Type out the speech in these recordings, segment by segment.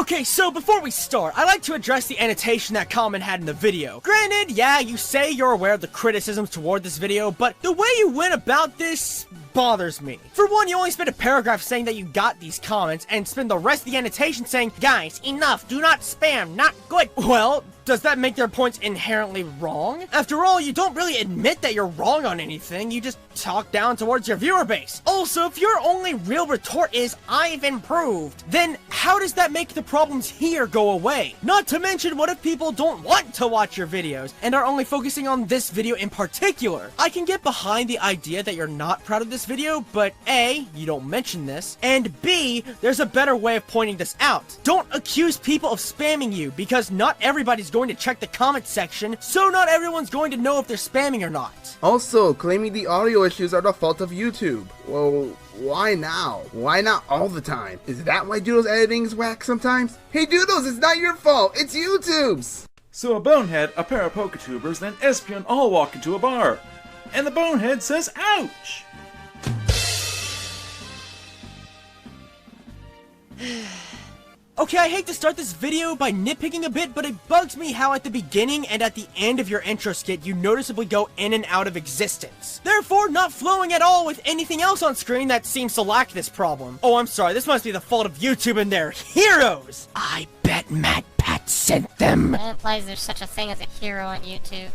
Okay, so before we start, I'd like to address the annotation that comment had in the video. Granted, yeah, you say you're aware of the criticisms toward this video, but the way you went about this bothers me. For one, you only spent a paragraph saying that you got these comments, and spend the rest of the annotation saying, guys, enough, do not spam, not good. Well, does that make their points inherently wrong? After all, you don't really admit that you're wrong on anything, you just talk down towards your viewer base. Also, if your only real retort is, I've improved, then how does that make the problems here go away? Not to mention, what if people don't want to watch your videos, and are only focusing on this video in particular? I can get behind the idea that you're not proud of this video, but A, you don't mention this, and B, there's a better way of pointing this out. Don't accuse people of spamming you, because not everybody's going to check the comment section, so not everyone's going to know if they're spamming or not. Also, claiming the audio issues are the fault of YouTube. Well, why now? Why not all the time? Is that why Doodle's editing is whack sometimes? Hey Doodles, it's not your fault, it's YouTube's! So a bonehead, a pair of Poketubers, and an Espion all walk into a bar. And the bonehead says, ouch! Okay, I hate to start this video by nitpicking a bit, but it bugs me how at the beginning and at the end of your intro skit, you noticeably go in and out of existence. Therefore, not flowing at all with anything else on screen that seems to lack this problem. Oh, I'm sorry, this must be the fault of YouTube and their heroes! I bet Matt Pat sent them. That implies there's such a thing as a hero on YouTube.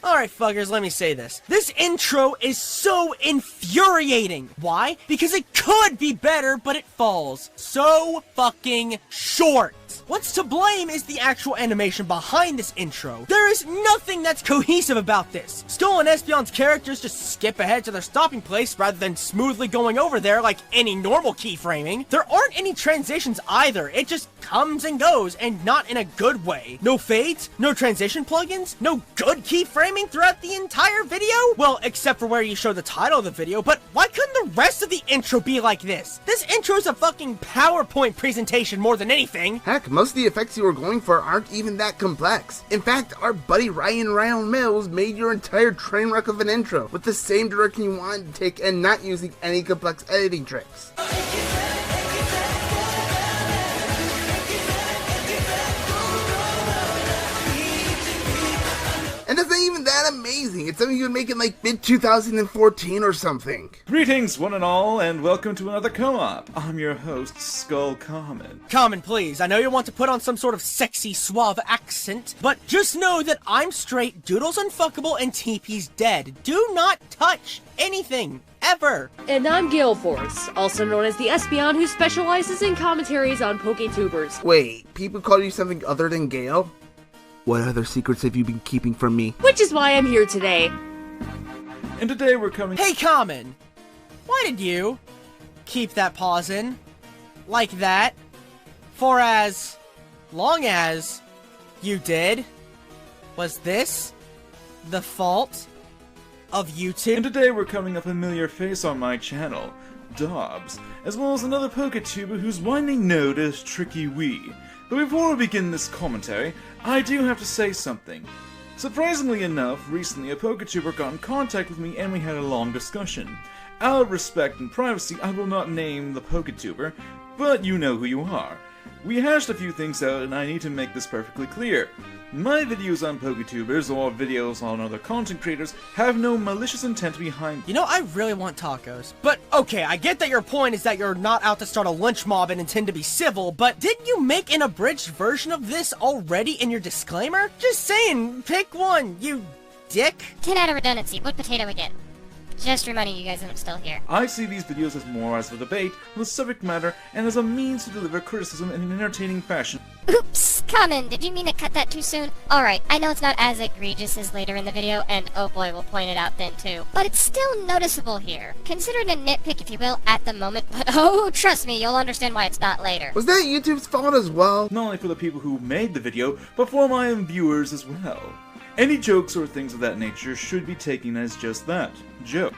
Alright fuckers, let me say this. This intro is so infuriating. Why? Because it could be better, but it falls so fucking short. What's to blame is the actual animation behind this intro. There is nothing that's cohesive about this. Skull and Espion's characters just skip ahead to their stopping place rather than smoothly going over there like any normal keyframing. There aren't any transitions either. It just comes and goes, and not in a good way. No fades, no transition plugins, no good keyframing throughout the entire video? Well, except for where you show the title of the video, but why couldn't the rest of the intro be like this? This intro's a fucking PowerPoint presentation more than anything. Heck, most of the effects you were going for aren't even that complex. In fact, our buddy Ryan Mills made your entire train wreck of an intro with the same direction you wanted to take and not using any complex editing tricks. And it's not even that amazing. It's something you would make in like mid-2014 or something. Greetings, one and all, and welcome to another co-op. I'm your host, Skull Common. Common, please. I know you want to put on some sort of sexy, suave accent, but just know that I'm straight, Doodle's unfuckable, and TP's dead. Do not touch anything. Ever. And I'm Gale Force, also known as the Espion who specializes in commentaries on Poketubers. Wait, people call you something other than Gale? What other secrets have you been keeping from me? Which is why I'm here today. And today we're coming— Hey, Common! Why did you keep that pause in? Like that? For as long as you did? Was this the fault of YouTube? And today we're coming a familiar face on my channel, Dobbs, as well as another Poketuber whose winding note is Tricky Wee. But before we begin this commentary, I do have to say something. Surprisingly enough, recently a Poketuber got in contact with me and we had a long discussion. Out of respect and privacy, I will not name the Poketuber, but you know who you are. We hashed a few things out and I need to make this perfectly clear. My videos on Poketubers or videos on other content creators have no malicious intent behind— You know, I really want tacos. But, okay, I get that your point is that you're not out to start a lynch mob and intend to be civil, but didn't you make an abridged version of this already in your disclaimer? Just saying, pick one, you dick. 10 out of redundancy. What potato again? Just reminding you guys that I'm still here. I see these videos as more as a debate on the subject matter and as a means to deliver criticism in an entertaining fashion. Oops! Common, did you mean to cut that too soon? Alright, I know it's not as egregious as later in the video, and oh boy, we'll point it out then too. But it's still noticeable here. Consider it a nitpick if you will, at the moment, but oh, trust me, you'll understand why it's not later. Was that YouTube's fault as well? Not only for the people who made the video, but for my own viewers as well. Any jokes or things of that nature should be taken as just that, joke.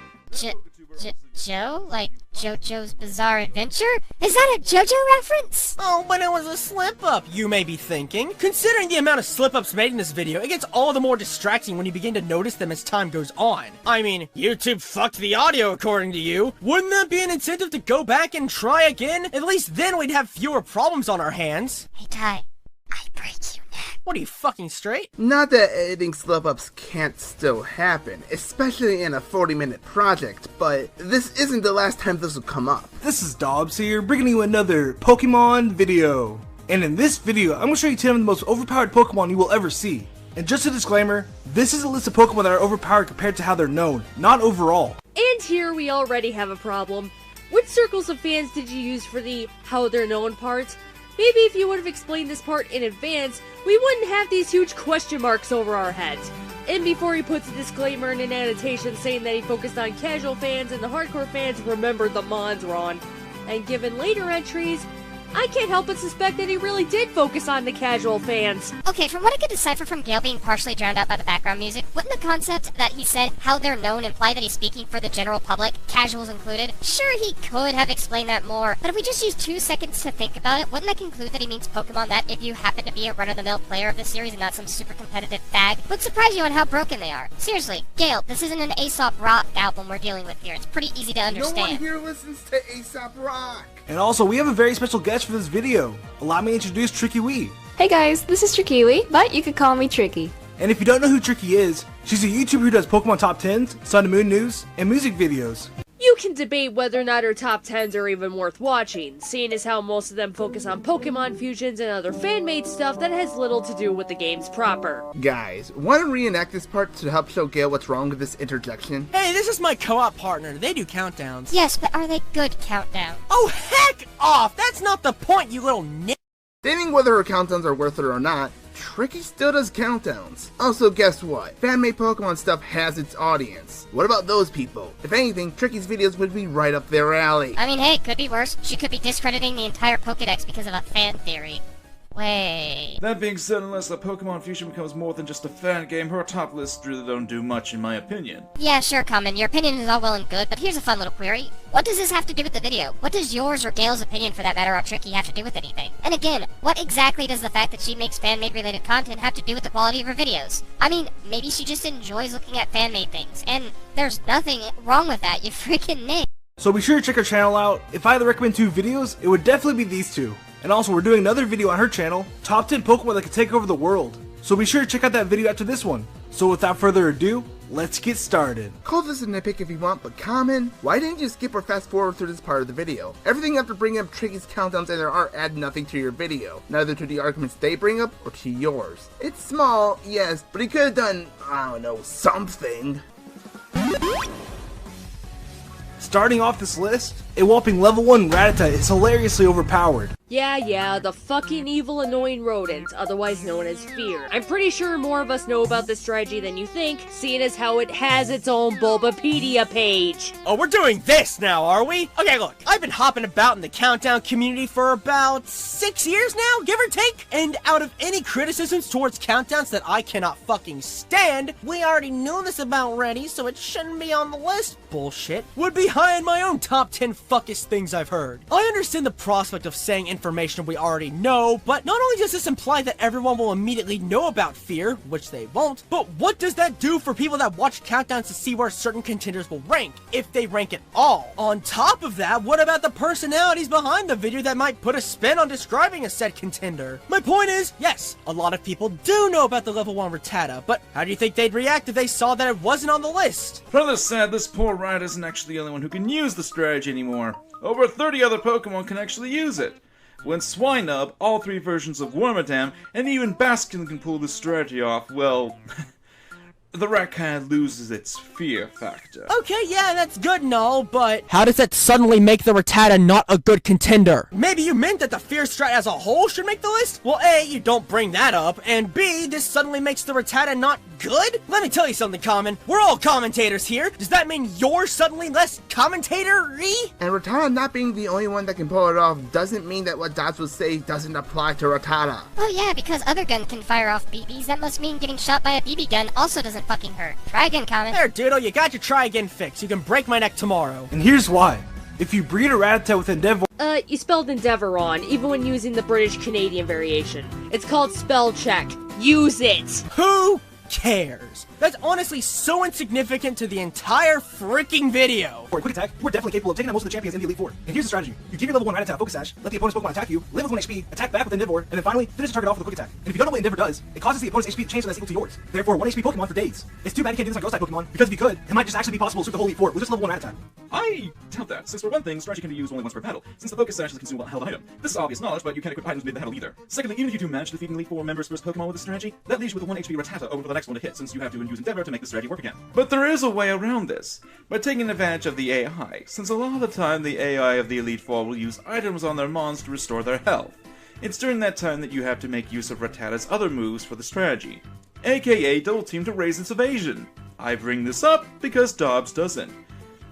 Joe? Like JoJo's Bizarre Adventure? Is that a JoJo reference? Oh, but it was a slip-up, you may be thinking. Considering the amount of slip-ups made in this video, it gets all the more distracting when you begin to notice them as time goes on. I mean, YouTube fucked the audio according to you. Wouldn't that be an incentive to go back and try again? At least then we'd have fewer problems on our hands. Hey Ty, I break you neck. What are you, fucking straight? Not that editing slip-ups can't still happen, especially in a 40-minute project, but this isn't the last time this will come up. This is Dobbs here, bringing you another Pokemon video. And in this video, I'm going to show you 10 of the most overpowered Pokemon you will ever see. And just a disclaimer, this is a list of Pokemon that are overpowered compared to how they're known, not overall. And here we already have a problem. Which circles of fans did you use for the how they're known part? Maybe if you would have explained this part in advance, we wouldn't have these huge question marks over our heads. And before he puts a disclaimer and an annotation saying that he focused on casual fans and the hardcore fans remembered the Mons wrong. And given later entries, I can't help but suspect that he really did focus on the casual fans. Okay, from what I could decipher from Gale being partially drowned out by the background music, wouldn't the concept that he said how they're known imply that he's speaking for the general public, casuals included? Sure, he could have explained that more, but if we just use 2 seconds to think about it, wouldn't that conclude that he means Pokemon that, if you happen to be a run-of-the-mill player of the series and not some super competitive fag, would surprise you on how broken they are? Seriously, Gale, this isn't an Aesop Rock album we're dealing with here. It's pretty easy to understand. No one here listens to Aesop Rock. And also, we have a very special guest for this video. Allow me to introduce Tricky Wee. Hey guys, this is Trickiwi, but you could call me Tricky. And if you don't know who Tricky is, she's a YouTuber who does Pokemon Top 10s, Sun and Moon news, and music videos. You can debate whether or not her top 10s are even worth watching, seeing as how most of them focus on Pokemon fusions and other fan-made stuff that has little to do with the games proper. Guys, want to reenact this part to help show Gale what's wrong with this interjection? Hey, this is my co-op partner. They do countdowns. Yes, but are they good countdowns? Oh, heck off! That's not the point, you little nit. Stating whether her countdowns are worth it or not, Tricky still does countdowns. Also, guess what? Fan-made Pokemon stuff has its audience. What about those people? If anything, Tricky's videos would be right up their alley. I mean, hey, could be worse. She could be discrediting the entire Pokédex because of a fan theory. Wait. That being said, unless the Pokemon fusion becomes more than just a fan game, her top lists really don't do much in my opinion. Yeah, sure, Common. Your opinion is all well and good, but here's a fun little query. What does this have to do with the video? What does yours or Gale's opinion, for that matter, or Tricky have to do with anything? And again, what exactly does the fact that she makes fan-made related content have to do with the quality of her videos? I mean, maybe she just enjoys looking at fan-made things, and there's nothing wrong with that, you freaking nit. So be sure to check her channel out. If I had to recommend 2 videos, it would definitely be these 2. And also, we're doing another video on her channel, Top 10 Pokemon that could take over the world. So be sure to check out that video after this one. So without further ado, let's get started. Call this a nitpick if you want, but Common, why didn't you skip or fast forward through this part of the video? Everything after bringing up Tricky's countdowns and their art add nothing to your video, neither to the arguments they bring up or to yours. It's small, yes, but he could have done, I don't know, something. Starting off this list, a whopping level 1 Rattata is hilariously overpowered. Yeah, the fucking evil annoying rodent, otherwise known as Fear. I'm pretty sure more of us know about this strategy than you think, seeing as how it has its own Bulbapedia page. Oh, we're doing this now, are we? Okay, look, I've been hopping about in the countdown community for about 6 years now, give or take. And out of any criticisms towards countdowns that I cannot fucking stand, we already knew this about Reddy, so it shouldn't be on the list. Bullshit. Would be high in my own top 10 fuckest things I've heard. I understand the prospect of saying information we already know, but not only does this imply that everyone will immediately know about Fear, which they won't, but what does that do for people that watch countdowns to see where certain contenders will rank, if they rank at all? On top of that, what about the personalities behind the video that might put a spin on describing a said contender? My point is, yes, a lot of people do know about the level 1 Rattata, but how do you think they'd react if they saw that it wasn't on the list? Rather sad, this poor rat isn't actually the only one who can use the strategy anymore. Over 30 other Pokemon can actually use it. When Swinub, all 3 versions of Wormadam, and even Baskin can pull this strategy off, well, the rat kind of loses its fear factor. Okay, yeah, that's good and all, but how does that suddenly make the Rattata not a good contender? Maybe you meant that the Fear strat as a whole should make the list? Well, A, you don't bring that up, and B, this suddenly makes the Rattata not good? Let me tell you something, Common. We're all commentators here. Does that mean you're suddenly less commentator-y? And Rattata not being the only one that can pull it off doesn't mean that what Dots would say doesn't apply to Rattata. Oh yeah, because other guns can fire off BBs, that must mean getting shot by a BB gun also doesn't doesn't fucking hurt. Try again, Common. There, Doodle, you got your try again fix. You can break my neck tomorrow. And here's why. If you breed a Rattata with Endeavor, You spelled Endeavor wrong, even when using the British-Canadian variation. It's called spell check. Use it! Who cares? That's honestly so insignificant to the entire freaking video. or a quick attack, you are definitely capable of taking out most of the champions in the Elite Four. And here's the strategy. You give your level 1 Rattata Focus Sash, let the opponent's Pokemon attack you, live with 1 HP, attack back with Endeavor, and then finally finish the target off with a quick attack. And if you don't know what Endeavor does, it causes the opponent's HP to change so that's equal to yours. Therefore, 1 HP Pokemon for days. It's too bad you can't do this on Ghost-type Pokemon, because if you could, it might just actually be possible to sweep the whole Elite Four with just level 1 Rattata. I doubt that, since for one thing, strategy can be used only once per battle, since the Focus Sash is a consumable held item. This is obvious knowledge, but you can't equip items mid-battle either. Secondly, even if you do manage defeating Elite Four members' first Pokemon with this strategy, that leaves you with a 1 HP Rattata over for the next one to hit, since you have to use Endeavor to make the strategy work again. But there is a way around this, by taking advantage of the AI, since a lot of the time the AI of the Elite Four will use items on their mons to restore their health. It's during that time that you have to make use of Rattata's other moves for the strategy, aka Double Team to raise its evasion. I bring this up because Dobbs doesn't,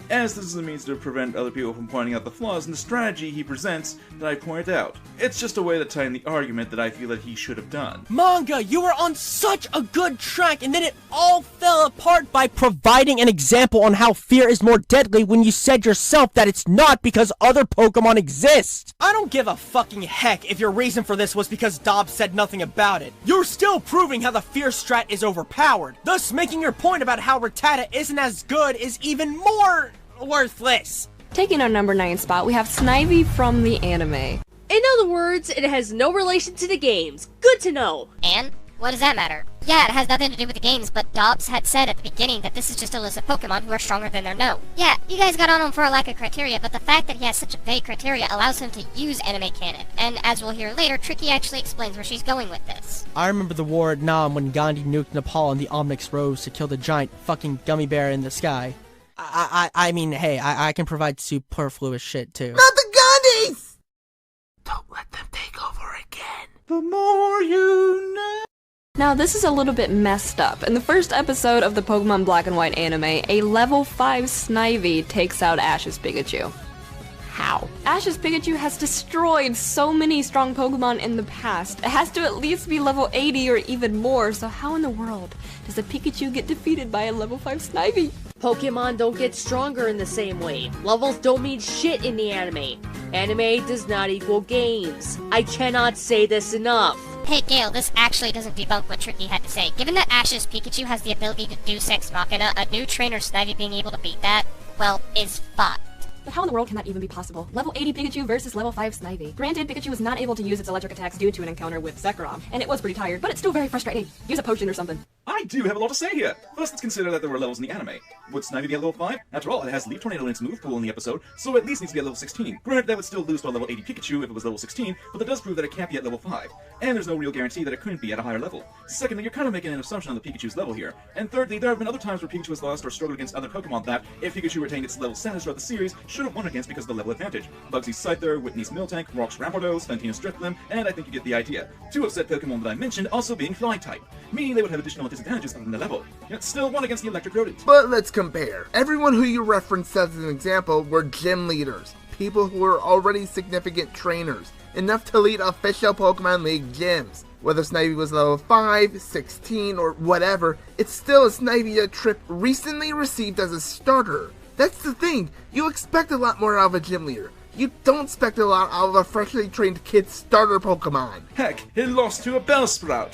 as this is a means to prevent other people from pointing out the flaws in the strategy he presents that I point out. It's just a way to tighten the argument that I feel that he should have done. Manga, you were on such a good track, and then it all fell apart by providing an example on how fear is more deadly when you said yourself that it's not because other Pokemon exist. I don't give a fucking heck if your reason for this was because Dobbs said nothing about it. You're still proving how the fear strat is overpowered, thus making your point about how Rattata isn't as good is even more worthless. Taking our number 9 spot, we have Snivy from the anime. In other words, it has no relation to the games. Good to know. And? What does that matter? Yeah, it has nothing to do with the games, but Dobbs had said at the beginning that this is just a list of Pokemon who are stronger than their no. Yeah, you guys got on him for a lack of criteria, but the fact that he has such a vague criteria allows him to use anime canon. And as we'll hear later, Tricky actually explains where she's going with this. I remember the war at Nam when Gandhi nuked Nepal and the Omnix rose to kill the giant fucking gummy bear in the sky. I mean, hey, I can provide superfluous shit too. Not the Gandhis! Don't let them take over again. The more you know. Now this is a little bit messed up. In the first episode of the Pokemon Black and White anime, a level 5 Snivy takes out Ash's Pikachu. How? Ash's Pikachu has destroyed so many strong Pokemon in the past. It has to at least be level 80 or even more, so how in the world does a Pikachu get defeated by a level 5 Snivy? Pokemon don't get stronger in the same way. Levels don't mean shit in the anime. Anime does not equal games. I cannot say this enough. Hey Gale, this actually doesn't debunk what Tricky had to say. Given that Ash's Pikachu has the ability to do Sex Machina, a new trainer Snivy being able to beat that, well, is fucked. But how in the world can that even be possible? Level 80 Pikachu versus level 5 Snivy. Granted, Pikachu was not able to use its electric attacks due to an encounter with Sekrom, and it was pretty tired, but it's still very frustrating. Use a potion or something. I do have a lot to say here. First, let's consider that there were levels in the anime. Would Snivy be at level 5? After all, it has Leaf Tornado in its move pool in the episode, so it at least needs to be at level 16. Granted, that would still lose to a level 80 Pikachu if it was level 16, but that does prove that it can't be at level 5. And there's no real guarantee that it couldn't be at a higher level. Secondly, you're kind of making an assumption on the Pikachu's level here. And thirdly, there have been other times where Pikachu has lost or struggled against other Pokemon that, if Pikachu retained its level status throughout the series, should have won against because of the level advantage. Bugsy's Scyther, Whitney's Miltank, Rock's Rampardos, Fantina's Drifblim, and I think you get the idea. Two of said Pokemon that I mentioned also being Fly-type, meaning they would have additional disadvantages other than the level. Yet still won against the Electric Rodent. But let's compare. Everyone who you referenced as an example were gym leaders, people who were already significant trainers, enough to lead official Pokemon League gyms. Whether Snivy was level 5, 16, or whatever, it's still a Snivy trip recently received as a starter. That's the thing, you expect a lot more out of a gym leader. You don't expect a lot out of a freshly trained kid starter Pokemon. Heck, he lost to a Bellsprout.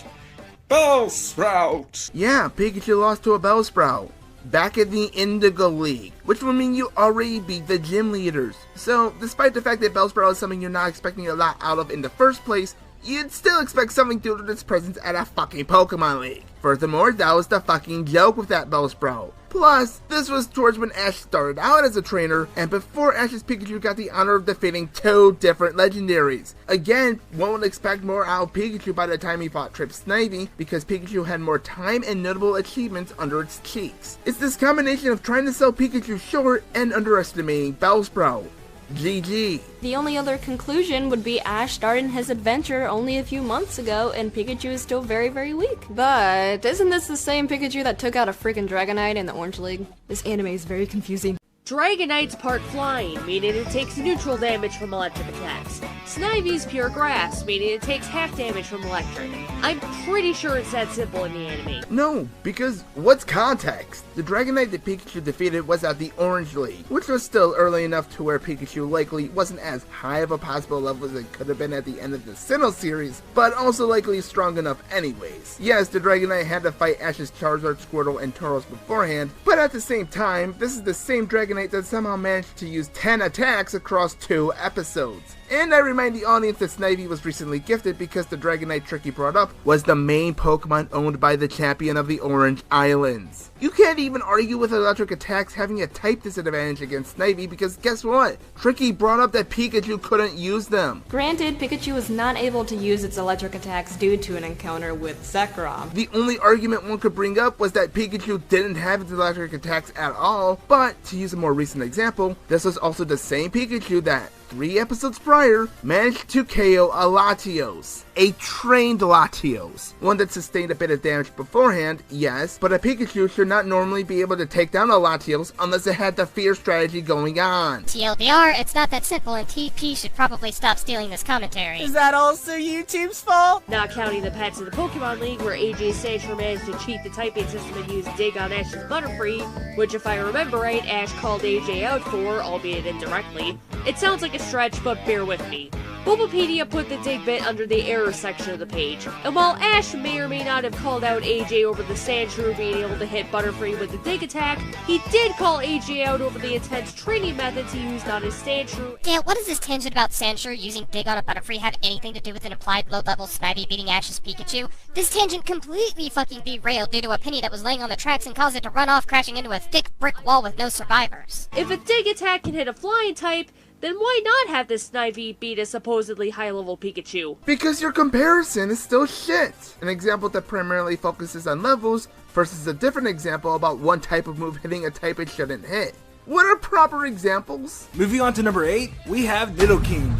Bellsprout! Yeah, Pikachu lost to a Bellsprout. Back in the Indigo League, which would mean you already beat the gym leaders. So, despite the fact that Bellsprout is something you're not expecting a lot out of in the first place, you'd still expect something due to its presence at a fucking Pokemon League. Furthermore, that was the fucking joke with that Bellsprout. Plus, this was towards when Ash started out as a trainer, and before Ash's Pikachu got the honor of defeating 2 different legendaries. Again, one would expect more out of Pikachu by the time he fought Trip Snivy, because Pikachu had more time and notable achievements under its cheeks. It's this combination of trying to sell Pikachu short and underestimating Bellsprout. GG. The only other conclusion would be Ash started his adventure only a few months ago and Pikachu is still very, very weak. But isn't this the same Pikachu that took out a freaking Dragonite in the Orange League? This anime is very confusing. Dragonite's part flying, meaning it takes neutral damage from electric attacks. Snivy's pure grass, meaning it takes half damage from electric. I'm pretty sure it's that simple in the anime. No, because what's context? The Dragonite that Pikachu defeated was at the Orange League, which was still early enough to where Pikachu likely wasn't as high of a possible level as it could have been at the end of the Sinnoh series, but also likely strong enough anyways. Yes, the Dragonite had to fight Ash's Charizard, Squirtle, and Tauros beforehand, but at the same time, this is the same Dragonite that somehow managed to use 10 attacks across 2 episodes. And I remind the audience that Snivy was recently gifted because the Dragonite Tricky brought up was the main Pokemon owned by the champion of the Orange Islands. You can't even argue with electric attacks having a type disadvantage against Snivy because guess what? Tricky brought up that Pikachu couldn't use them. Granted, Pikachu was not able to use its electric attacks due to an encounter with Zekrom. The only argument one could bring up was that Pikachu didn't have its electric attacks at all, but to use a more recent example, this was also the same Pikachu that 3 episodes prior, managed to KO a Latios. A trained Latios. One that sustained a bit of damage beforehand, yes, but a Pikachu should not normally be able to take down a Latios unless it had the fear strategy going on. TLDR, it's not that simple, and TP should probably stop stealing this commentary. Is that also YouTube's fault? Not counting the patch in the Pokemon League where AJ Sandshrew managed to cheat the typing system and use Dig on Ash's Butterfree, which if I remember right, Ash called AJ out for, albeit indirectly. It sounds like a stretch, but bear with me. Bulbapedia put the dig bit under the error section of the page, and while Ash may or may not have called out AJ over the Sandshrew being able to hit Butterfree with the dig attack, he did call AJ out over the intense training methods he used on his Sandshrew. Yeah, what does this tangent about Sandshrew using Dig on a Butterfree have anything to do with an implied low-level Snivy beating Ash's Pikachu? This tangent completely fucking derailed due to a penny that was laying on the tracks and caused it to run off crashing into a thick brick wall with no survivors. If a dig attack can hit a flying type, then why not have this Snivy beat a supposedly high-level Pikachu? Because your comparison is still shit. An example that primarily focuses on levels versus a different example about one type of move hitting a type it shouldn't hit. What are proper examples? Moving on to number 8, we have Nidoking.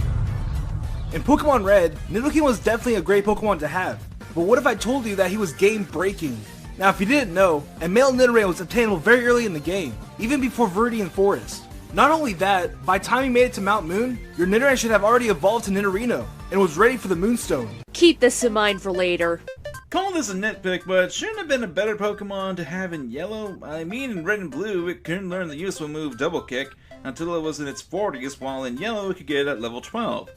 In Pokemon Red, Nidoking was definitely a great Pokemon to have. But what if I told you that he was game-breaking? Now if you didn't know, a male Nidoran was obtainable very early in the game, even before Viridian Forest. Not only that, by the time you made it to Mount Moon, your Nidoran should have already evolved to Nidorino, and was ready for the Moonstone. Keep this in mind for later. Call this a nitpick, but shouldn't have been a better Pokemon to have in Yellow? I mean, in Red and Blue, it couldn't learn the useful move Double Kick until it was in its 40s, while in Yellow it could get it at level 12.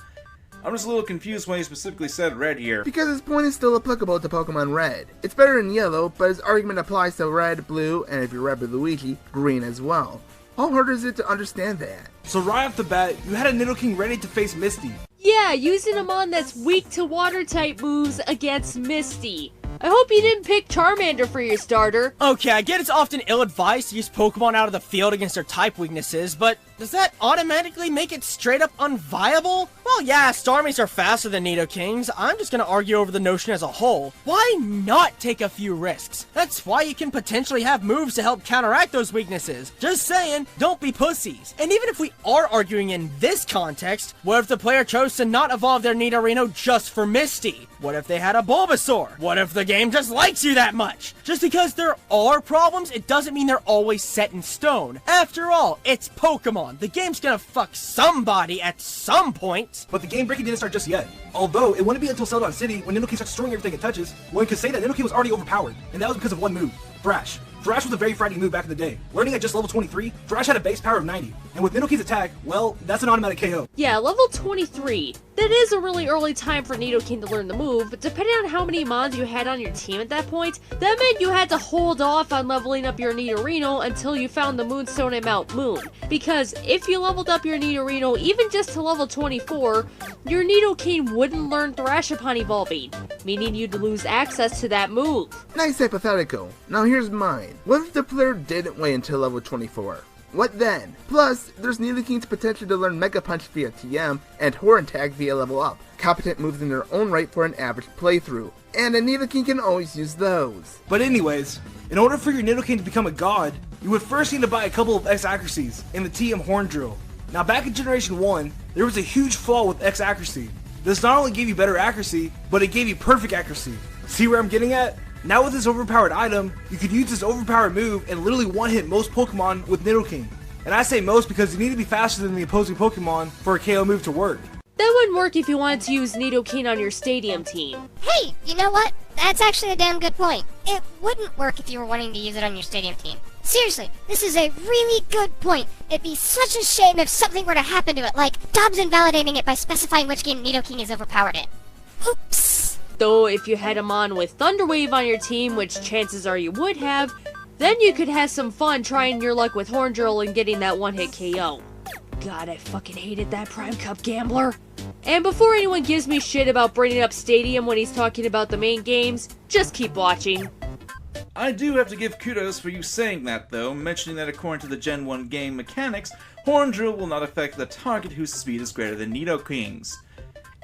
I'm just a little confused why he specifically said Red here. Because his point is still applicable to Pokemon Red. It's better in Yellow, but his argument applies to Red, Blue, and if you're Red with Luigi, Green as well. How hard is it to understand that? So right off the bat, you had a Nidoking ready to face Misty. Yeah, using a mon that's weak to water-type moves against Misty. I hope you didn't pick Charmander for your starter. Okay, I get it's often ill-advised to use Pokemon out of the field against their type weaknesses, but does that automatically make it straight up unviable? Well, yeah, Starmies are faster than Nidokings. I'm just gonna argue over the notion as a whole. Why not take a few risks? That's why you can potentially have moves to help counteract those weaknesses. Just saying, don't be pussies. And even if we are arguing in this context, what if the player chose to not evolve their Nidorino just for Misty? What if they had a Bulbasaur? What if the game just likes you that much? Just because there are problems, it doesn't mean they're always set in stone. After all, it's Pokemon. The game's gonna fuck somebody at some point. But the game breaking didn't start just yet. Although, it wouldn't be until Celadon City, when Nidoking starts destroying everything it touches, one could say that Nidoking was already overpowered, and that was because of one move, Thrash. Thrash was a very frightening move back in the day. Learning at just level 23, Thrash had a base power of 90, and with Nidoking's attack, well, that's an automatic KO. Yeah, level 23. That is a really early time for Nidoking to learn the move, but depending on how many mons you had on your team at that point, that meant you had to hold off on leveling up your Nidorino until you found the Moonstone at Mount Moon. Because if you leveled up your Nidorino even just to level 24, your Nidoking wouldn't learn Thrash upon evolving, meaning you'd lose access to that move. Nice hypothetical. Now here's mine. What if the player didn't wait until level 24? What then? Plus, there's Nidoking's potential to learn Mega Punch via TM and Horn Tag via level up, competent moves in their own right for an average playthrough, and a Nidoking can always use those. But anyways, in order for your Nidoking to become a god, you would first need to buy a couple of X accuracies in the TM Horn Drill. Now back in Generation 1, there was a huge flaw with X accuracy. This not only gave you better accuracy, but it gave you perfect accuracy. See where I'm getting at? Now with this overpowered item, you could use this overpowered move and literally one-hit most Pokemon with Nidoking. And I say most because you need to be faster than the opposing Pokemon for a KO move to work. That wouldn't work if you wanted to use Nidoking on your stadium team. Hey, you know what? That's actually a damn good point. It wouldn't work if you were wanting to use it on your stadium team. Seriously, this is a really good point. It'd be such a shame if something were to happen to it, like Dobbs invalidating it by specifying which game Nidoking is overpowered in. Oops. Though if you had him on with Thunder Wave on your team, which chances are you would have, then you could have some fun trying your luck with Horn Drill and getting that one-hit KO. God, I fucking hated that Prime Cup gambler. And before anyone gives me shit about bringing up Stadium when he's talking about the main games, just keep watching. I do have to give kudos for you saying that, though, mentioning that according to the Gen 1 game mechanics, Horn Drill will not affect the target whose speed is greater than Nidoking's.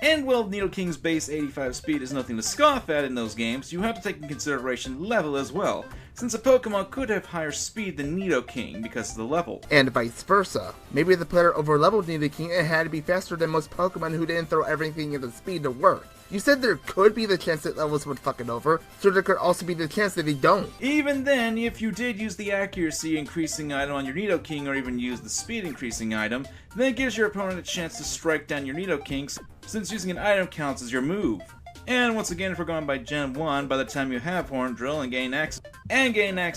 And while Nidoking's base 85 speed is nothing to scoff at in those games, you have to take in consideration level as well, since a Pokemon could have higher speed than Nidoking because of the level. And vice versa. Maybe the player over-leveled Nidoking and had to be faster than most Pokemon who didn't throw everything into speed to work. You said there could be the chance that levels would fuck it over, so there could also be the chance that they don't. Even then, if you did use the accuracy increasing item on your Nidoking or even use the speed increasing item, then it gives your opponent a chance to strike down your Nidoking, since using an item counts as your move. And once again, if we're going by Gen 1, by the time you have Horn Drill and gain access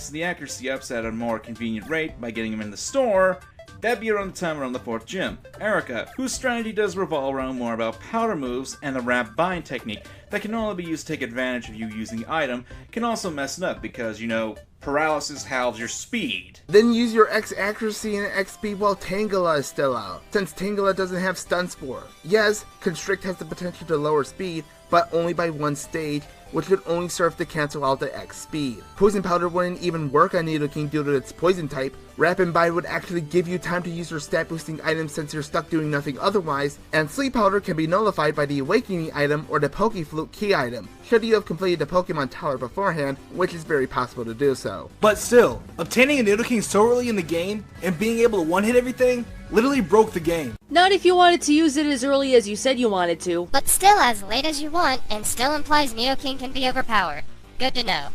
to the accuracy ups at a more convenient rate by getting them in the store, that'd be around the time around the 4th gym. Erica, whose strategy does revolve around more about powder moves and the wrap bind technique that can only be used to take advantage of you using the item, can also mess it up because, you know, paralysis halves your speed. Then use your X accuracy and X speed while Tangela is still out, since Tangela doesn't have stun spore. Yes, Constrict has the potential to lower speed, but only by one stage, which would only serve to cancel out the X speed. Poison Powder wouldn't even work on Nidoking due to its poison type. Wrap and Bind would actually give you time to use your stat boosting items since you're stuck doing nothing otherwise, and Sleep Powder can be nullified by the Awakening item or the Pokeflute key item, should you have completed the Pokemon Tower beforehand, which is very possible to do so. But still, obtaining a Nidoking so early in the game and being able to one-hit everything literally broke the game. Not if you wanted to use it as early as you said you wanted to. But still as late as you want, and still implies Nidoking can be overpowered. Good to know.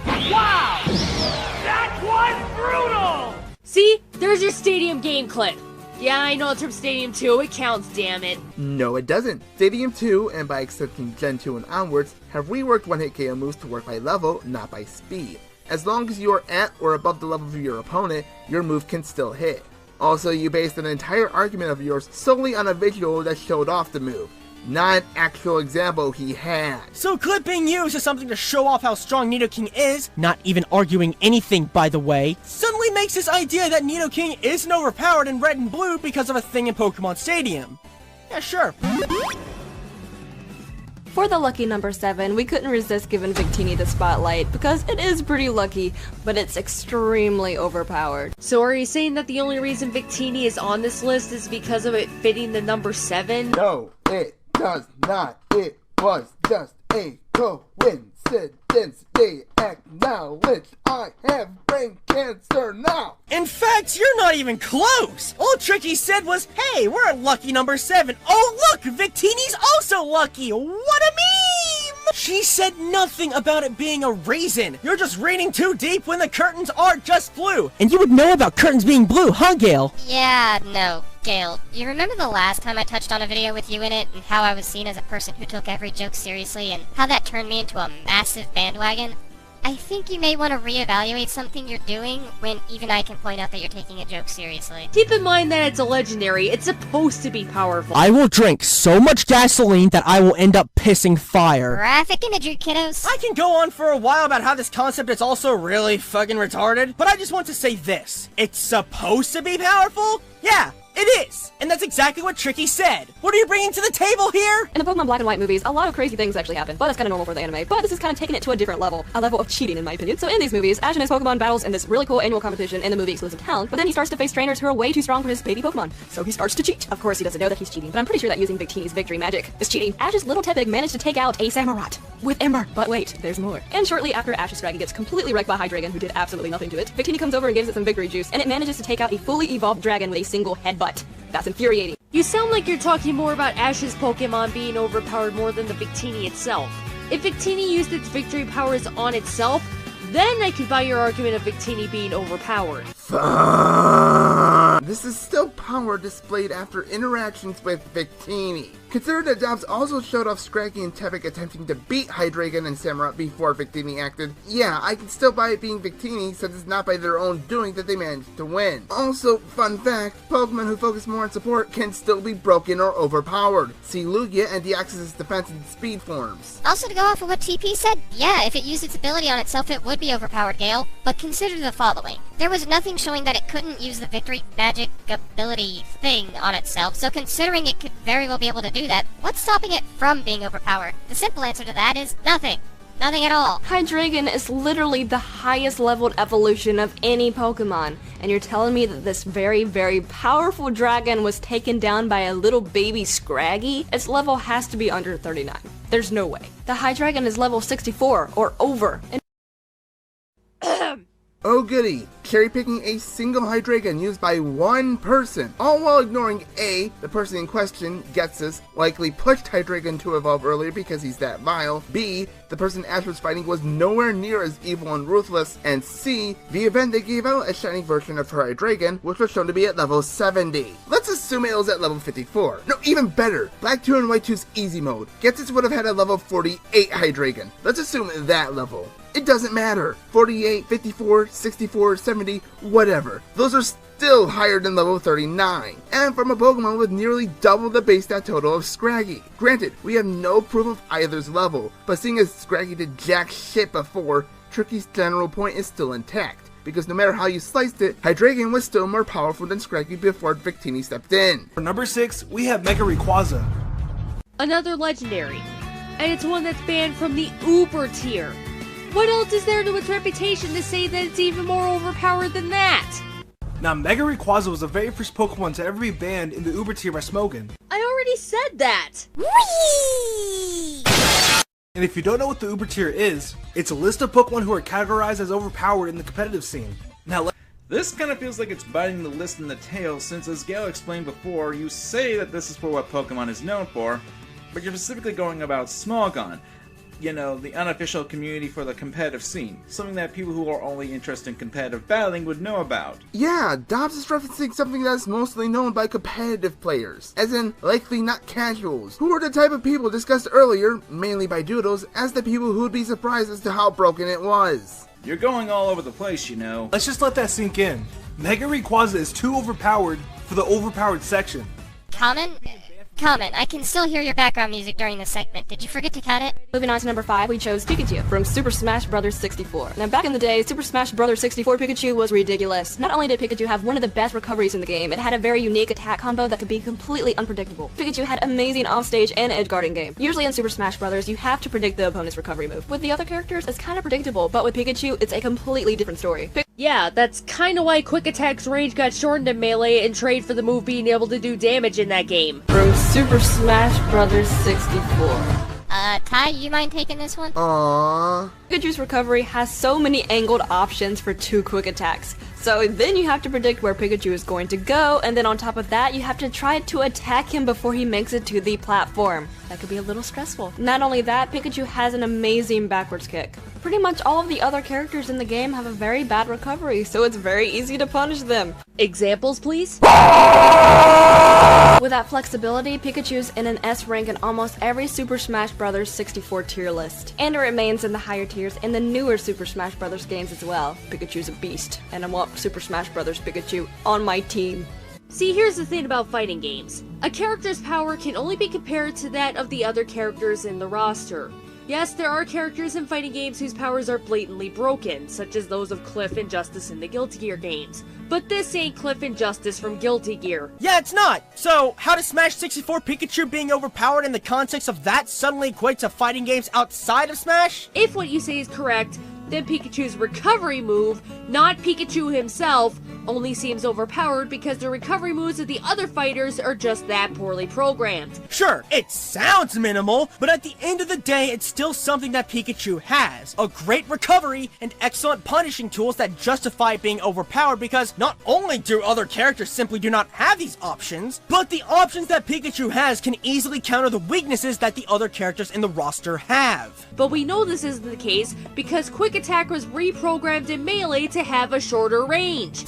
Wow! That was brutal! See? There's your Stadium game clip. Yeah, I know it's from Stadium 2, it counts, damn it. No, it doesn't. Stadium 2, and by excepting Gen 2 and onwards, have reworked one-hit KO moves to work by level, not by speed. As long as you are at or above the level of your opponent, your move can still hit. Also, you based an entire argument of yours solely on a visual that showed off the move, not an actual example he had. So clip being used as something to show off how strong Nidoking is, not even arguing anything by the way, suddenly makes this idea that Nidoking isn't overpowered in Red and Blue because of a thing in Pokemon Stadium. Yeah, sure. For the lucky number 7, we couldn't resist giving Victini the spotlight because it is pretty lucky, but it's extremely overpowered. So are you saying that the only reason Victini is on this list is because of it fitting the number 7? No, it does not. It was just a coincidence. They acknowledge I have brain cancer now. In fact, you're not even close! All Tricky said was, hey, we're at lucky number 7. Oh look, Victini's also lucky! What a meme! She said nothing about it being a reason. You're just reading too deep when the curtains are just blue. And you would know about curtains being blue, huh, Gale? Yeah, no. Gale, you remember the last time I touched on a video with you in it, and how I was seen as a person who took every joke seriously, and how that turned me into a massive bandwagon? I think you may want to reevaluate something you're doing when even I can point out that you're taking a joke seriously. Keep in mind that it's a legendary. It's supposed to be powerful. I will drink so much gasoline that I will end up pissing fire. Graphic imagery, kiddos. I can go on for a while about how this concept is also really fucking retarded, but I just want to say this. It's supposed to be powerful? Yeah, it is! And that's exactly what Tricky said! What are you bringing to the table here? In the Pokemon Black and White movies, a lot of crazy things actually happen, but that's kind of normal for the anime. But this is kind of taking it to a different level. A level of cheating, in my opinion. So in these movies, Ash and his Pokemon battles in this really cool annual competition in the movie exclusive town, but then he starts to face trainers who are way too strong for his baby Pokemon. So he starts to cheat. Of course, he doesn't know that he's cheating, but I'm pretty sure that using Victini's victory magic is cheating. Ash's little Tepig managed to take out a Samurott with Ember. But wait, there's more. And shortly after Ash's dragon gets completely wrecked by Hydreigon, who did absolutely nothing to it, Victini comes over and gives it some victory juice, and it manages to take out a fully evolved dragon with a single headbutt. That's infuriating. You sound like you're talking more about Ash's Pokemon being overpowered more than the Victini itself. If Victini used its victory powers on itself, then I could buy your argument of Victini being overpowered. fun. This is still power displayed after interactions with Victini. Consider that Dobbs also showed off Scraggy and Tepik attempting to beat Hydreigon and Samurott before Victini acted. Yeah, I can still buy it being Victini since it's not by their own doing that they managed to win. Also, fun fact, Pokemon who focus more on support can still be broken or overpowered. See Lugia and Deoxys' defense and speed forms. Also, to go off of what TP said, yeah, if it used its ability on itself, it would be overpowered, Gale. But consider the following. There was nothing showing that it couldn't use the Victory Magic ability thing on itself, so considering it could very well be able to do that, what's stopping it from being overpowered? The simple answer to that is nothing. Nothing at all. Hydreigon is literally the highest leveled evolution of any Pokemon, and you're telling me that this very, very powerful dragon was taken down by a little baby Scraggy? Its level has to be under 39. There's no way. The Hydreigon is level 64 or over. And oh goody, cherry-picking a single Hydreigon used by one person, all while ignoring A, the person in question, Getsus, likely pushed Hydreigon to evolve earlier because he's that vile, B, the person Ash was fighting was nowhere near as evil and ruthless, and C, the event they gave out a shiny version of her Hydreigon, which was shown to be at level 70. Let's assume it was at level 54. No, even better, Black 2 and White 2's easy mode. Getsus would have had a level 48 Hydreigon. Let's assume that level. It doesn't matter. 48, 54, 64, 70, whatever. Those are still higher than level 39. And from a Pokemon with nearly double the base stat total of Scraggy. Granted, we have no proof of either's level, but seeing as Scraggy did jack shit before, Tricky's general point is still intact. Because no matter how you sliced it, Hydreigon was still more powerful than Scraggy before Victini stepped in. For number 6, we have Mega Rayquaza. Another legendary. And it's one that's banned from the Uber tier. What else is there to its reputation to say that it's even more overpowered than that? Now, Mega Rayquaza was the very first Pokemon to ever be banned in the Uber tier by Smogon. I already said that! Whee! And if you don't know what the Uber tier is, it's a list of Pokemon who are categorized as overpowered in the competitive scene. Now, This kind of feels like it's biting the list in the tail since, as Gale explained before, you say that this is for what Pokemon is known for, but you're specifically going about Smogon. You know, the unofficial community for the competitive scene. Something that people who are only interested in competitive battling would know about. Yeah, Dobbs is referencing something that's mostly known by competitive players, as in likely not casuals, who are the type of people discussed earlier, mainly by Doodles, as the people who would be surprised as to how broken it was. You're going all over the place, you know. let's just let that sink in. Mega Rayquaza is too overpowered for the overpowered section. Comment, I can still hear your background music during this segment. Did you forget to cut it? moving on to number 5, we chose Pikachu from Super Smash Bros. 64. Now back in the day, Super Smash Bros. 64 Pikachu was ridiculous. Not only did Pikachu have one of the best recoveries in the game, it had a very unique attack combo that could be completely unpredictable. Pikachu had amazing offstage and edge guarding game. Usually in Super Smash Bros. You have to predict the opponent's recovery move. With the other characters, it's kind of predictable, but with Pikachu, it's a completely different story. Yeah, that's kinda why Quick Attack's range got shortened in Melee and trade for the move being able to do damage in that game. From Super Smash Bros. 64. Ty, you mind taking this one? Aww. Pikachu's recovery has so many angled options for 2 quick attacks. So then you have to predict where Pikachu is going to go, and then on top of that, you have to try to attack him before he makes it to the platform. That could be a little stressful. Not only that, Pikachu has an amazing backwards kick. Pretty much all of the other characters in the game have a very bad recovery, so it's very easy to punish them. Examples, please? With that flexibility, Pikachu's in an S rank in almost every Super Smash Bros. 64 tier list. And it remains in the higher tiers in the newer Super Smash Bros. Games as well. Pikachu's a beast, and I want Super Smash Bros. Pikachu on my team. See, here's the thing about fighting games. A character's power can only be compared to that of the other characters in the roster. Yes, there are characters in fighting games whose powers are blatantly broken, such as those of Cliff and Justice in the Guilty Gear games. But this ain't Cliff and Justice from Guilty Gear. Yeah, it's not. So, how does Smash 64 Pikachu being overpowered in the context of that suddenly equate to fighting games outside of Smash? If what you say is correct, then Pikachu's recovery move, not Pikachu himself, only seems overpowered because the recovery moves of the other fighters are just that poorly programmed. Sure, it sounds minimal, but at the end of the day, it's still something that Pikachu has. A great recovery and excellent punishing tools that justify being overpowered because not only do other characters simply do not have these options, but the options that Pikachu has can easily counter the weaknesses that the other characters in the roster have. But we know this isn't the case because Quick Attack was reprogrammed in Melee to have a shorter range.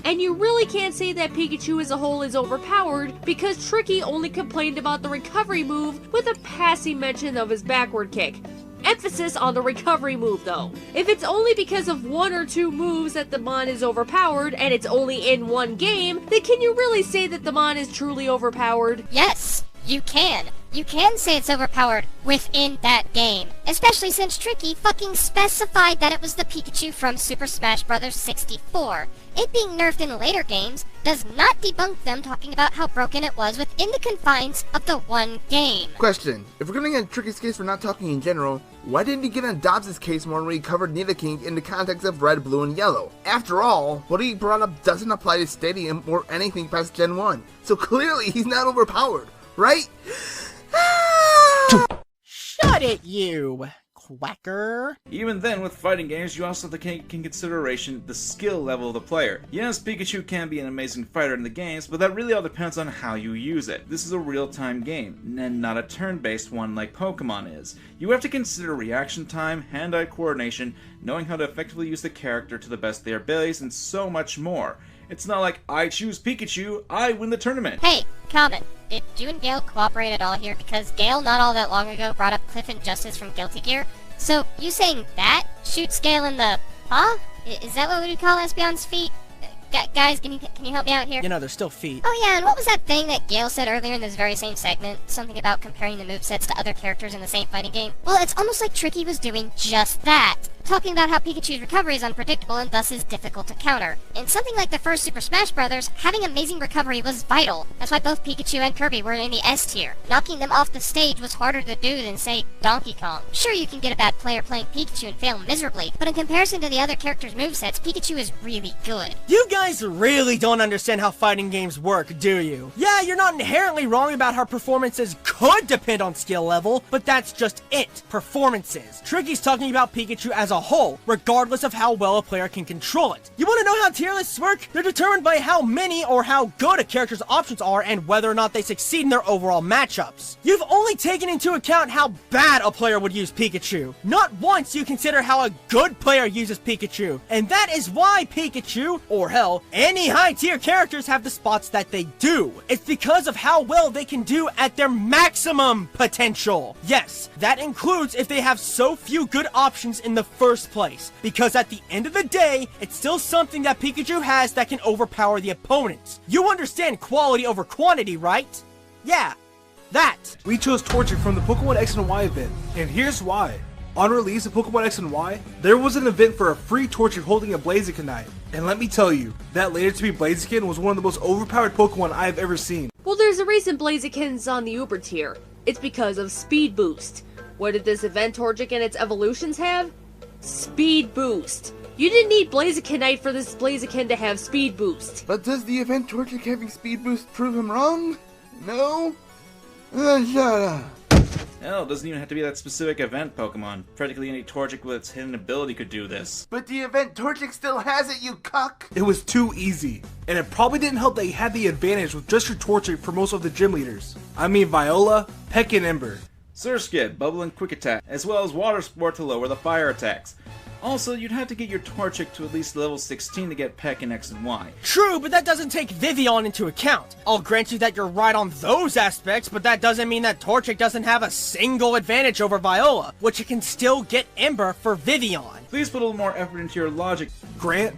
And you really can't say that Pikachu as a whole is overpowered, because Tricky only complained about the recovery move with a passing mention of his backward kick. Emphasis on the recovery move though. If it's only because of 1 or 2 moves that the Mon is overpowered, and it's only in one game, then can you really say that the Mon is truly overpowered? Yes, you can. You can say it's overpowered within that game. Especially since Tricky fucking specified that it was the Pikachu from Super Smash Bros. 64. It being nerfed in later games does not debunk them talking about how broken it was within the confines of the one game. Question: if we're gonna get Tricky's case for not talking in general, why didn't he get on Dobbs' case more when he covered Nidoking in the context of red, blue, and yellow? After all, what he brought up doesn't apply to Stadium or anything past Gen 1. So clearly he's not overpowered, right? Shut it, you quacker. Even then, with fighting games, you also have to take in consideration the skill level of the player. Yes, Pikachu can be an amazing fighter in the games, but that really all depends on how you use it. This is a real-time game, and not a turn-based one like Pokemon is. You have to consider reaction time, hand-eye coordination, knowing how to effectively use the character to the best of their abilities, and so much more. It's not like, I choose Pikachu, I win the tournament. Hey, comment. Did you and Gale cooperate at all here? Because Gale not all that long ago brought up Cliff and Justice from Guilty Gear. So, you saying that shoots Gale in the paw? Is that what we would call Espeon's feet? Guys, can you help me out here? You know, they're still feet. Oh yeah, and what was that thing that Gale said earlier in this very same segment? Something about comparing the movesets to other characters in the same fighting game? Well, it's almost like Tricky was doing just that. Talking about how Pikachu's recovery is unpredictable and thus is difficult to counter. In something like the first Super Smash Bros., having amazing recovery was vital. That's why both Pikachu and Kirby were in the S tier. Knocking them off the stage was harder to do than, say, Donkey Kong. Sure, you can get a bad player playing Pikachu and fail miserably, but in comparison to the other characters' movesets, Pikachu is really good. You guys really don't understand how fighting games work, do you? Yeah, you're not inherently wrong about how performances could depend on skill level, but that's just it. Performances. Tricky's talking about Pikachu as a whole, regardless of how well a player can control it. You want to know how tier lists work? They're determined by how many or how good a character's options are and whether or not they succeed in their overall matchups. You've only taken into account how bad a player would use Pikachu. Not once you consider how a good player uses Pikachu. And that is why Pikachu, or hell, any high tier characters have the spots that they do. It's because of how well they can do at their maximum potential. Yes, that includes if they have so few good options in the first place, because at the end of the day, it's still something that Pikachu has that can overpower the opponent. You understand quality over quantity, right? Yeah, that. We chose Torchic from the Pokemon X and Y event, and here's why. On release of Pokemon X and Y, there was an event for a free Torchic holding a Blazikenite. And let me tell you, that later to be Blaziken was one of the most overpowered Pokemon I have ever seen. Well, there's a reason Blaziken's on the Uber tier. It's because of Speed Boost. What did this event Torchic and its evolutions have? Speed Boost. You didn't need Blazikenite for this Blaziken to have Speed Boost. But does the event Torchic having speed boost prove him wrong? No? Then shut up. Hell, it doesn't even have to be that specific event Pokemon. Practically any Torchic with its hidden ability could do this. But the event Torchic still has it, you cuck! It was too easy, and it probably didn't help that he had the advantage with just your Torchic for most of the gym leaders. I mean Viola, Peck, and Ember. Surskit, Bubble and Quick Attack, as well as Water Sport to lower the fire attacks. Also, you'd have to get your Torchic to at least level 16 to get Peck in X and Y. True, but that doesn't take Vivillon into account. I'll grant you that you're right on those aspects, but that doesn't mean that Torchic doesn't have a single advantage over Viola, which it can still get Ember for Vivillon. Please put a little more effort into your logic, Grant.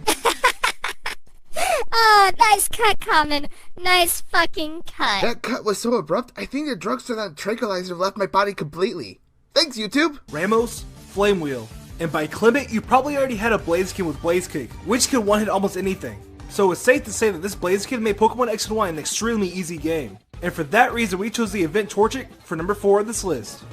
Oh, nice cut, Common. Nice fucking cut. That cut was so abrupt, I think the drugs on that tranquilizer left my body completely. Thanks, YouTube! Ramos, Flame Wheel. And by Clement, you probably already had a Blaziken with Blaze Kick, which can one-hit almost anything. So it's safe to say that this Blaziken made Pokemon X and Y an extremely easy game. And for that reason, we chose the event Torchic for number 4 on this list.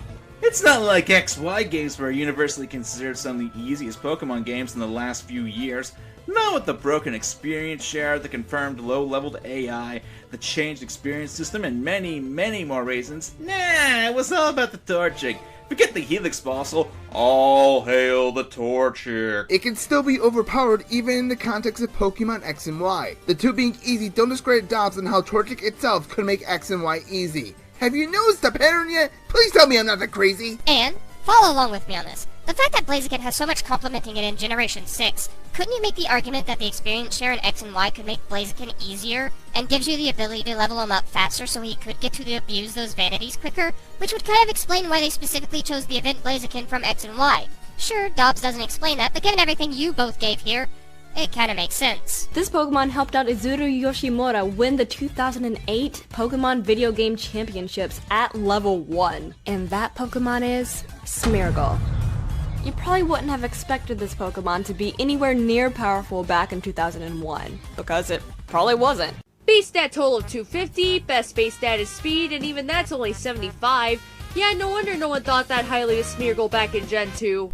It's not like XY games were universally considered some of the easiest Pokemon games in the last few years. Not with the broken experience share, the confirmed low-leveled AI, the changed experience system, and many, many more reasons. Nah, it was all about the Torchic. Forget the Helix Fossil. All hail the Torchic. It can still be overpowered even in the context of Pokemon X and Y. The two being easy don't discredit Dobbs on how Torchic itself could make X and Y easy. Have you noticed the pattern yet? Please tell me I'm not that crazy. And follow along with me on this. The fact that Blaziken has so much complementing it in Generation 6, couldn't you make the argument that the experience share in X and Y could make Blaziken easier, and gives you the ability to level him up faster so he could get to abuse those vanities quicker, which would kind of explain why they specifically chose the event Blaziken from X and Y. Sure, Dobbs doesn't explain that, but given everything you both gave here, it kinda makes sense. This Pokemon helped out Izuru Yoshimura win the 2008 Pokemon Video Game Championships at level 1. And that Pokemon is Smeargle. You probably wouldn't have expected this Pokemon to be anywhere near powerful back in 2001, because it probably wasn't. Base stat total of 250, best base stat is speed, and even that's only 75. Yeah, no wonder no one thought that highly of Smeargle back in Gen 2.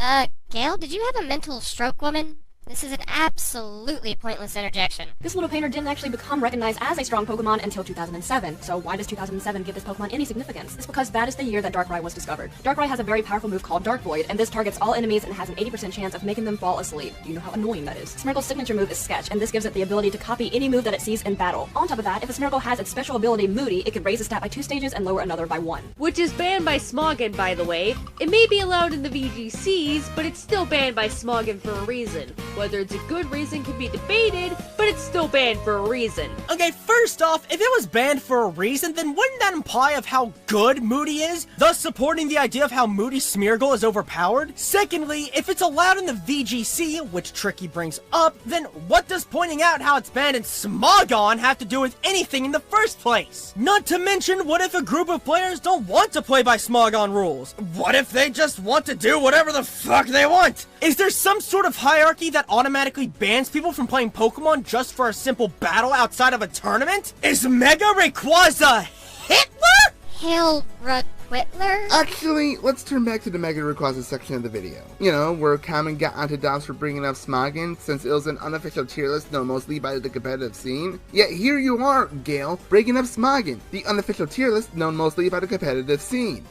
Gail, did you have a mental stroke, woman? This is an absolutely pointless interjection. This little painter didn't actually become recognized as a strong Pokemon until 2007, so why does 2007 give this Pokemon any significance? It's because that is the year that Darkrai was discovered. Darkrai has a very powerful move called Dark Void, and this targets all enemies and has an 80% chance of making them fall asleep. You know how annoying that is. Smeargle's signature move is Sketch, and this gives it the ability to copy any move that it sees in battle. On top of that, if a Smeargle has its special ability Moody, it can raise a stat by 2 stages and lower another by 1. Which is banned by Smogon, by the way. It may be allowed in the VGCs, but it's still banned by Smogon for a reason. Whether it's a good reason can be debated, but it's still banned for a reason. Okay, first off, if it was banned for a reason, then wouldn't that imply of how good Moody is, thus supporting the idea of how Moody Smeargle is overpowered? Secondly, if it's allowed in the VGC, which Tricky brings up, then what does pointing out how it's banned in Smogon have to do with anything in the first place? Not to mention, what if a group of players don't want to play by Smogon rules? What if they just want to do whatever the fuck they want? Is there some sort of hierarchy that automatically bans people from playing Pokemon just for a simple battle outside of a tournament? Is Mega Rayquaza Hitler? Quitler? Actually, let's turn back to the Mega Rayquaza section of the video. You know, where Common got onto Dobbs for bringing up Smogon, since it was an unofficial tier list known mostly by the competitive scene. Yet here you are, Gale, breaking up Smogon, the unofficial tier list known mostly by the competitive scene.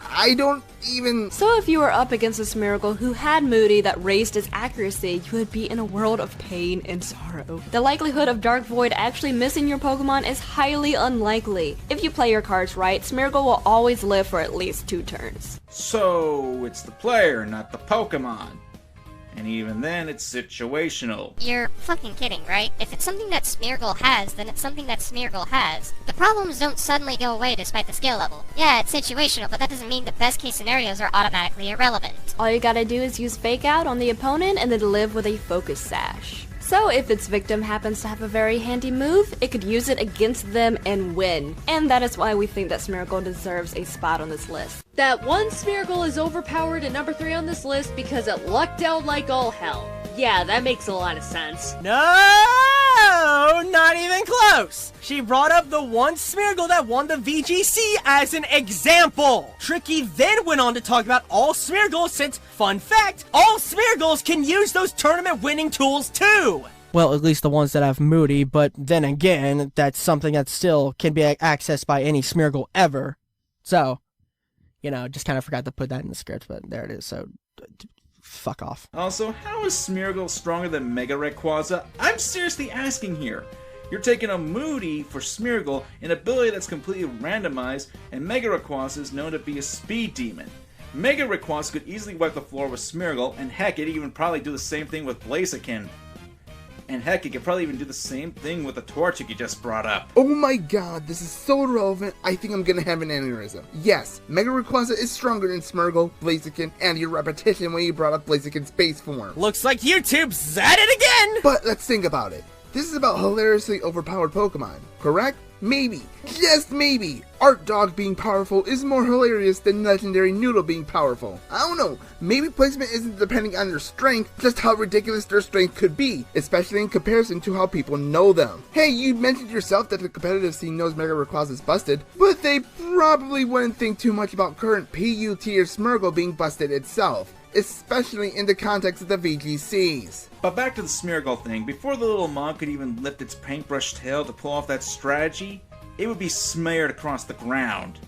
I don't even... So if you were up against a Smeargle who had Moody that raised its accuracy, you would be in a world of pain and sorrow. The likelihood of Dark Void actually missing your Pokemon is highly unlikely. If you play your cards right, Smeargle will always live for at least 2 turns. So it's the player, not the Pokemon. And even then, it's situational. You're fucking kidding, right? If it's something that Smeargle has, then it's something that Smeargle has. The problems don't suddenly go away despite the skill level. Yeah, it's situational, but that doesn't mean the best case scenarios are automatically irrelevant. All you gotta do is use Fake Out on the opponent and then live with a Focus Sash. So if its victim happens to have a very handy move, it could use it against them and win. And that is why we think that Smeargle deserves a spot on this list. That one Smeargle is overpowered at number 3 on this list because it lucked out like all hell. Yeah, that makes a lot of sense. No, not even close. She brought up the one Smeargle that won the VGC as an example. Tricky then went on to talk about all Smeargles since, fun fact, all Smeargles can use those tournament winning tools too. Well, at least the ones that have Moody, but then again, that's something that still can be accessed by any Smeargle ever. So, you know, just kind of forgot to put that in the script, but there it is, so... fuck off. Also, how is Smeargle stronger than Mega Rayquaza? I'm seriously asking here. You're taking a Moody for Smeargle, an ability that's completely randomized, and Mega Rayquaza is known to be a speed demon. Mega Rayquaza could easily wipe the floor with Smeargle, and heck, it'd even probably do the same thing with Blaziken. And heck, it could probably even do the same thing with the Torchic you just brought up. Oh my god, this is so relevant, I think I'm gonna have an aneurysm. Yes, Mega Rayquaza is stronger than Smeargle, Blaziken, and your repetition when you brought up Blaziken's base form. Looks like YouTube's at it again! But let's think about it. This is about hilariously overpowered Pokemon, correct? Maybe, just maybe, Art Dog being powerful is more hilarious than Legendary Noodle being powerful. I don't know, maybe placement isn't depending on their strength, just how ridiculous their strength could be, especially in comparison to how people know them. Hey, you mentioned yourself that the competitive scene knows Mega Rayquaza is busted, but they probably wouldn't think too much about current PU tier Smeargle being busted itself, especially in the context of the VGCs. But back to the Smeargle thing, before the little mog could even lift its paintbrush tail to pull off that strategy, it would be smeared across the ground.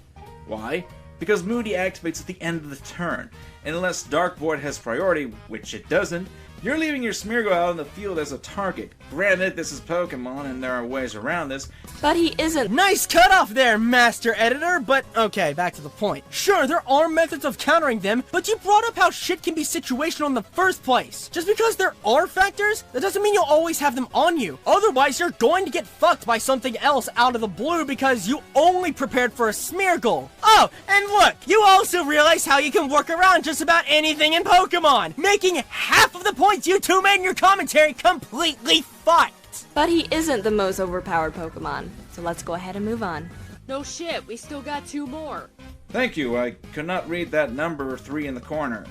Why? Because Moody activates at the end of the turn, and unless Dark Void has priority, which it doesn't, You're leaving your Smeargle out in the field as a target. Granted, this is Pokemon and there are ways around this. But he isn't. Nice cutoff there, Master Editor, but okay, back to the point. Sure, there are methods of countering them, but you brought up how shit can be situational in the first place. Just because there are factors, that doesn't mean you'll always have them on you. Otherwise, you're going to get fucked by something else out of the blue because you only prepared for a Smeargle. Oh, and look, you also realize how you can work around just about anything in Pokemon, making half of the points you two made in your commentary completely fucked. But he isn't the most overpowered Pokemon. So let's go ahead and move on. No shit, we still got 2 more. Thank you, I could not read that number 3 in the corner.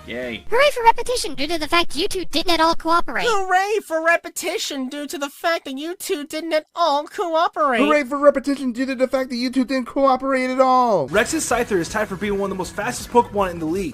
Yay. Hooray for repetition due to the fact you two didn't at all cooperate. Hooray for repetition due to the fact that you two didn't at all cooperate. Hooray for repetition due to the fact that you two didn't cooperate at all. Rex's Scyther is tied for being one of the most fastest Pokemon in the league.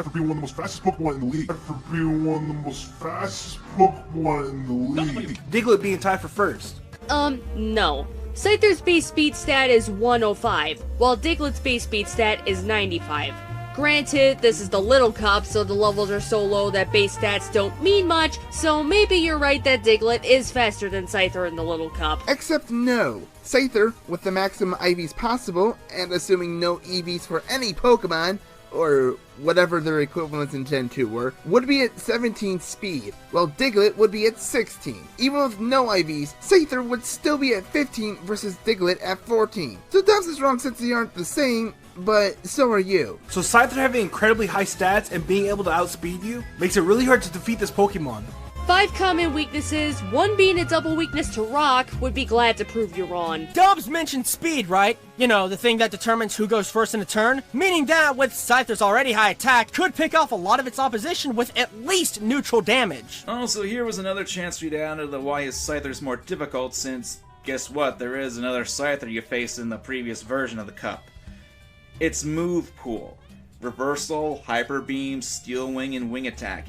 Diglett being tied for first. No. Scyther's base speed stat is 105, while Diglett's base speed stat is 95. Granted, this is the Little Cup, so the levels are so low that base stats don't mean much, so maybe you're right that Diglett is faster than Scyther in the Little Cup. Except no. Scyther, with the maximum IVs possible, and assuming no EVs for any Pokemon, or whatever their equivalents in Gen 2 were, would be at 17 speed, while Diglett would be at 16. Even with no IVs, Scyther would still be at 15 versus Diglett at 14. So Dobbs is wrong since they aren't the same, but so are you. So Scyther having incredibly high stats and being able to outspeed you makes it really hard to defeat this Pokemon. 5 common weaknesses, 1 being a double weakness to Rock, would be glad to prove you wrong. Dubs mentioned speed, right? You know, the thing that determines who goes first in a turn? Meaning that, with Scyther's already high attack, could pick off a lot of its opposition with at least neutral damage. Also, here was another chance for you to add into the why is Scyther's more difficult since, guess what, there is another Scyther you faced in the previous version of the Cup. Its move pool. Reversal, Hyper Beam, Steel Wing, and Wing Attack.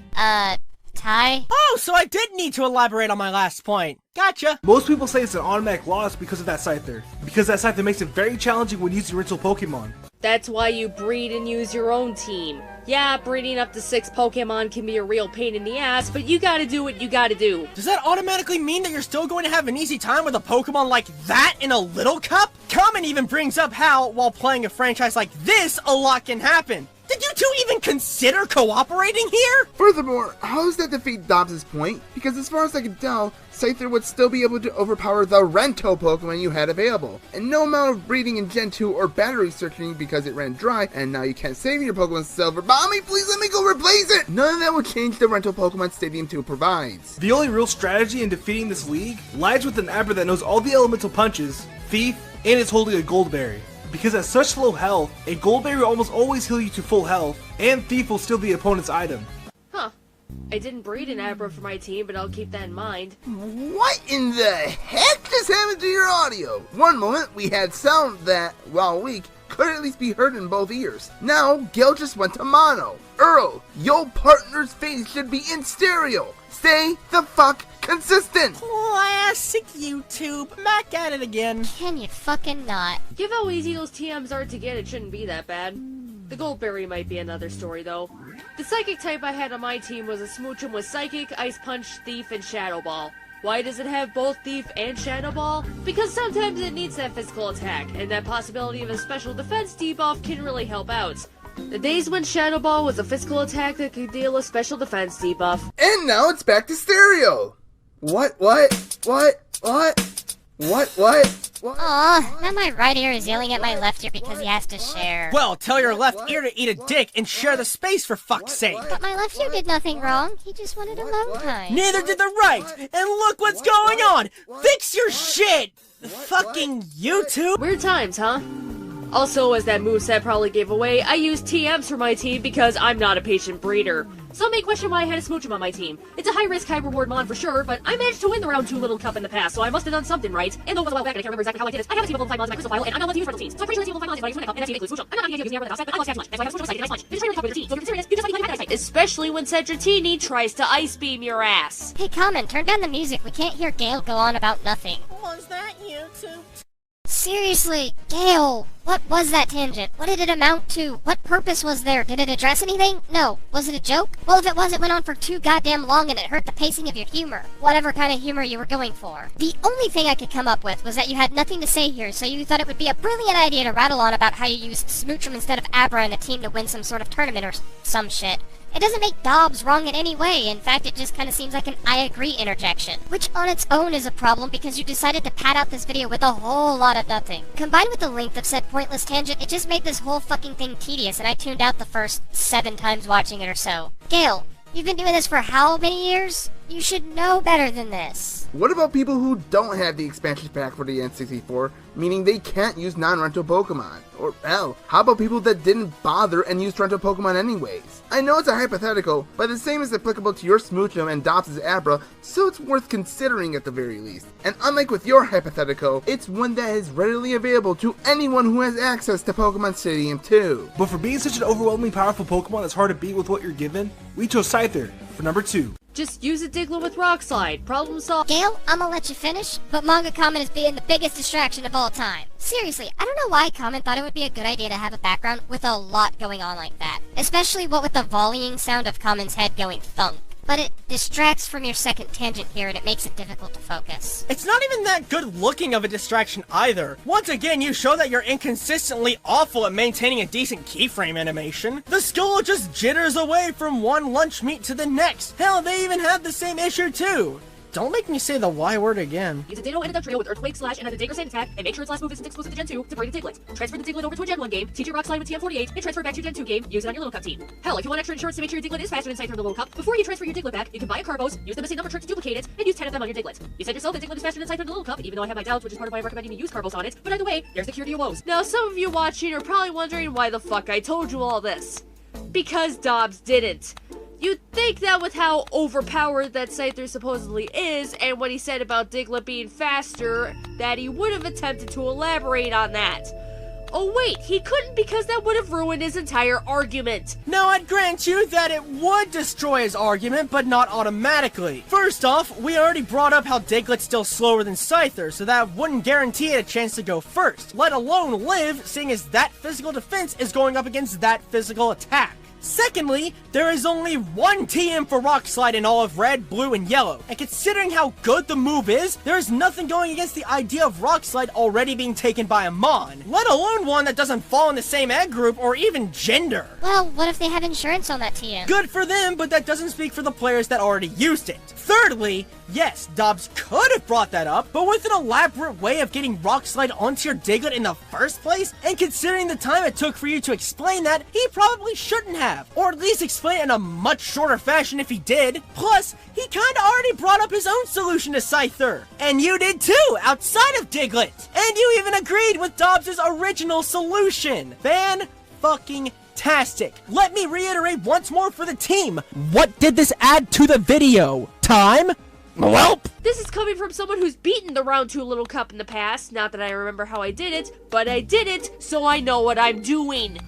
Ty? Oh, so I did need to elaborate on my last point. Gotcha. Most people say it's an automatic loss because of that Scyther. Because that Scyther makes it very challenging when using rental Pokemon. That's why you breed and use your own team. Yeah, breeding up to 6 Pokemon can be a real pain in the ass, but you gotta do what you gotta do. Does that automatically mean that you're still going to have an easy time with a Pokemon like that in a Little Cup? Comment even brings up how, while playing a franchise like this, a lot can happen. Did you two even consider cooperating here? Furthermore, how does that defeat Dobbs' point? Because as far as I can tell, Scyther would still be able to overpower the Rento Pokemon you had available. And no amount of breeding in Gen 2 or battery searching because it ran dry and now you can't save your Pokemon Silver. Mommy, please let me go replace it! None of that would change the Rento Pokemon Stadium 2 provides. The only real strategy in defeating this league lies with an Abra that knows all the elemental punches, Thief, and is holding a Gold Berry. Because at such low health, a Gold Berry will almost always heal you to full health, and Thief will still be the opponent's item. Huh. I didn't breed an Abra for my team, but I'll keep that in mind. What in the heck just happened to your audio? One moment we had sound that, while weak, could at least be heard in both ears. Now, Gil just went to mono. Earl, your partner's face should be in stereo. Stay the fuck consistent! Classic YouTube. Back at it again. Can you fucking not? Given how easy those TMs are to get, it shouldn't be that bad. The Goldberry might be another story, though. The Psychic type I had on my team was a Smoochum with Psychic, Ice Punch, Thief, and Shadow Ball. Why does it have both Thief and Shadow Ball? Because sometimes it needs that physical attack, and that possibility of a special defense debuff can really help out. The days when Shadow Ball was a physical attack that could deal a special defense debuff. And now it's back to stereo! What? Aw, now my right ear is yelling at my left ear because he has to share. Well, tell your left ear to eat a dick and share the space for fuck's sake. But my left ear did nothing wrong. He just wanted alone time. Neither did the right. And look what's going on. Fix your shit. Fucking YouTube. Weird times, huh? Also, as that moveset probably gave away, I used TMs for my team because I'm not a patient breeder. Some may question why I had a Smoochum on my team. It's a high-risk, high-reward mon for sure, but I managed to win the round 2 Little Cup in the past, so I must have done something right. And though it was a while back and I can't remember exactly how I did it, I have a team of level 5 mons in my crystal file, and I'm not allowed to use rental teams. So I'm pretty sure this team of 5 mons is running Cup, and that team includes Smoochum. I'm not going to use the Abra with but I love Scat much. That's why I have Smoochum Psychic and Ice Punch. This is really tough with your team, so if you're considering this, you just have to like Ice. Especially when Cedratini tries to Ice Beam your ass. Hey, comment, turn down the music. We can't hear Gale go on about nothing. Was that YouTube? Seriously, Gale, what was that tangent? What did it amount to? What purpose was there? Did it address anything? No. Was it a joke? Well, if it was, it went on for too goddamn long and it hurt the pacing of your humor. Whatever kind of humor you were going for. The only thing I could come up with was that you had nothing to say here, so you thought it would be a brilliant idea to rattle on about how you used Smoochum instead of Abra in a team to win some sort of tournament or some shit. It doesn't make Dobbs wrong in any way. In fact, it just kind of seems like an I agree interjection. Which on its own is a problem because you decided to pad out this video with a whole lot of nothing. Combined with the length of said pointless tangent, it just made this whole fucking thing tedious and I tuned out the first 7 times watching it or so. Gale, you've been doing this for how many years? You should know better than this. What about people who don't have the expansion pack for the N64, meaning they can't use non-rental Pokemon? Or hell, how about people that didn't bother and used rental Pokemon anyways? I know it's a hypothetical, but the same is applicable to your Smoochum and Dobbs' Abra, so it's worth considering at the very least. And unlike with your hypothetical, it's one that is readily available to anyone who has access to Pokemon Stadium 2. But for being such an overwhelmingly powerful Pokemon that's hard to beat with what you're given, we chose Scyther for number 2. Just use a Diglett with Rock Slide. Problem solved. Gale, I'm gonna let you finish, but Manga Comment is being the biggest distraction of all time. Seriously, I don't know why Comment thought it would be a good idea to have a background with a lot going on like that. Especially what with the volleying sound of Comment's head going thunk. But it distracts from your second tangent here and it makes it difficult to focus. It's not even that good looking of a distraction either. Once again, you show that you're inconsistently awful at maintaining a decent keyframe animation. The skull just jitters away from one lunch meat to the next. Hell, they even have the same issue too. Don't make me say the Y word again. Use a Ditto and a Dugtrio with Earthquake Slash and a Digger Sand Attack, and make sure its last move isn't exclusive to Gen 2 to bring the Diglett. Transfer the Diglett over to a Gen 1 game, teach your Rock Slide with TM48, and transfer it back to your Gen 2 game, use it on your Little Cup team. Hell, if you want extra insurance to make sure your Diglett is faster than Scyther in the Little Cup, before you transfer your Diglett back, you can buy a Carbos, use the missing number trick to duplicate it, and use 10 of them on your Diglett. You said yourself that Diglett is faster than Scyther in the Little Cup, even though I have my doubts, which is part of why I'm recommending you use Carbos on it, but either way, there's the cure to your woes. Now, some of you watching are probably wondering why the fuck I told you all this. Because Dobbs didn't. You'd think that with how overpowered that Scyther supposedly is, and what he said about Diglett being faster, that he would have attempted to elaborate on that. Oh wait, he couldn't because that would have ruined his entire argument. Now, I'd grant you that it would destroy his argument, but not automatically. First off, we already brought up how Diglett's still slower than Scyther, so that wouldn't guarantee it a chance to go first, let alone live, seeing as that physical defense is going up against that physical attack. Secondly, there is only one TM for Rock Slide in all of red, blue, and yellow, and considering how good the move is, there is nothing going against the idea of Rock Slide already being taken by a Mon, let alone one that doesn't fall in the same egg group or even gender. Well, what if they have insurance on that TM? Good for them, but that doesn't speak for the players that already used it. Thirdly, yes, Dobbs could have brought that up, but with an elaborate way of getting Rock Slide onto your Diglett in the first place, and considering the time it took for you to explain that, he probably shouldn't have. Or at least explain it in a much shorter fashion if he did. Plus, he kinda already brought up his own solution to Scyther. And you did too, outside of Diglett. And you even agreed with Dobbs' original solution. Fan-fucking-tastic. Let me reiterate once more for the team. What did this add to the video? Time? Welp! This is coming from someone who's beaten the Round 2 Little Cup in the past. Not that I remember how I did it, but I did it, so I know what I'm doing.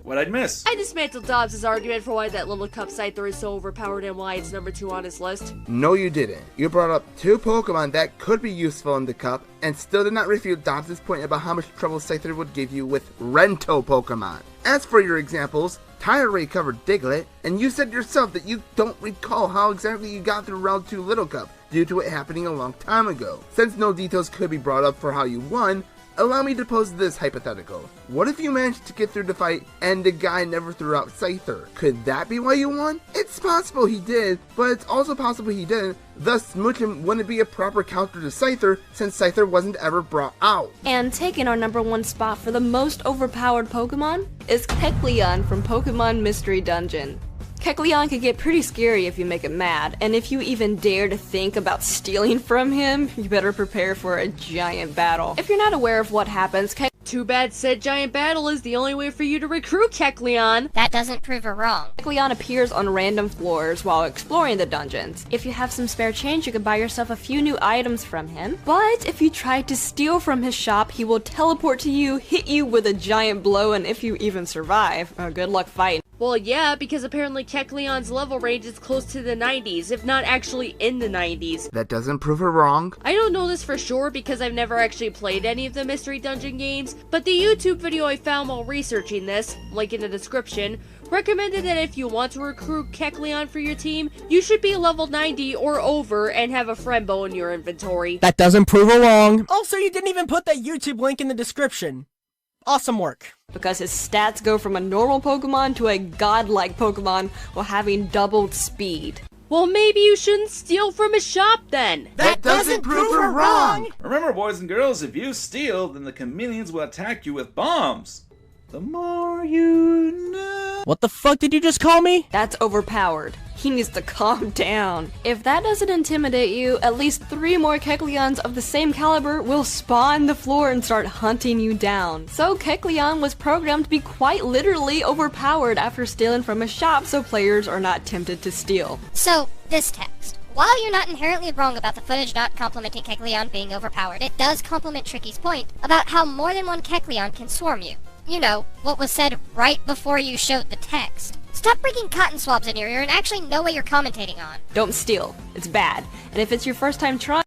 What I'd miss? I dismantled Dobbs' argument for why that Little Cup Scyther is so overpowered and why it's number 2 on his list. No, you didn't. You brought up 2 Pokemon that could be useful in the Cup, and still did not refute Dobbs' point about how much trouble Scyther would give you with rental Pokemon. As for your examples, Ty already covered Diglett, and you said yourself that you don't recall how exactly you got through Round 2 Little Cup, due to it happening a long time ago. Since no details could be brought up for how you won, allow me to pose this hypothetical. What if you managed to get through the fight and the guy never threw out Scyther? Could that be why you won? It's possible he did, but it's also possible he didn't. Thus, Smoochum wouldn't be a proper counter to Scyther since Scyther wasn't ever brought out. And taking our number 1 spot for the most overpowered Pokemon is Kecleon from Pokemon Mystery Dungeon. Kecleon could get pretty scary if you make him mad, and if you even dare to think about stealing from him, you better prepare for a giant battle. If you're not aware of what happens, Too bad said giant battle is the only way for you to recruit Kecleon. That doesn't prove her wrong. Kecleon appears on random floors while exploring the dungeons. If you have some spare change, you can buy yourself a few new items from him. But if you try to steal from his shop, he will teleport to you, hit you with a giant blow, and if you even survive, good luck fighting. Well, yeah, because apparently Kecleon's level range is close to the 90s, if not actually in the 90s. That doesn't prove her wrong. I don't know this for sure because I've never actually played any of the Mystery Dungeon games, but the YouTube video I found while researching this, link in the description, recommended that if you want to recruit Kecleon for your team, you should be level 90 or over and have a friend bow in your inventory. That doesn't prove her wrong. Also, you didn't even put that YouTube link in the description. Awesome work. Because his stats go from a normal Pokemon to a godlike Pokemon while having doubled speed. Well, maybe you shouldn't steal from a shop then. That doesn't prove her wrong. Remember, boys and girls, if you steal, then the chameleons will attack you with bombs. The more you know. What the fuck did you just call me? That's overpowered. He needs to calm down. If that doesn't intimidate you, at least 3 more Kecleons of the same caliber will spawn the floor and start hunting you down. So Kecleon was programmed to be quite literally overpowered after stealing from a shop so players are not tempted to steal. So, this text. While you're not inherently wrong about the footage not complimenting Kecleon being overpowered, it does compliment Tricky's point about how more than one Kecleon can swarm you. You know, what was said right before you showed the text. Stop bringing cotton swabs in your ear and actually know what you're commentating on. Don't steal. It's bad. And if it's your first time trying,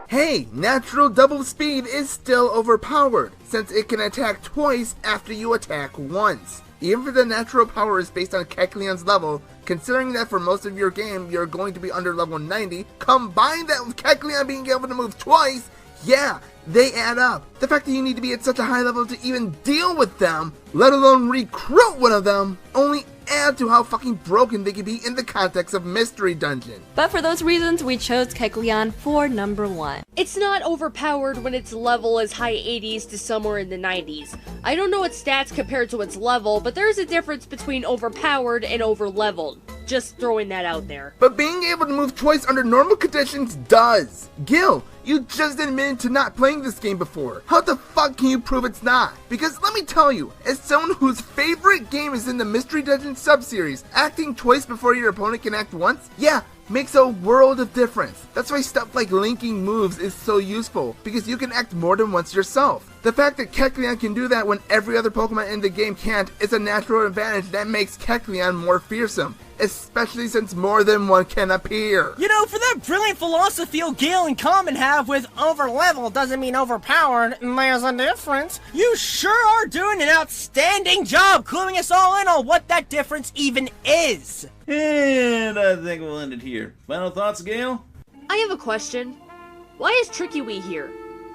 Hey, natural double speed is still overpowered, since it can attack twice after you attack once. Even if the natural power is based on Kecleon's level, considering that for most of your game you're going to be under level 90, combine that with Kecleon being able to move twice, yeah, they add up. The fact that you need to be at such a high level to even deal with them, let alone recruit one of them, only add to how fucking broken they can be in the context of Mystery Dungeon. but for those reasons, we chose Kecleon for number 1. It's not overpowered when its level is high 80s to somewhere in the 90s. I don't know its stats compared to its level, but there's a difference between overpowered and overleveled. Just throwing that out there. But being able to move twice under normal conditions does. Gil, you just admitted to not playing this game before. How the fuck can you prove it's not? Because let me tell you, as someone whose favorite game is in the Mystery Dungeon sub-series, acting twice before your opponent can act once, yeah, makes a world of difference. That's why stuff like linking moves is so useful, because you can act more than once yourself. The fact that Kecleon can do that when every other Pokemon in the game can't is a natural advantage that makes Kecleon more fearsome, especially since more than one can appear. You know, for that brilliant philosophy Gale and Common have with overlevel doesn't mean overpowered, and there's a difference, you sure are doing an outstanding job cluing us all in on what that difference even is. And I think we'll end it here. Final thoughts, Gale? I have a question. Why is Tricky Wee here?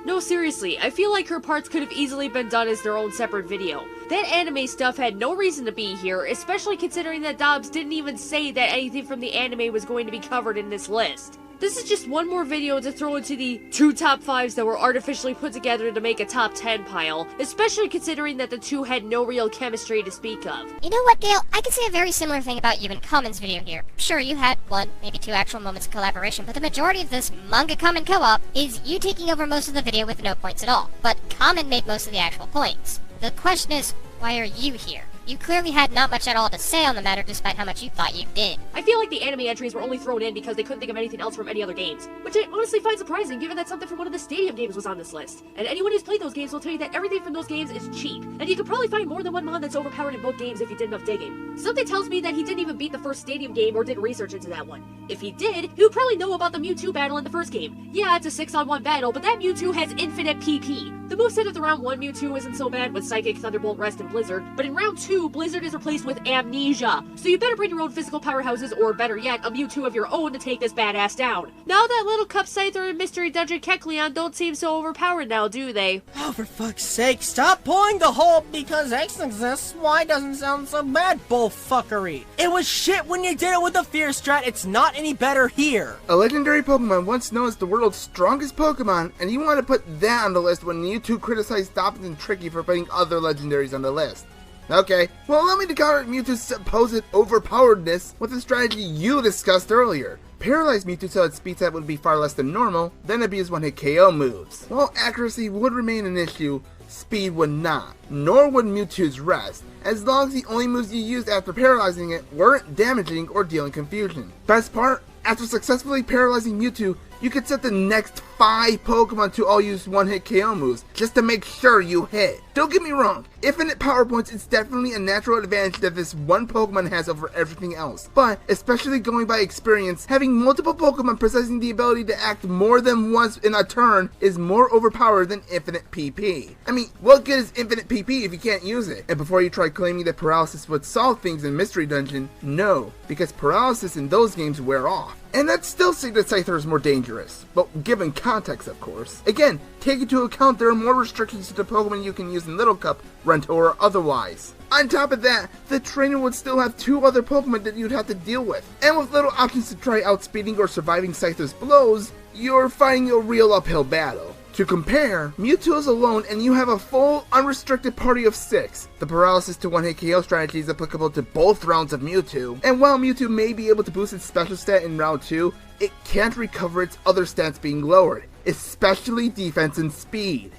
No, seriously, I feel like her parts could have easily been done as their own separate video. That anime stuff had no reason to be here, especially considering that Dobbs didn't even say that anything from the anime was going to be covered in this list. This is just one more video to throw into the 2 top 5s that were artificially put together to make a top 10 pile, especially considering that the 2 had no real chemistry to speak of. You know what, Gale? I can say a very similar thing about you in Common's video here. Sure, you had 1, maybe 2 actual moments of collaboration, but the majority of this manga Common co-op is you taking over most of the video with no points at all. But Common made most of the actual points. The question is, why are you here? You clearly had not much at all to say on the matter despite how much you thought you did. I feel like the anime entries were only thrown in because they couldn't think of anything else from any other games, which I honestly find surprising given that something from one of the Stadium games was on this list. And anyone who's played those games will tell you that everything from those games is cheap, and you could probably find more than one mod that's overpowered in both games if you did enough digging. Something tells me that he didn't even beat the first Stadium game or did research into that one. If he did, he would probably know about the Mewtwo battle in the first game. Yeah, it's a 6-on-1 battle, but that Mewtwo has infinite PP. The moveset of the round 1 Mewtwo isn't so bad with Psychic, Thunderbolt, Rest, and Blizzard, but in round 2, Blizzard is replaced with Amnesia. So you better bring your own physical powerhouses, or better yet, a Mewtwo of your own to take this badass down. Now that little Cup Scyther and Mystery Dungeon Kecleon don't seem so overpowered now, do they? Oh, for fuck's sake, stop pulling the whole because X exists, why doesn't sound so bad bullfuckery. It was shit when you did it with the Fear Strat, it's not any better here. A legendary Pokemon once known as the world's strongest Pokemon, and you want to put that on the list when you two criticize Dobbs and Tricky for putting other legendaries on the list. Okay, well allow me to counter Mewtwo's supposed overpoweredness with the strategy you discussed earlier. Paralyze Mewtwo so its speed set would be far less than normal, then abuse one-hit KO moves. While accuracy would remain an issue, speed would not, nor would Mewtwo's Rest, as long as the only moves you used after paralyzing it weren't damaging or dealing confusion. Best part? After successfully paralyzing Mewtwo, you could set the next 5 Pokemon to all use one-hit KO moves, just to make sure you hit. Don't get me wrong, infinite power points is definitely a natural advantage that this one Pokemon has over everything else, but especially going by experience, having multiple Pokemon possessing the ability to act more than once in a turn is more overpowered than infinite PP. I mean, what good is infinite PP if you can't use it? And before you try claiming that paralysis would solve things in Mystery Dungeon, no, because paralysis in those games wear off. And that's still saying that Scyther is more dangerous, but given context of course. Again, take into account there are more restrictions to the Pokemon you can use in Little Cup, Rento, or otherwise. On top of that, the trainer would still have 2 other Pokemon that you'd have to deal with. And with little options to try outspeeding or surviving Scyther's blows, you're fighting a real uphill battle. To compare, Mewtwo is alone and you have a full, unrestricted party of 6. The paralysis to one-hit KO strategy is applicable to both rounds of Mewtwo, and while Mewtwo may be able to boost its special stat in round 2, it can't recover its other stats being lowered, especially defense and speed.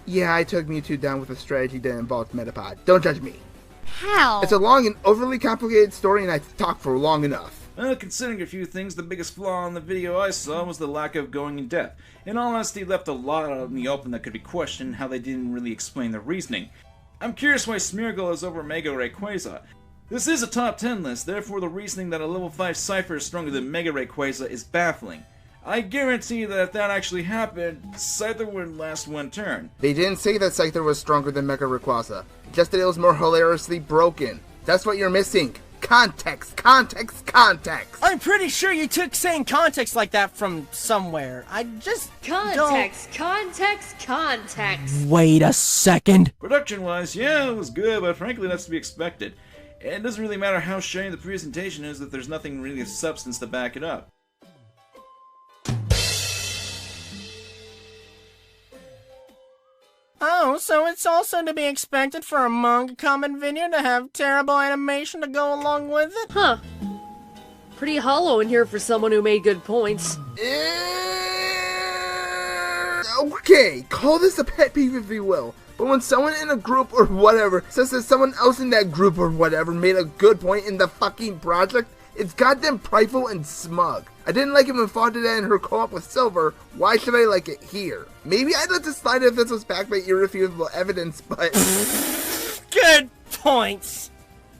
Yeah, I took Mewtwo down with a strategy that involved Metapod. Don't judge me. How? It's a long and overly complicated story and I've talked for long enough. Well, considering a few things, the biggest flaw in the video I saw was the lack of going in depth. In all honesty, left a lot out in the open that could be questioned how they didn't really explain their reasoning. I'm curious why Smeargle is over Mega Rayquaza. This is a top 10 list, therefore the reasoning that a level 5 Cypher is stronger than Mega Rayquaza is baffling. I guarantee that if that actually happened, Scyther wouldn't last one turn. They didn't say that Scyther was stronger than Mega Rayquaza, just that it was more hilariously broken. That's what you're missing. Context, context, context. I'm pretty sure you took saying context like that from somewhere. I just Context. Wait a second. Production-wise, yeah, it was good, but frankly that's to be expected. It doesn't really matter how shiny the presentation is if there's nothing really of substance to back it up. Oh, so it's also to be expected for a manga comment video to have terrible animation to go along with it? Huh. Pretty hollow in here for someone who made good points. Okay, call this a pet peeve if you will, but when someone in a group or whatever says that someone else in that group or whatever made a good point in the fucking project, it's goddamn prideful and smug. I didn't like it when Fawdada and her co-op with Silver, why should I like it here? Maybe I'd let this slide if this was backed by irrefutable evidence, but... Good points!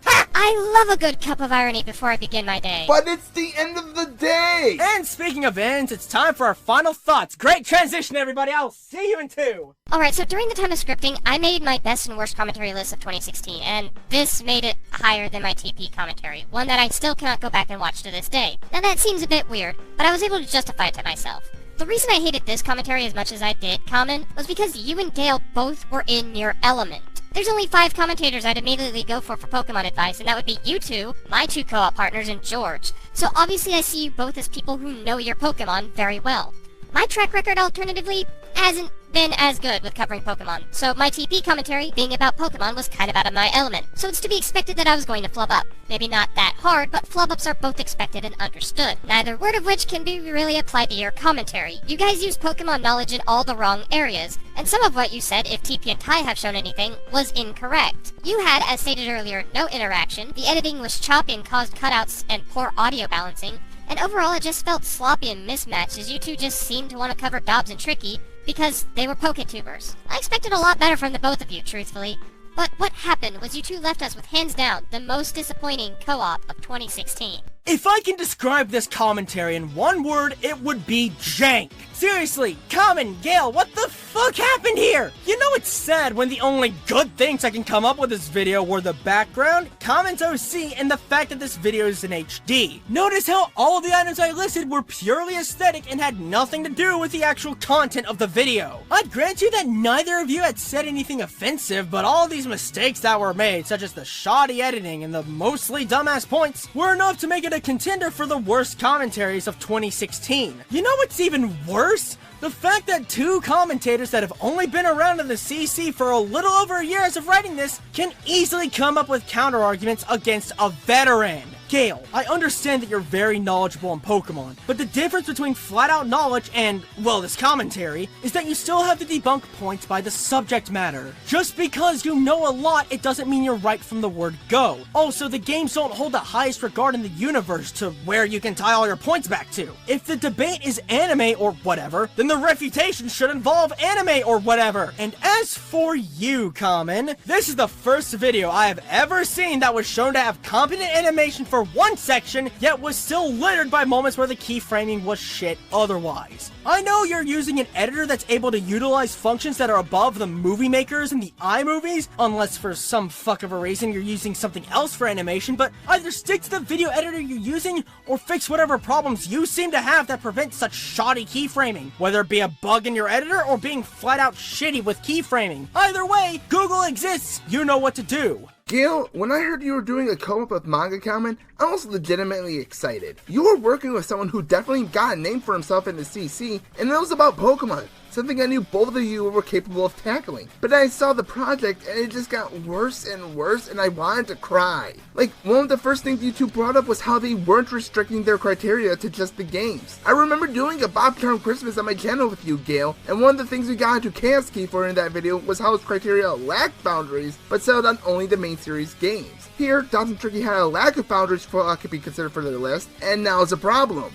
I love a good cup of irony before I begin my day. But it's the end of the day! And speaking of ends, it's time for our final thoughts. Great transition, everybody. I'll see you in 2. Alright, so during the time of scripting, I made my best and worst commentary list of 2016, and this made it higher than my TP commentary, one that I still cannot go back and watch to this day. Now that seems a bit weird, but I was able to justify it to myself. The reason I hated this commentary as much as I did Common was because you and Gale both were in your element. There's only 5 commentators I'd immediately go for Pokemon advice, and that would be you two, my 2 co-op partners, and George. So obviously I see you both as people who know your Pokemon very well. My track record, alternatively, hasn't been as good with covering Pokemon, so my TP commentary, being about Pokemon, was kind of out of my element. So it's to be expected that I was going to flub up. Maybe not that hard, but flub ups are both expected and understood. Neither word of which can be really applied to your commentary. You guys use Pokemon knowledge in all the wrong areas, and some of what you said, if TP and Tai have shown anything, was incorrect. You had, as stated earlier, no interaction, the editing was choppy and caused cutouts and poor audio balancing, and overall it just felt sloppy and mismatched as you two just seemed to want to cover Dobbs and Tricky because they were Poketubers. I expected a lot better from the both of you, truthfully. But what happened was you two left us with hands down the most disappointing co-op of 2016. If I can describe this commentary in one word, it would be jank. Seriously, Common, Gale, what the fuck happened here? You know it's sad when the only good things I can come up with this video were the background, Common's OC, and the fact that this video is in HD. Notice how all of the items I listed were purely aesthetic and had nothing to do with the actual content of the video. I'd grant you that neither of you had said anything offensive, but all of these mistakes that were made, such as the shoddy editing and the mostly dumbass points, were enough to make it a contender for the worst commentaries of 2016. You know what's even worse? The fact that 2 commentators that have only been around in the CC for a little over a year as of writing this can easily come up with counter arguments against a veteran. Gale, I understand that you're very knowledgeable in Pokemon, but the difference between flat-out knowledge and, well, this commentary, is that you still have to debunk points by the subject matter. Just because you know a lot, it doesn't mean you're right from the word go. Also, the games don't hold the highest regard in the universe to where you can tie all your points back to. If the debate is anime or whatever, then the refutation should involve anime or whatever. And as for you, Common, this is the first video I have ever seen that was shown to have competent animation for one section, yet was still littered by moments where the keyframing was shit otherwise. I know you're using an editor that's able to utilize functions that are above the movie makers and the iMovies, unless for some fuck of a reason you're using something else for animation, but either stick to the video editor you're using, or fix whatever problems you seem to have that prevent such shoddy keyframing, whether it be a bug in your editor or being flat out shitty with keyframing. Either way, Google exists, you know what to do. Gil, when I heard you were doing a co-op with Manga Common, I was legitimately excited. You were working with someone who definitely got a name for himself in the CC, and it was about Pokemon. Something I knew both of you were capable of tackling. But I saw the project and it just got worse and worse and I wanted to cry. Like, one of the first things you two brought up was how they weren't restricting their criteria to just the games. I remember doing a BOP Charm Christmas on my channel with you, Gale, and one of the things we got into Chaos Key for in that video was how its criteria lacked boundaries, but settled on only the main series games. Here, Dobbs and Tricky had a lack of boundaries for what could be considered for their list, and now it's a problem.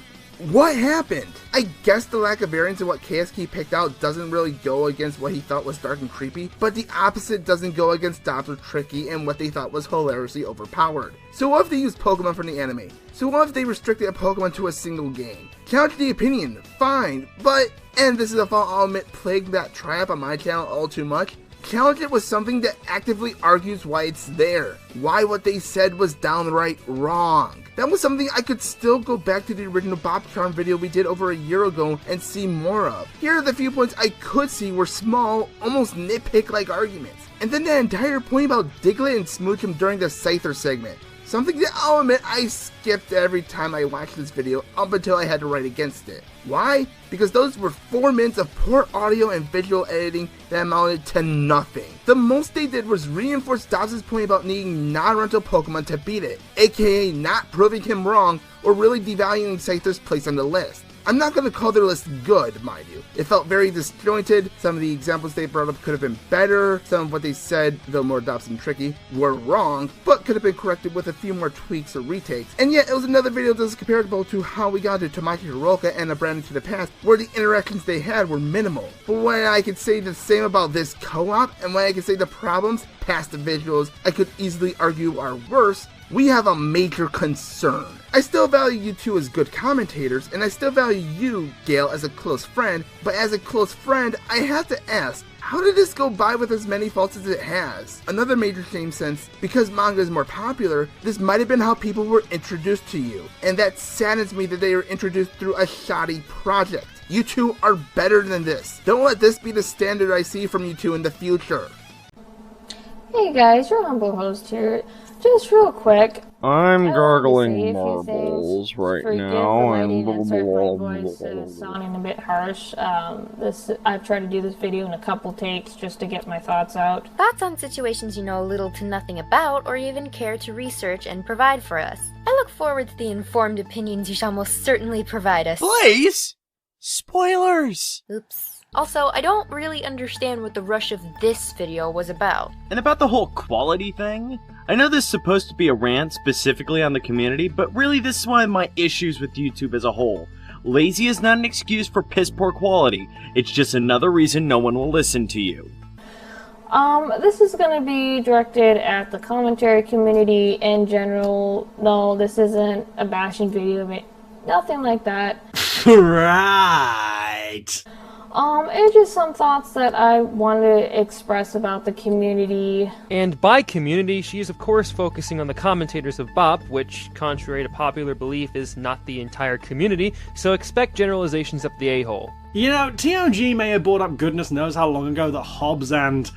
What happened? I guess the lack of variance in what Chaos Key picked out doesn't really go against what he thought was dark and creepy, but the opposite doesn't go against Dobbs or Tricky and what they thought was hilariously overpowered. So what if they used Pokemon from the anime? So what if they restricted a Pokemon to a single game? Counter the opinion, fine, but, and this is a fault I'll admit plagued that trap on my channel all too much, challenge it with something that actively argues why it's there, why what they said was downright wrong. That was something I could still go back to the original BOP Charm video we did over a year ago and see more of. Here are the few points I could see were small, almost nitpick-like arguments. And then that entire point about Diglett and Smoochum during the Scyther segment. Something that I'll admit I skipped every time I watched this video up until I had to write against it. Why? Because those were 4 minutes of poor audio and visual editing that amounted to nothing. The most they did was reinforce Dobbs' point about needing non-rental Pokemon to beat it, aka not proving him wrong or really devaluing Scyther's place on the list. I'm not going to call their list good, mind you. It felt very disjointed, some of the examples they brought up could have been better, some of what they said, though more Dobbs and Tricky, were wrong, but could have been corrected with a few more tweaks or retakes, and yet it was another video that was comparable to how we got to Tamaki Hiroka and A Brand Into the Past, where the interactions they had were minimal. But when I could say the same about this co-op, and when I could say the problems, past the visuals, I could easily argue are worse, we have a major concern. I still value you two as good commentators, and I still value you, Gale, as a close friend, but as a close friend, I have to ask, how did this go by with as many faults as it has? Another major shame since, because manga is more popular, this might have been how people were introduced to you, and that saddens me that they were introduced through a shoddy project. You two are better than this. Don't let this be the standard I see from you two in the future. Hey guys, your humble host here. Just real quick, I'm gargling say a few marbles things. right Forgive now, the and lady blah, that blah, started blah, my voice blah, blah, blah. sounding a bit harsh. I've tried to do this video in a couple takes just to get my thoughts out. Thoughts on situations you know little to nothing about or even care to research and provide for us. I look forward to the informed opinions you shall most certainly provide us. Please! Spoilers! Oops. Also, I don't really understand what the rush of this video was about. And about the whole quality thing? I know this is supposed to be a rant specifically on the community, but really this is one of my issues with YouTube as a whole. Lazy is not an excuse for piss poor quality, it's just another reason no one will listen to you. This is gonna be directed at the commentary community in general. No, this isn't a bashing video, nothing like that. Right. It's just some thoughts that I wanted to express about the community. And by community, she is of course focusing on the commentators of BOP, which, contrary to popular belief, is not the entire community, so expect generalizations up the a-hole. You know, TOG may have brought up goodness knows how long ago that Hobbs and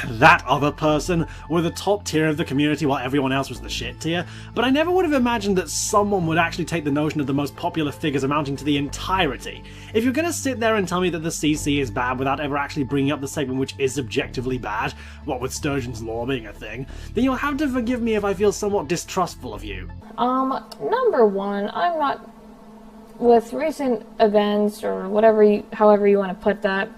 that other person were the top tier of the community while everyone else was the shit tier, but I never would have imagined that someone would actually take the notion of the most popular figures amounting to the entirety. If you're gonna sit there and tell me that the CC is bad without ever actually bringing up the segment which is objectively bad, what with Sturgeon's Law being a thing, then you'll have to forgive me if I feel somewhat distrustful of you. Number one, I'm not, with recent events or however you want to put that,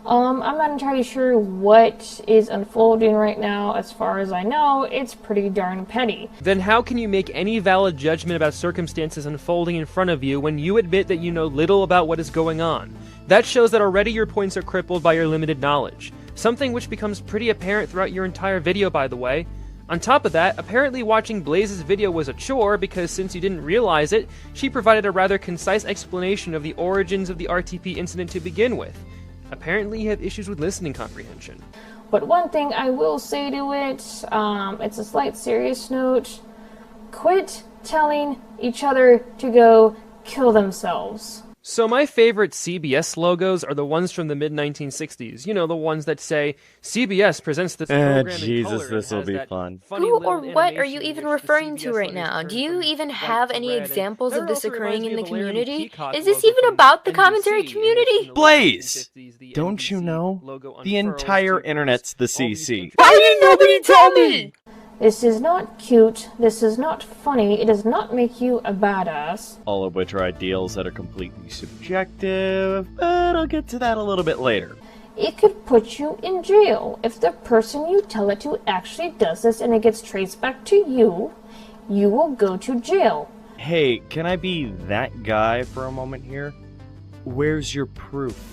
I'm not entirely sure what is unfolding right now. As far as I know, it's pretty darn petty. Then how can you make any valid judgment about circumstances unfolding in front of you when you admit that you know little about what is going on? That shows that already your points are crippled by your limited knowledge. Something which becomes pretty apparent throughout your entire video, by the way. On top of that, apparently watching Blaze's video was a chore because since you didn't realize it, she provided a rather concise explanation of the origins of the RTP incident to begin with. Apparently you have issues with listening comprehension. But one thing I will say to it, it's a slight serious note, quit telling each other to go kill themselves. So my favorite CBS logos are the ones from the mid-1960s. You know, the ones that say, CBS presents this program in Jesus, color. this will be fun. Who or what are you even referring to right now? Do you even have any examples of this occurring in the community? Is this even about the commentary community? Blaze! Don't you know? The entire internet's the CC. Why didn't nobody tell me? This is not cute, this is not funny, it does not make you a badass. All of which are ideals that are completely subjective, but I'll get to that a little bit later. It could put you in jail. If the person you tell it to actually does this and it gets traced back to you, you will go to jail. Hey, can I be that guy for a moment here? Where's your proof?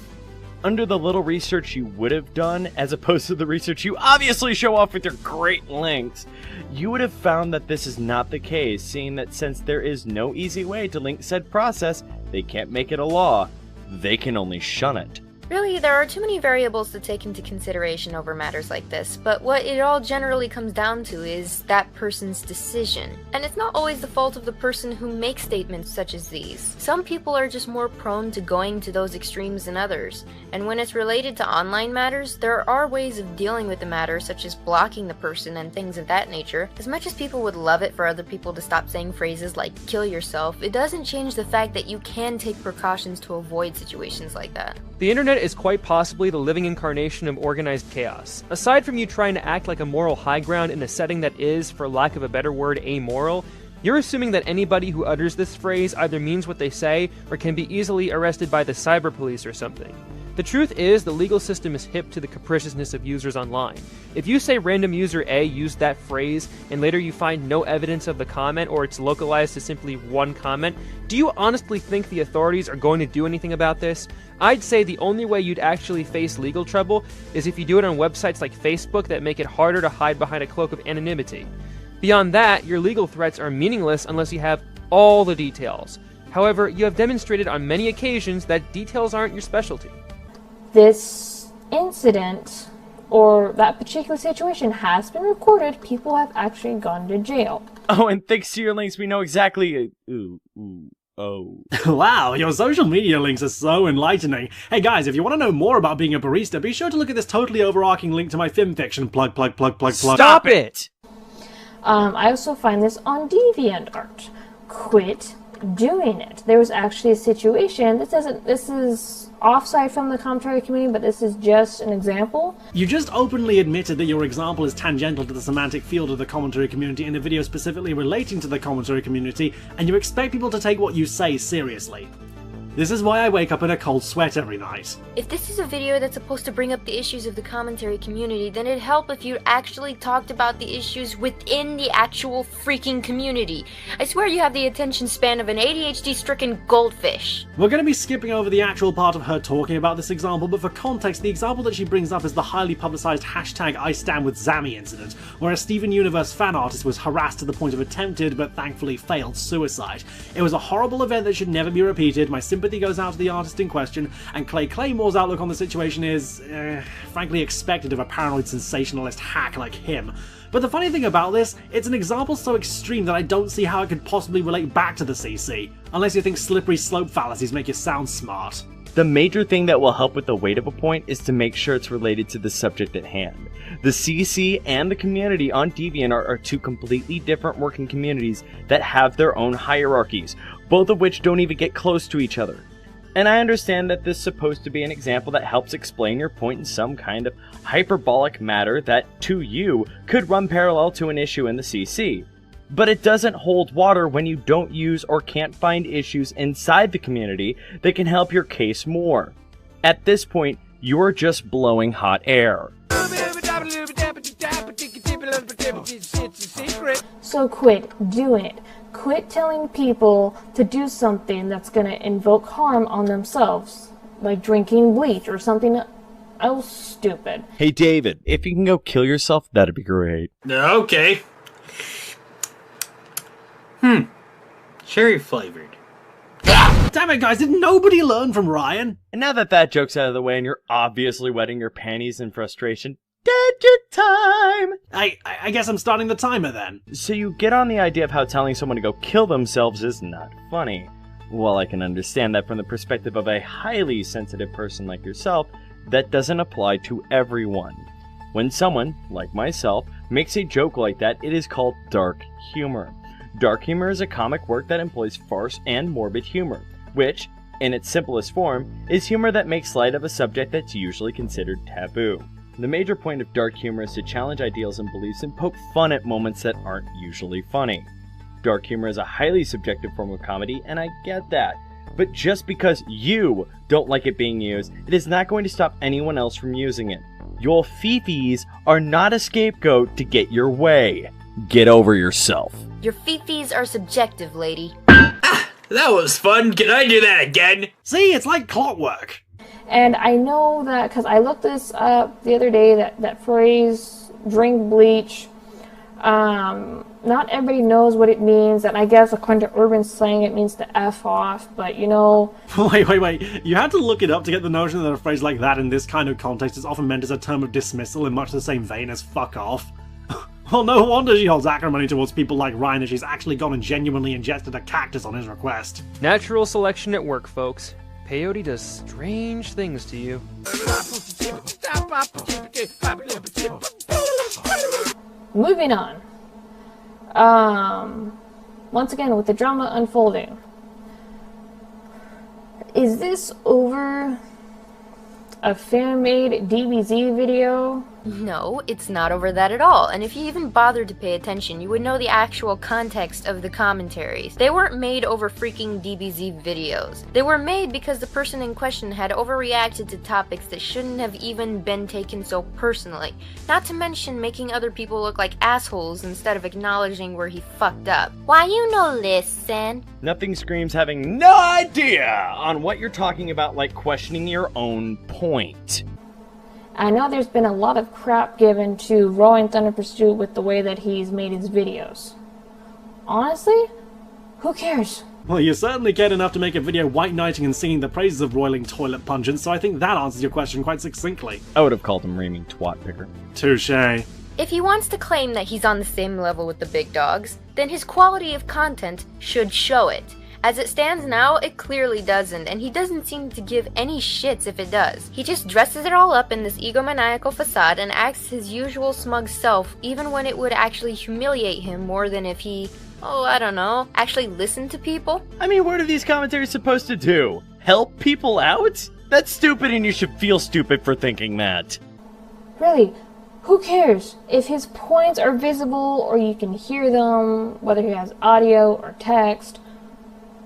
Under the little research you would have done, as opposed to the research you obviously show off with your great links, you would have found that this is not the case, seeing that since there is no easy way to link said process, they can't make it a law. They can only shun it. Really, there are too many variables to take into consideration over matters like this, but what it all generally comes down to is that person's decision. And it's not always the fault of the person who makes statements such as these. Some people are just more prone to going to those extremes than others, and when it's related to online matters, there are ways of dealing with the matter, such as blocking the person and things of that nature. As much as people would love it for other people to stop saying phrases like kill yourself, it doesn't change the fact that you can take precautions to avoid situations like that. The internet is quite possibly the living incarnation of organized chaos. Aside from you trying to act like a moral high ground in a setting that is, for lack of a better word, amoral, you're assuming that anybody who utters this phrase either means what they say or can be easily arrested by the cyber police or something. The truth is, the legal system is hip to the capriciousness of users online. If you say random user A used that phrase, and later you find no evidence of the comment or it's localized to simply one comment, do you honestly think the authorities are going to do anything about this? I'd say the only way you'd actually face legal trouble is if you do it on websites like Facebook that make it harder to hide behind a cloak of anonymity. Beyond that, your legal threats are meaningless unless you have all the details. However, you have demonstrated on many occasions that details aren't your specialty. This incident, or that particular situation, has been recorded. People have actually gone to jail. Oh, and thanks to your links, we know exactly... Wow, your social media links are so enlightening. Hey guys, if you want to know more about being a barista, be sure to look at this totally overarching link to my FimFiction. Plug. Stop it! I also find this on DeviantArt. Quit doing it. There was actually a situation, this is offside from the commentary community, but this is just an example. You just openly admitted that your example is tangential to the semantic field of the commentary community in a video specifically relating to the commentary community, and you expect people to take what you say seriously. This is why I wake up in a cold sweat every night. If this is a video that's supposed to bring up the issues of the commentary community, then it'd help if you actually talked about the issues within the actual freaking community. I swear you have the attention span of an ADHD-stricken goldfish. We're going to be skipping over the actual part of her talking about this example, but for context, the example that she brings up is the highly publicized #IStandWithZammy incident, where a Steven Universe fan artist was harassed to the point of attempted, but thankfully failed, suicide. It was a horrible event that should never be repeated. My sympathy goes out to the artist in question, and Clay Claymore's outlook on the situation is, frankly, expected of a paranoid sensationalist hack like him. But the funny thing about this, it's an example so extreme that I don't see how it could possibly relate back to the CC, unless you think slippery slope fallacies make you sound smart. The major thing that will help with the weight of a point is to make sure it's related to the subject at hand. The CC and the community on DeviantArt are two completely different working communities that have their own hierarchies, both of which don't even get close to each other. And I understand that this is supposed to be an example that helps explain your point in some kind of hyperbolic matter that, to you, could run parallel to an issue in the CC. But it doesn't hold water when you don't use or can't find issues inside the community that can help your case more. At this point, you're just blowing hot air. So quit doing it. Quit telling people to do something that's going to invoke harm on themselves, like drinking bleach or something else stupid. Hey David, if you can go kill yourself, that'd be great. Okay. Cherry flavored. Damn it, guys, did nobody learn from Ryan? And now that that joke's out of the way and you're obviously wetting your panties in frustration, gadget time! I guess I'm starting the timer then. So you get on the idea of how telling someone to go kill themselves is not funny. While I can understand that from the perspective of a highly sensitive person like yourself, that doesn't apply to everyone. When someone, like myself, makes a joke like that, it is called dark humor. Dark humor is a comic work that employs farce and morbid humor, which, in its simplest form, is humor that makes light of a subject that's usually considered taboo. The major point of dark humor is to challenge ideals and beliefs and poke fun at moments that aren't usually funny. Dark humor is a highly subjective form of comedy, and I get that. But just because you don't like it being used, it is not going to stop anyone else from using it. Your fifis are not a scapegoat to get your way. Get over yourself. Your fifis are subjective, lady. That was fun. Can I do that again? See, it's like clockwork. And I know that because I looked this up the other day, that phrase, drink bleach, not everybody knows what it means, and I guess according to urban slang it means to F off, but you know... Wait, you had to look it up to get the notion that a phrase like that in this kind of context is often meant as a term of dismissal in much the same vein as fuck off. Well, no wonder she holds acrimony towards people like Ryan if she's actually gone and genuinely ingested a cactus on his request. Natural selection at work, folks. Peyote does strange things to you. Moving on. Once again, with the drama unfolding. Is this over a fan-made DBZ video? No, it's not over that at all, and if you even bothered to pay attention, you would know the actual context of the commentaries. They weren't made over freaking DBZ videos. They were made because the person in question had overreacted to topics that shouldn't have even been taken so personally, not to mention making other people look like assholes instead of acknowledging where he fucked up. Why you no listen? Nothing screams having no idea on what you're talking about like questioning your own point. I know there's been a lot of crap given to Rowan Thunder Pursuit with the way that he's made his videos. Honestly, who cares? Well, you certainly cared enough to make a video white knighting and singing the praises of roiling toilet pungent, so I think that answers your question quite succinctly. I would have called him reaming twat picker. Touché. If he wants to claim that he's on the same level with the big dogs, then his quality of content should show it. As it stands now, it clearly doesn't, and he doesn't seem to give any shits if it does. He just dresses it all up in this egomaniacal facade and acts his usual smug self, even when it would actually humiliate him more than if he, I don't know, actually listened to people. I mean, what are these commentaries supposed to do? Help people out? That's stupid, and you should feel stupid for thinking that. Really, who cares? If his points are visible or you can hear them, whether he has audio or text,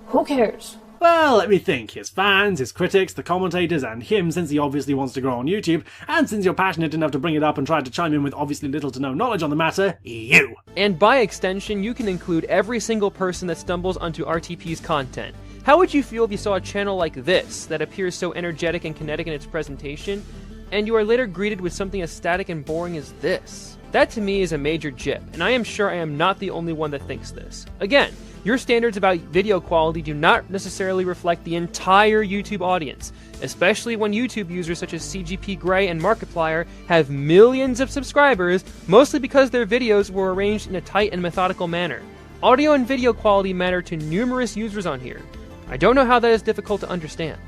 who cares? Well, let me think. His fans, his critics, the commentators, and him, since he obviously wants to grow on YouTube, and since you're passionate enough to bring it up and try to chime in with obviously little to no knowledge on the matter, you! And by extension, you can include every single person that stumbles onto RTP's content. How would you feel if you saw a channel like this, that appears so energetic and kinetic in its presentation, and you are later greeted with something as static and boring as this? That to me is a major jip, and I am sure I am not the only one that thinks this. Again, your standards about video quality do not necessarily reflect the entire YouTube audience, especially when YouTube users such as CGP Grey and Markiplier have millions of subscribers, mostly because their videos were arranged in a tight and methodical manner. Audio and video quality matter to numerous users on here. I don't know how that is difficult to understand.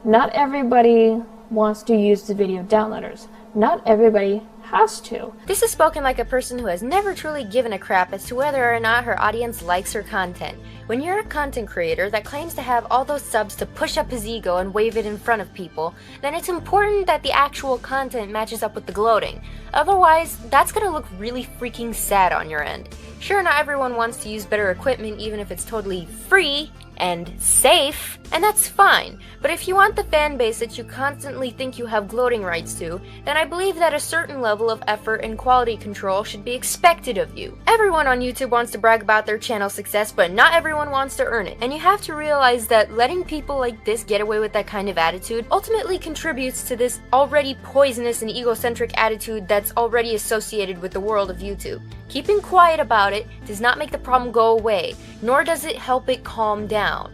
Not everybody wants to use the video downloaders. Not everybody has to. This is spoken like a person who has never truly given a crap as to whether or not her audience likes her content. When you're a content creator that claims to have all those subs to push up his ego and wave it in front of people, then it's important that the actual content matches up with the gloating. Otherwise, that's gonna look really freaking sad on your end. Sure, not everyone wants to use better equipment even if it's totally free and safe, and that's fine. But if you want the fan base that you constantly think you have gloating rights to, then I believe that a certain level of effort and quality control should be expected of you. Everyone on YouTube wants to brag about their channel success, but not everyone wants to earn it. And you have to realize that letting people like this get away with that kind of attitude ultimately contributes to this already poisonous and egocentric attitude that's already associated with the world of YouTube. Keeping quiet about it does not make the problem go away, nor does it help it calm down.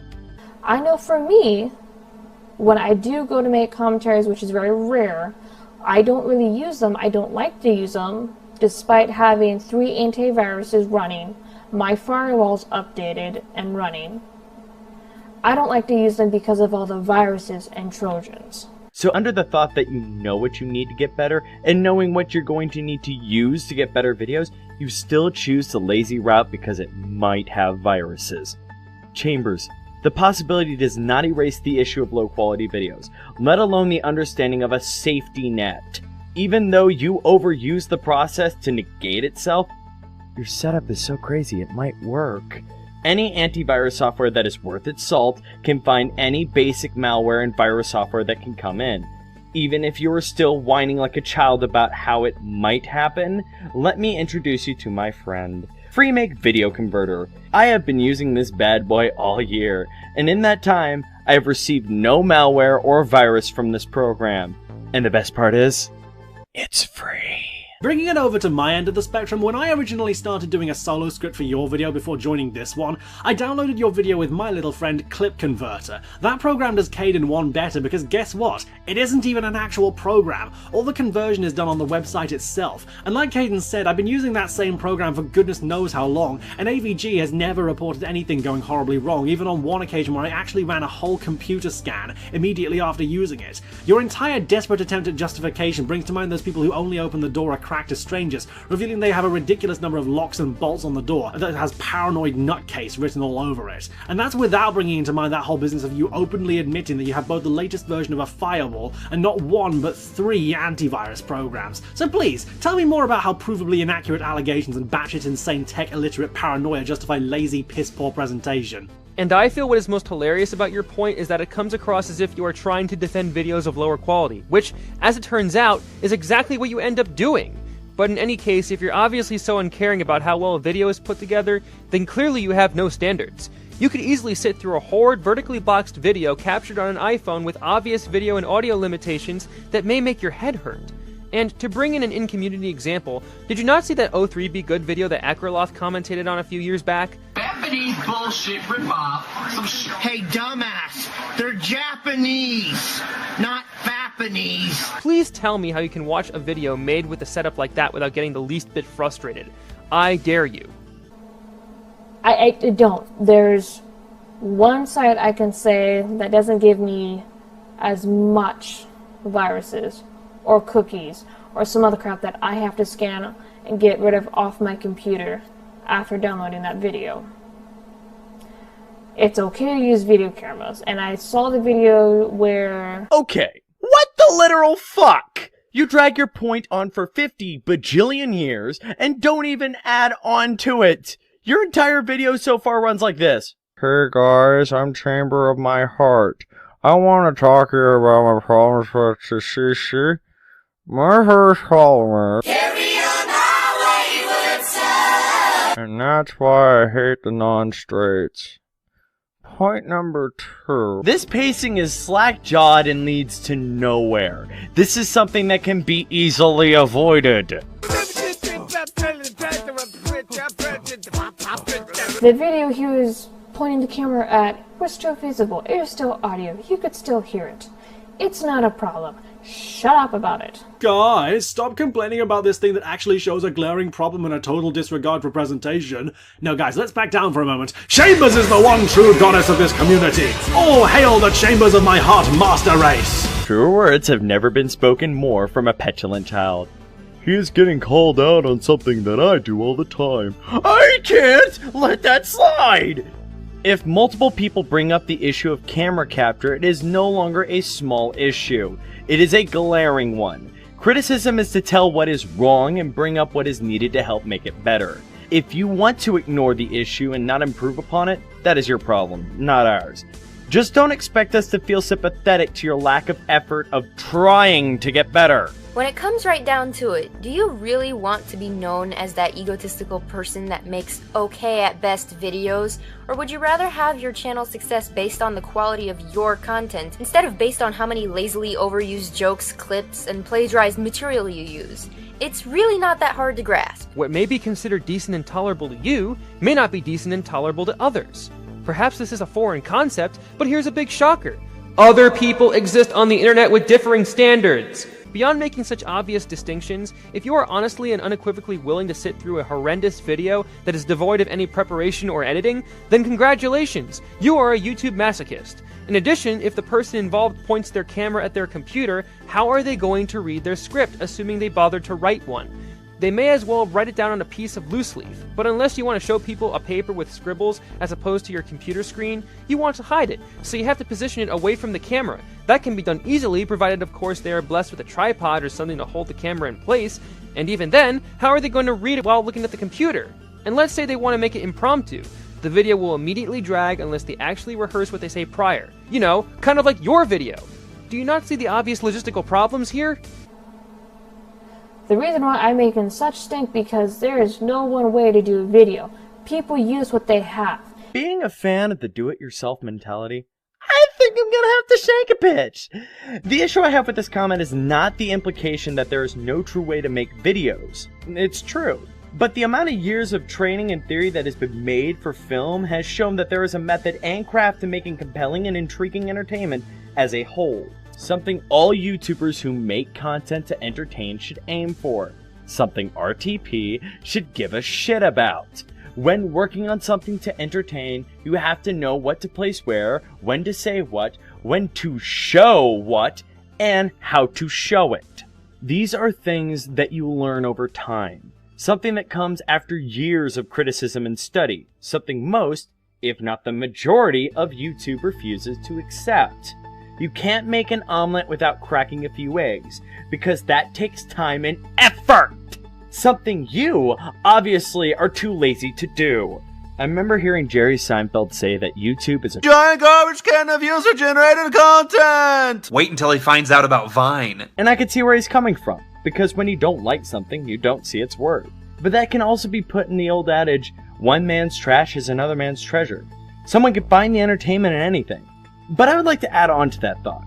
I know for me, when I do go to make commentaries, which is very rare, I don't really use them. I don't like to use them, despite having 3 antiviruses running, my firewall's updated and running. I don't like to use them because of all the viruses and Trojans. So under the thought that you know what you need to get better, and knowing what you're going to need to use to get better videos, you still choose the lazy route because it might have viruses. Chambers, the possibility does not erase the issue of low quality videos, let alone the understanding of a safety net. Even though you overuse the process to negate itself, your setup is so crazy it might work. Any antivirus software that is worth its salt can find any basic malware and virus software that can come in. Even if you are still whining like a child about how it might happen, let me introduce you to my friend, FreeMake Video Converter. I have been using this bad boy all year, and in that time, I have received no malware or virus from this program. And the best part is, it's free. Bringing it over to my end of the spectrum, when I originally started doing a solo script for your video before joining this one, I downloaded your video with my little friend Clip Converter. That program does Caden 1 better because guess what? It isn't even an actual program. All the conversion is done on the website itself. And like Caden said, I've been using that same program for goodness knows how long, and AVG has never reported anything going horribly wrong, even on one occasion where I actually ran a whole computer scan immediately after using it. Your entire desperate attempt at justification brings to mind those people who only open the door a crack to strangers, revealing they have a ridiculous number of locks and bolts on the door that has paranoid nutcase written all over it. And that's without bringing into mind that whole business of you openly admitting that you have both the latest version of a firewall and not 1 but 3 antivirus programs. So please, tell me more about how provably inaccurate allegations and batshit insane tech illiterate paranoia justify lazy piss poor presentation. And I feel what is most hilarious about your point is that it comes across as if you are trying to defend videos of lower quality, which, as it turns out, is exactly what you end up doing. But in any case, if you're obviously so uncaring about how well a video is put together, then clearly you have no standards. You could easily sit through a horrid vertically boxed video captured on an iPhone with obvious video and audio limitations that may make your head hurt. And to bring in an in-community example, did you not see that O3 Be Good video that Akraloth commentated on a few years back? Japanese bullshit ripoff. Hey, dumbass, they're Japanese, not Japanese. Please tell me how you can watch a video made with a setup like that without getting the least bit frustrated. I dare you. I don't. There's one site I can say that doesn't give me as much viruses or cookies or some other crap that I have to scan and get rid of off my computer after downloading that video. It's okay to use video cameras, and I saw the video where... Okay, what the literal fuck? You drag your point on for 50 bajillion years and don't even add on to it. Your entire video so far runs like this. Hey guys, I'm Chamber of My Heart. I want to talk here about my problems with the CC. My first problem is... Carry on Hollywood side. And that's why I hate the non-straights. Point number 2. This pacing is slack-jawed and leads to nowhere. This is something that can be easily avoided. The video he was pointing the camera at was still visible. It was still audio. You could still hear it. It's not a problem. shut up about it. Guys, stop complaining about this thing that actually shows a glaring problem and a total disregard for presentation. Now guys, let's back down for a moment. Chambers is the one true goddess of this community. All hail the Chambers of my heart master race. Truer words have never been spoken more from a petulant child. He is getting called out on something that I do all the time. I can't let that slide! If multiple people bring up the issue of camera capture, it is no longer a small issue. It is a glaring one. Criticism is to tell what is wrong and bring up what is needed to help make it better. If you want to ignore the issue and not improve upon it, that is your problem, not ours. Just don't expect us to feel sympathetic to your lack of effort of trying to get better. When it comes right down to it, do you really want to be known as that egotistical person that makes okay at best videos? Or would you rather have your channel success based on the quality of your content, instead of based on how many lazily overused jokes, clips, and plagiarized material you use? It's really not that hard to grasp. What may be considered decent and tolerable to you may not be decent and tolerable to others. Perhaps this is a foreign concept, but here's a big shocker. Other people exist on the internet with differing standards. Beyond making such obvious distinctions, if you are honestly and unequivocally willing to sit through a horrendous video that is devoid of any preparation or editing, then congratulations, you are a YouTube masochist. In addition, if the person involved points their camera at their computer, how are they going to read their script, assuming they bothered to write one? They may as well write it down on a piece of loose leaf, but unless you want to show people a paper with scribbles as opposed to your computer screen, you want to hide it, so you have to position it away from the camera. That can be done easily, provided of course they are blessed with a tripod or something to hold the camera in place, and even then, how are they going to read it while looking at the computer? And let's say they want to make it impromptu. The video will immediately drag unless they actually rehearse what they say prior. You know, kind of like your video. Do you not see the obvious logistical problems here? The reason why I'm making such stink because there is no one way to do a video. People use what they have. Being a fan of the do-it-yourself mentality, I think I'm gonna have to shake a pitch. The issue I have with this comment is not the implication that there is no true way to make videos. It's true. But the amount of years of training and theory that has been made for film has shown that there is a method and craft to making compelling and intriguing entertainment as a whole. Something all YouTubers who make content to entertain should aim for. Something RTP should give a shit about. When working on something to entertain, you have to know what to place where, when to say what, when to show what, and how to show it. These are things that you learn over time. Something that comes after years of criticism and study. Something most, if not the majority, of YouTube refuses to accept. You can't make an omelet without cracking a few eggs, because that takes time and effort! Something you, obviously, are too lazy to do. I remember hearing Jerry Seinfeld say that YouTube is a giant garbage can of user-generated content! Wait until he finds out about Vine. And I could see where he's coming from, because when you don't like something, you don't see its worth. But that can also be put in the old adage, one man's trash is another man's treasure. Someone can find the entertainment in anything. But I would like to add on to that thought.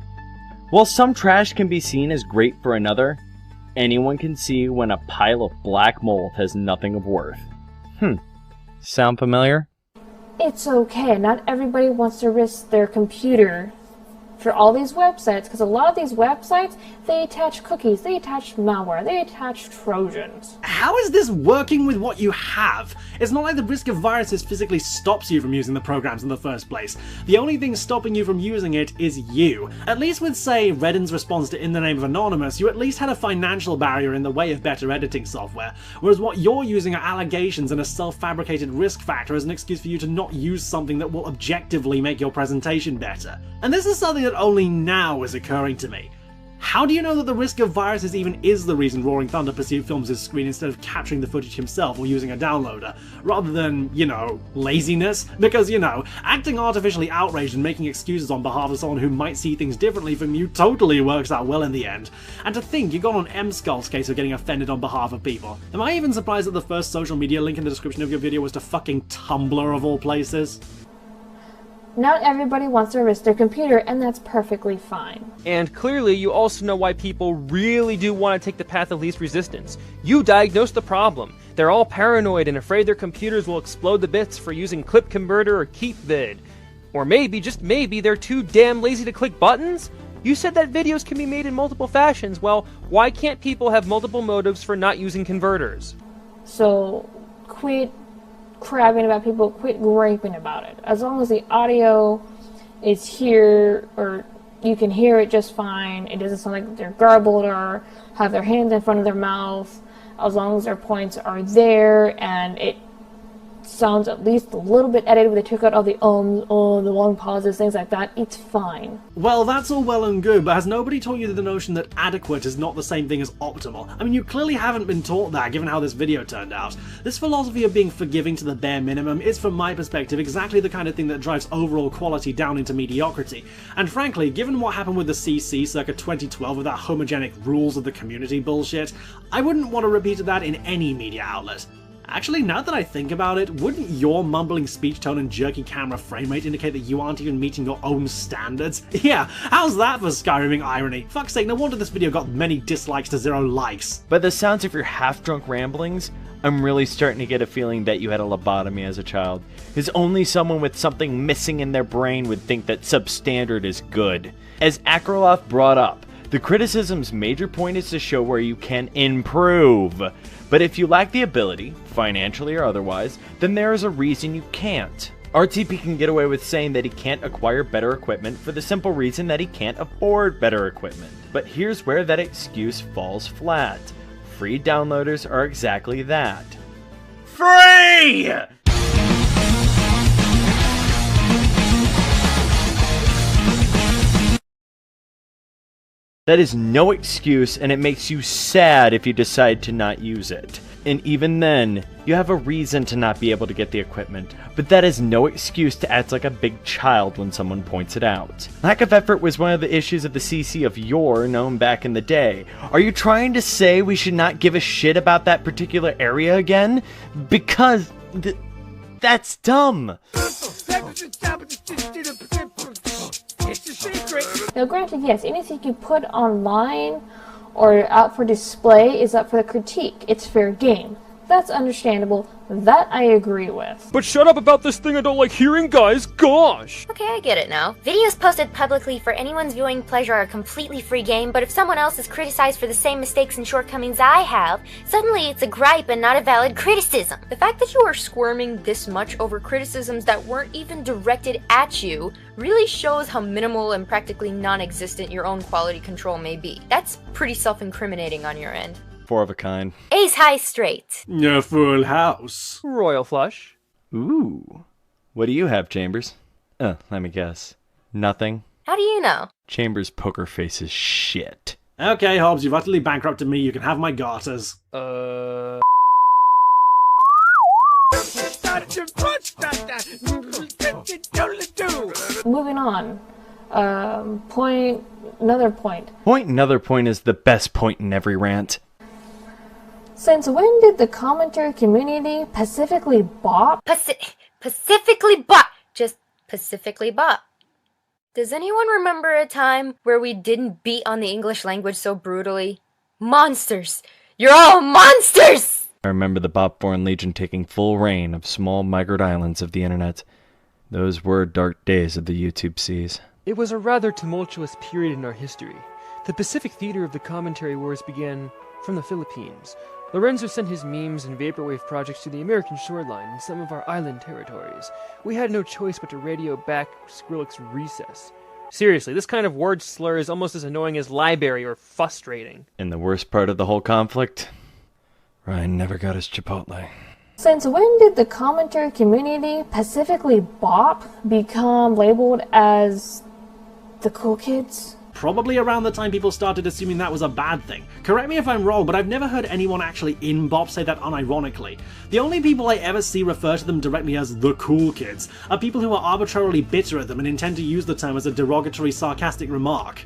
While some trash can be seen as great for another, anyone can see when a pile of black mold has nothing of worth. Sound familiar? It's okay, not everybody wants to risk their computer for all these websites, because a lot of these websites, they attach cookies, they attach malware, they attach Trojans. How is this working with what you have? It's not like the risk of viruses physically stops you from using the programs in the first place. The only thing stopping you from using it is you. At least with, say, Reddin's response to In the Name of Anonymous, you at least had a financial barrier in the way of better editing software, whereas what you're using are allegations and a self-fabricated risk factor as an excuse for you to not use something that will objectively make your presentation better. And this is something that only now is occurring to me. How do you know that the risk of viruses even is the reason Roaring Thunder films his screen instead of capturing the footage himself or using a downloader, rather than, you know, laziness? Because, you know, acting artificially outraged and making excuses on behalf of someone who might see things differently from you totally works out well in the end. And to think you got on M-Skull's case of getting offended on behalf of people. Am I even surprised that the first social media link in the description of your video was to fucking Tumblr of all places? Not everybody wants to risk their computer, and that's perfectly fine. And clearly you also know why people really do want to take the path of least resistance. You diagnosed the problem. They're all paranoid and afraid their computers will explode to bits for using Clip Converter or KeepVid. Or maybe, just maybe, they're too damn lazy to click buttons? You said that videos can be made in multiple fashions. Well, why can't people have multiple motives for not using converters? So, quit crabbing about people, quit griping about it. As long as the audio is here, or you can hear it just fine, it doesn't sound like they're garbled or have their hands in front of their mouth, as long as their points are there and it sounds at least a little bit edited where they took out all the the long pauses, things like that, it's fine. Well, that's all well and good, but has nobody taught you the notion that adequate is not the same thing as optimal? I mean, you clearly haven't been taught that, given how this video turned out. This philosophy of being forgiving to the bare minimum is, from my perspective, exactly the kind of thing that drives overall quality down into mediocrity. And frankly, given what happened with the CC circa 2012 with that homogenic rules of the community bullshit, I wouldn't want to repeat that in any media outlet. Actually, now that I think about it, wouldn't your mumbling speech tone and jerky camera frame rate indicate that you aren't even meeting your own standards? Yeah, how's that for Skyriming irony? Fuck's sake, no wonder this video got many dislikes to 0 likes. By the sounds of your half-drunk ramblings, I'm really starting to get a feeling that you had a lobotomy as a child, because only someone with something missing in their brain would think that substandard is good. As Akroloff brought up, the criticism's major point is to show where you can improve. But if you lack the ability, financially or otherwise, then there is a reason you can't. RTP can get away with saying that he can't acquire better equipment for the simple reason that he can't afford better equipment. But here's where that excuse falls flat. Free downloaders are exactly that. Free! That is no excuse, and it makes you sad if you decide to not use it. And even then, you have a reason to not be able to get the equipment, but that is no excuse to act like a big child when someone points it out. Lack of effort was one of the issues of the CC of yore known back in the day. Are you trying to say we should not give a shit about that particular area again? Because that's dumb. Now granted, yes, anything you put online or out for display is up for the critique. It's fair game. That's understandable. That I agree with. But shut up about this thing I don't like hearing, guys! Gosh! Okay, I get it now. Videos posted publicly for anyone's viewing pleasure are a completely free game, but if someone else is criticized for the same mistakes and shortcomings I have, suddenly it's a gripe and not a valid criticism. The fact that you are squirming this much over criticisms that weren't even directed at you really shows how minimal and practically non-existent your own quality control may be. That's pretty self-incriminating on your end. 4 of a kind. Ace high straight. A full house. Royal flush. Ooh. What do you have, Chambers? Let me guess. Nothing? How do you know? Chambers' poker face is shit. Okay, Hobbs, you've utterly bankrupted me. You can have my garters. Moving on. Another point. Another point is the best point in every rant. Since when did the commentary community pacifically bop? Pacifically bop. Just pacifically bop. Does anyone remember a time where we didn't beat on the English language so brutally? Monsters! You're all monsters! I remember the BOP Foreign Legion taking full reign of small migrant islands of the internet. Those were dark days of the YouTube seas. It was a rather tumultuous period in our history. The Pacific theater of the commentary wars began from the Philippines. Lorenzo sent his memes and vaporwave projects to the American shoreline and some of our island territories. We had no choice but to radio back Skrillex's recess. Seriously, this kind of word slur is almost as annoying as library or frustrating. And the worst part of the whole conflict? Ryan never got his Chipotle. Since when did the commentary community, pacifically BOP, become labeled as the cool kids? Probably around the time people started assuming that was a bad thing. Correct me if I'm wrong, but I've never heard anyone actually in BOP say that unironically. The only people I ever see refer to them directly as the cool kids are people who are arbitrarily bitter at them and intend to use the term as a derogatory, sarcastic remark.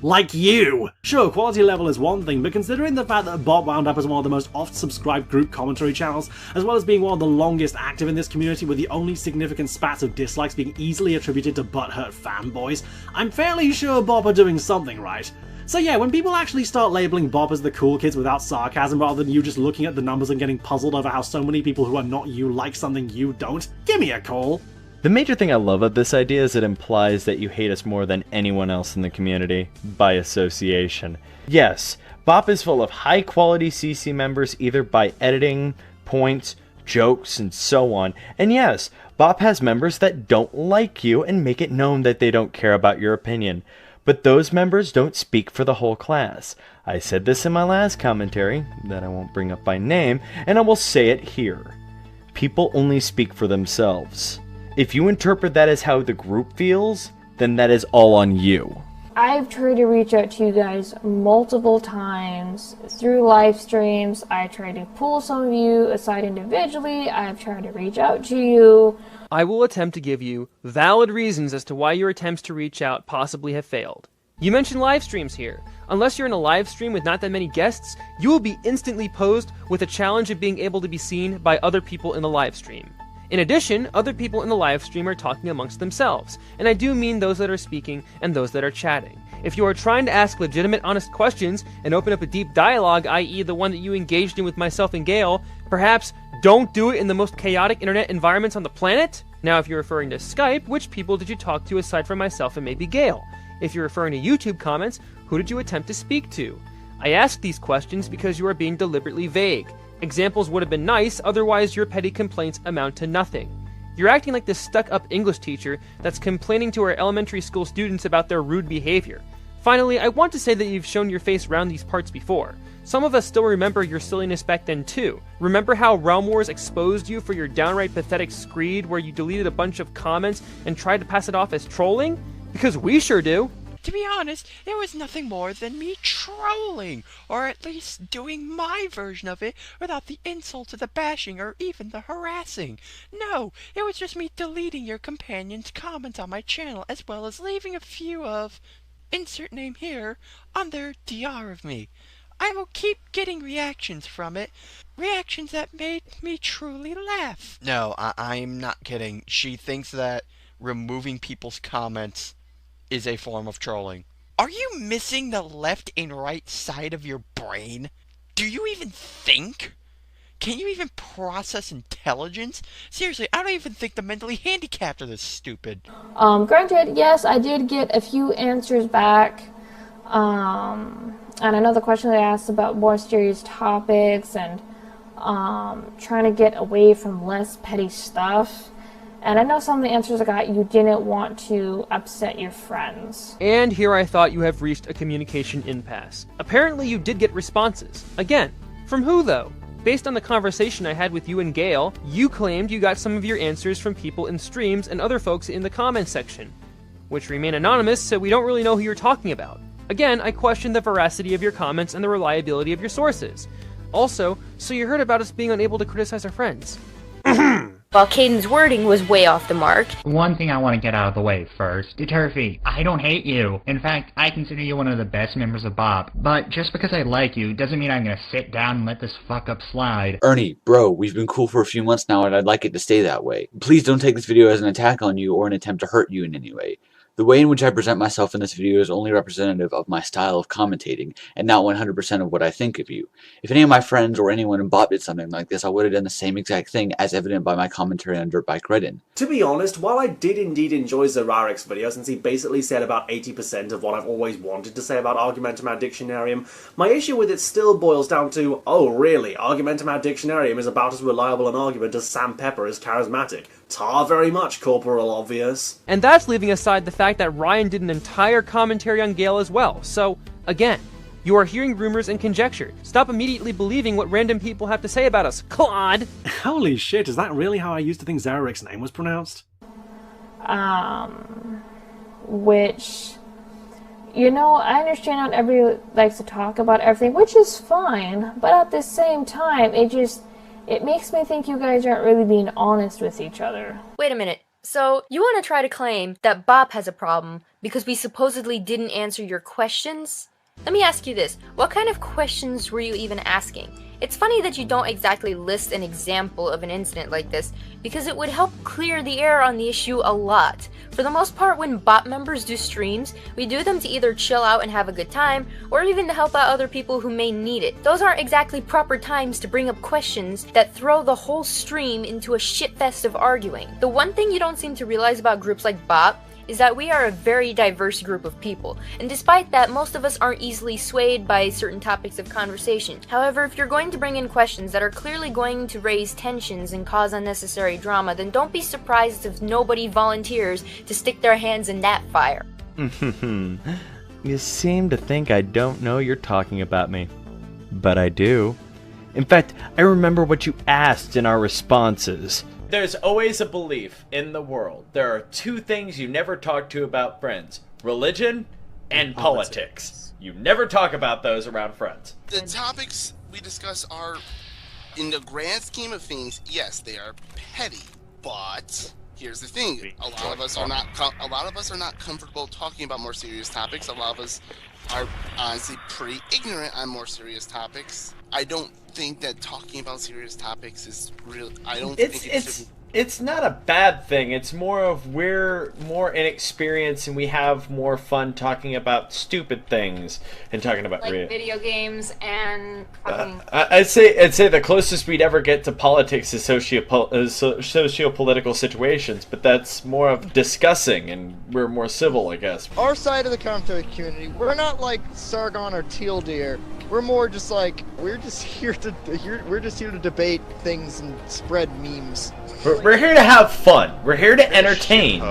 Like you! Sure, quality level is one thing, but considering the fact that BOP wound up as one of the most oft-subscribed group commentary channels, as well as being one of the longest active in this community with the only significant spats of dislikes being easily attributed to butthurt fanboys, I'm fairly sure BOP are doing something right. So yeah, when people actually start labeling BOP as the cool kids without sarcasm rather than you just looking at the numbers and getting puzzled over how so many people who are not you like something you don't, give me a call. The major thing I love of this idea is it implies that you hate us more than anyone else in the community, by association. Yes, BOP is full of high-quality CC members either by editing, points, jokes, and so on. And yes, BOP has members that don't like you and make it known that they don't care about your opinion. But those members don't speak for the whole class. I said this in my last commentary, that I won't bring up by name, and I will say it here. People only speak for themselves. If you interpret that as how the group feels, then that is all on you. I've tried to reach out to you guys multiple times through live streams. I tried to pull some of you aside individually. I've tried to reach out to you. I will attempt to give you valid reasons as to why your attempts to reach out possibly have failed. You mentioned live streams here. Unless you're in a live stream with not that many guests, you will be instantly posed with a challenge of being able to be seen by other people in the live stream. In addition, other people in the live stream are talking amongst themselves, and I do mean those that are speaking and those that are chatting. If you are trying to ask legitimate, honest questions and open up a deep dialogue, i.e. the one that you engaged in with myself and Gale, perhaps don't do it in the most chaotic internet environments on the planet? Now, if you're referring to Skype, which people did you talk to aside from myself and maybe Gale? If you're referring to YouTube comments, who did you attempt to speak to? I ask these questions because you are being deliberately vague. Examples would have been nice, otherwise your petty complaints amount to nothing. You're acting like this stuck-up English teacher that's complaining to our elementary school students about their rude behavior. Finally, I want to say that you've shown your face around these parts before. Some of us still remember your silliness back then too. Remember how Realm Wars exposed you for your downright pathetic screed where you deleted a bunch of comments and tried to pass it off as trolling? Because we sure do. To be honest, it was nothing more than me trolling, or at least doing my version of it without the insults or the bashing or even the harassing. No, it was just me deleting your companions' comments on my channel as well as leaving a few of, insert name here, on their DR of me. I will keep getting reactions from it, reactions that made me truly laugh. No, I'm not kidding. She thinks that removing people's comments is a form of trolling. Are you missing the left and right side of your brain? Do you even think? Can you even process intelligence? Seriously, I don't even think the mentally handicapped are this stupid. Granted, yes, I did get a few answers back. And another question they asked about more serious topics and trying to get away from less petty stuff. And I know some of the answers I got, you didn't want to upset your friends. And here I thought you have reached a communication impasse. Apparently you did get responses. Again, from who though? Based on the conversation I had with you and Gale, you claimed you got some of your answers from people in streams and other folks in the comments section, which remain anonymous, so we don't really know who you're talking about. Again, I question the veracity of your comments and the reliability of your sources. Also, so you heard about us being unable to criticize our friends. While Caden's wording was way off the mark. One thing I want to get out of the way first. Turfy, I don't hate you. In fact, I consider you one of the best members of BOP. But just because I like you doesn't mean I'm gonna sit down and let this fuck up slide. Ernie, bro, we've been cool for a few months now and I'd like it to stay that way. Please don't take this video as an attack on you or an attempt to hurt you in any way. The way in which I present myself in this video is only representative of my style of commentating, and not 100% of what I think of you. If any of my friends or anyone in BOP did something like this, I would have done the same exact thing, as evident by my commentary on Dirt Bike Reddit. To be honest, while I did indeed enjoy Zeraric's video, since he basically said about 80% of what I've always wanted to say about Argumentum ad Dictionarium, my issue with it still boils down to, oh really, Argumentum ad Dictionarium is about as reliable an argument as Sam Pepper is charismatic. Tar very much, Corporal Obvious. And that's leaving aside the fact that Ryan did an entire commentary on Gale as well, so, again, you are hearing rumors and conjecture. Stop immediately believing what random people have to say about us, Claude! Holy shit, is that really how I used to think Zararic's name was pronounced? Which, you know, I understand not everybody likes to talk about everything, which is fine, but at the same time, it makes me think you guys aren't really being honest with each other. Wait a minute. So, you want to try to claim that BOP has a problem because we supposedly didn't answer your questions? Let me ask you this. What kind of questions were you even asking? It's funny that you don't exactly list an example of an incident like this, because it would help clear the air on the issue a lot. For the most part, when BOP members do streams, we do them to either chill out and have a good time, or even to help out other people who may need it. Those aren't exactly proper times to bring up questions that throw the whole stream into a shitfest of arguing. The one thing you don't seem to realize about groups like BOP is that we are a very diverse group of people, and despite that, most of us aren't easily swayed by certain topics of conversation. However, if you're going to bring in questions that are clearly going to raise tensions and cause unnecessary drama, then don't be surprised if nobody volunteers to stick their hands in that fire. You seem to think I don't know you're talking about me. But I do. In fact, I remember what you asked in our responses. There's always a belief in the world. There are two things you never talk to about friends. Religion and politics. You never talk about those around friends. The topics we discuss are, in the grand scheme of things, yes, they are petty, but here's the thing: a lot of us are not comfortable talking about more serious topics. A lot of us are honestly pretty ignorant on more serious topics. I don't think that talking about serious topics is real. I don't think it's not a bad thing. It's more of we're more inexperienced and we have more fun talking about stupid things and talking about like video games and fucking... I'd say the closest we'd ever get to politics is socio-political situations, but that's more of discussing and we're more civil, I guess. Our side of the commentary community, we're not like Sargon or Teal Deer. We're more just like we're just here to debate things and spread memes. We're here to have fun. We're here to entertain.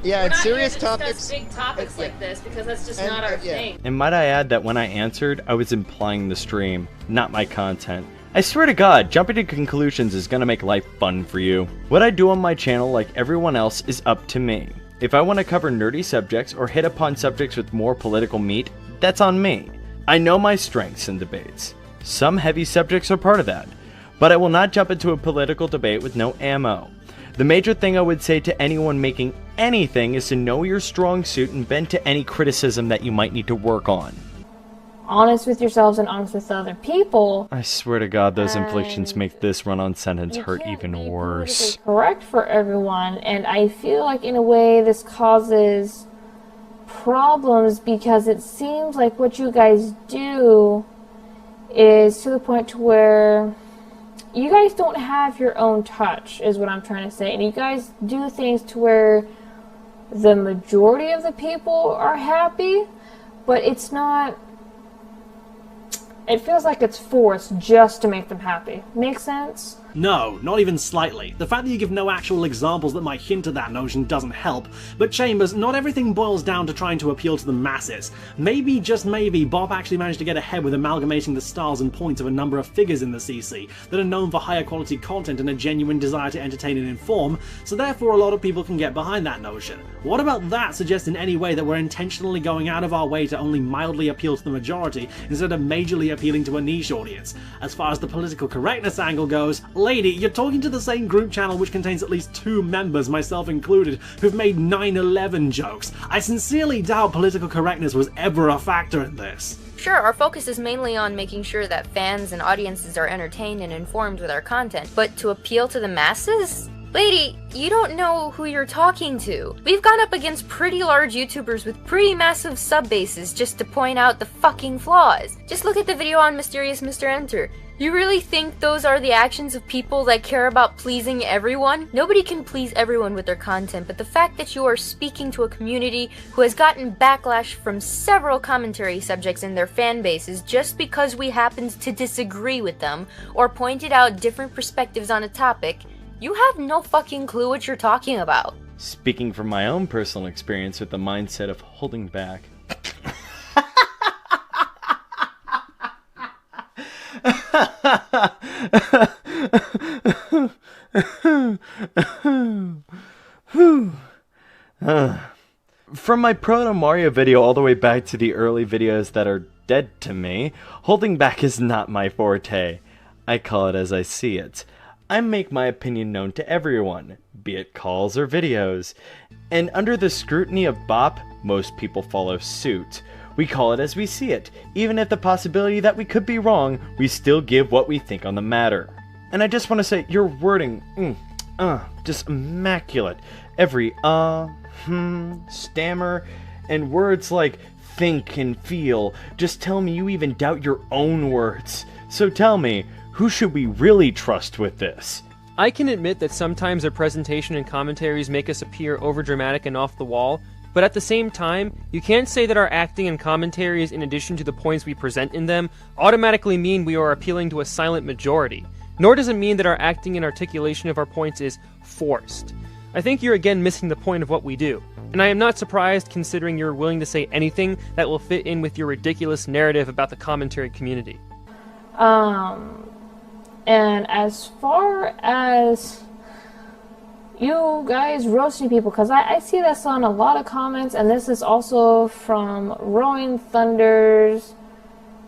Yeah, and serious topics. Big topics like this because that's just not our thing. And might I add that when I answered, I was implying the stream, not my content. I swear to God, jumping to conclusions is gonna make life fun for you. What I do on my channel, like everyone else, is up to me. If I want to cover nerdy subjects or hit upon subjects with more political meat, that's on me. I know my strengths in debates. Some heavy subjects are part of that, but I will not jump into a political debate with no ammo. The major thing I would say to anyone making anything is to know your strong suit and bend to any criticism that you might need to work on. Honest with yourselves and honest with other people. I swear to God, those inflictions make this run-on sentence hurt even worse. Correct for everyone, and I feel like in a way this causes problems because it seems like what you guys do is to the point to where you guys don't have your own touch, is what I'm trying to say. And you guys do things to where the majority of the people are happy, but it's not... It feels like it's forced just to make them happy. Make sense? No, not even slightly. The fact that you give no actual examples that might hint at that notion doesn't help. But Chambers, not everything boils down to trying to appeal to the masses. Maybe, just maybe, BOP actually managed to get ahead with amalgamating the styles and points of a number of figures in the CC that are known for higher quality content and a genuine desire to entertain and inform, so therefore a lot of people can get behind that notion. What about that suggests in any way that we're intentionally going out of our way to only mildly appeal to the majority instead of majorly appealing to a niche audience? As far as the political correctness angle goes, lady, you're talking to the same group channel which contains at least 2 members, myself included, who've made 9/11 jokes. I sincerely doubt political correctness was ever a factor in this. Sure, our focus is mainly on making sure that fans and audiences are entertained and informed with our content, but to appeal to the masses? Lady, you don't know who you're talking to. We've gone up against pretty large YouTubers with pretty massive sub bases just to point out the fucking flaws. Just look at the video on Mysterious Mr. Enter. You really think those are the actions of people that care about pleasing everyone? Nobody can please everyone with their content, but the fact that you are speaking to a community who has gotten backlash from several commentary subjects in their fan bases just because we happened to disagree with them or pointed out different perspectives on a topic, you have no fucking clue what you're talking about. Speaking from my own personal experience with the mindset of holding back. From my Proto Mario video all the way back to the early videos that are dead to me, holding back is not my forte. I call it as I see it. I make my opinion known to everyone, be it calls or videos. And under the scrutiny of BOP, most people follow suit. We call it as we see it. Even if the possibility that we could be wrong, we still give what we think on the matter. And I just want to say, your wording, just immaculate. Every stammer, and words like think and feel just tell me you even doubt your own words. So tell me, who should we really trust with this? I can admit that sometimes our presentation and commentaries make us appear overdramatic and off the wall, but at the same time, you can't say that our acting and commentaries, in addition to the points we present in them, automatically mean we are appealing to a silent majority. Nor does it mean that our acting and articulation of our points is forced. I think you're again missing the point of what we do, and I am not surprised considering you're willing to say anything that will fit in with your ridiculous narrative about the commentary community. And as far as you guys roasting people, because I see this on a lot of comments, and this is also from Rolling Thunder's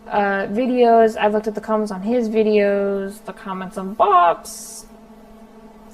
videos. I've looked at the comments on his videos, the comments on BOP's.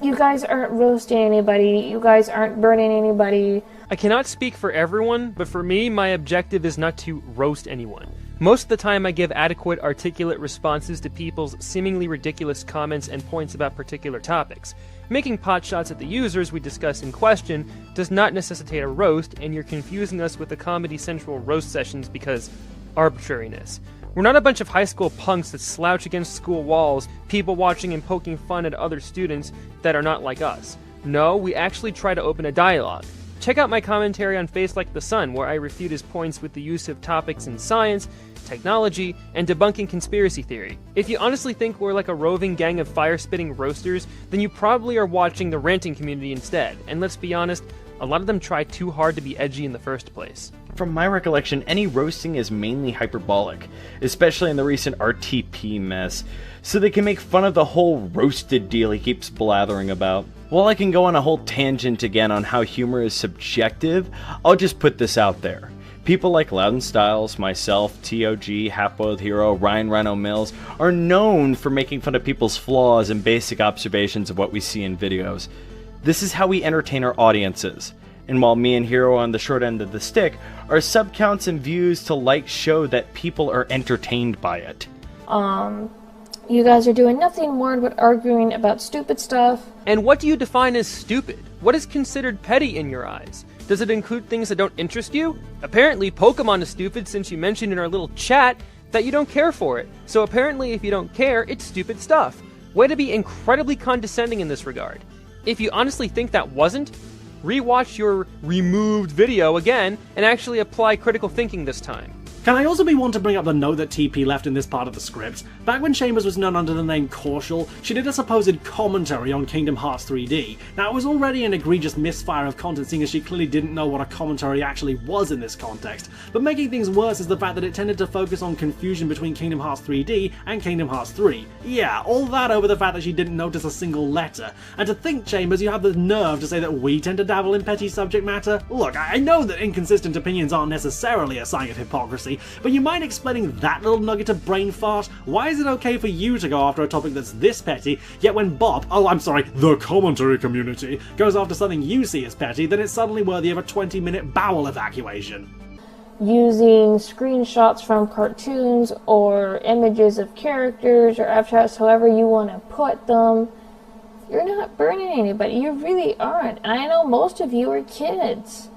You guys aren't roasting anybody. You guys aren't burning anybody. I cannot speak for everyone, but for me, my objective is not to roast anyone. Most of the time I give adequate, articulate responses to people's seemingly ridiculous comments and points about particular topics. Making potshots at the users we discuss in question does not necessitate a roast, and you're confusing us with the Comedy Central roast sessions because arbitrariness. We're not a bunch of high school punks that slouch against school walls, people watching and poking fun at other students that are not like us. No, we actually try to open a dialogue. Check out my commentary on Face Like the Sun, where I refute his points with the use of topics in science, technology, and debunking conspiracy theory. If you honestly think we're like a roving gang of fire-spitting roasters, then you probably are watching the ranting community instead, and let's be honest, a lot of them try too hard to be edgy in the first place. From my recollection, any roasting is mainly hyperbolic, especially in the recent RTP mess, so they can make fun of the whole roasted deal he keeps blathering about. While I can go on a whole tangent again on how humor is subjective, I'll just put this out there. People like Loudon Styles, myself, TOG, Half-Boiled Hero, Ryan Rhino Mills are known for making fun of people's flaws and basic observations of what we see in videos. This is how we entertain our audiences. And while me and Hero are on the short end of the stick, our sub counts and views to likes show that people are entertained by it. You guys are doing nothing more but arguing about stupid stuff. And what do you define as stupid? What is considered petty in your eyes? Does it include things that don't interest you? Apparently Pokemon is stupid since you mentioned in our little chat that you don't care for it. So apparently if you don't care, it's stupid stuff. Way to be incredibly condescending in this regard. If you honestly think that wasn't, rewatch your removed video again and actually apply critical thinking this time. Can I also be one to bring up the note that TP left in this part of the script? Back when Chambers was known under the name Corshall, she did a supposed commentary on Kingdom Hearts 3D. Now, it was already an egregious misfire of content, seeing as she clearly didn't know what a commentary actually was in this context. But making things worse is the fact that it tended to focus on confusion between Kingdom Hearts 3D and Kingdom Hearts 3. Yeah, all that over the fact that she didn't notice a single letter. And to think, Chambers, you have the nerve to say that we tend to dabble in petty subject matter? Look, I know that inconsistent opinions aren't necessarily a sign of hypocrisy, but you mind explaining that little nugget of brain fart? Why is it okay for you to go after a topic that's this petty, yet when BOP, the commentary community, goes after something you see as petty, then it's suddenly worthy of a 20-minute bowel evacuation? Using screenshots from cartoons or images of characters or abstracts, however you want to put them, you're not burning anybody. You really aren't. And I know most of you are kids.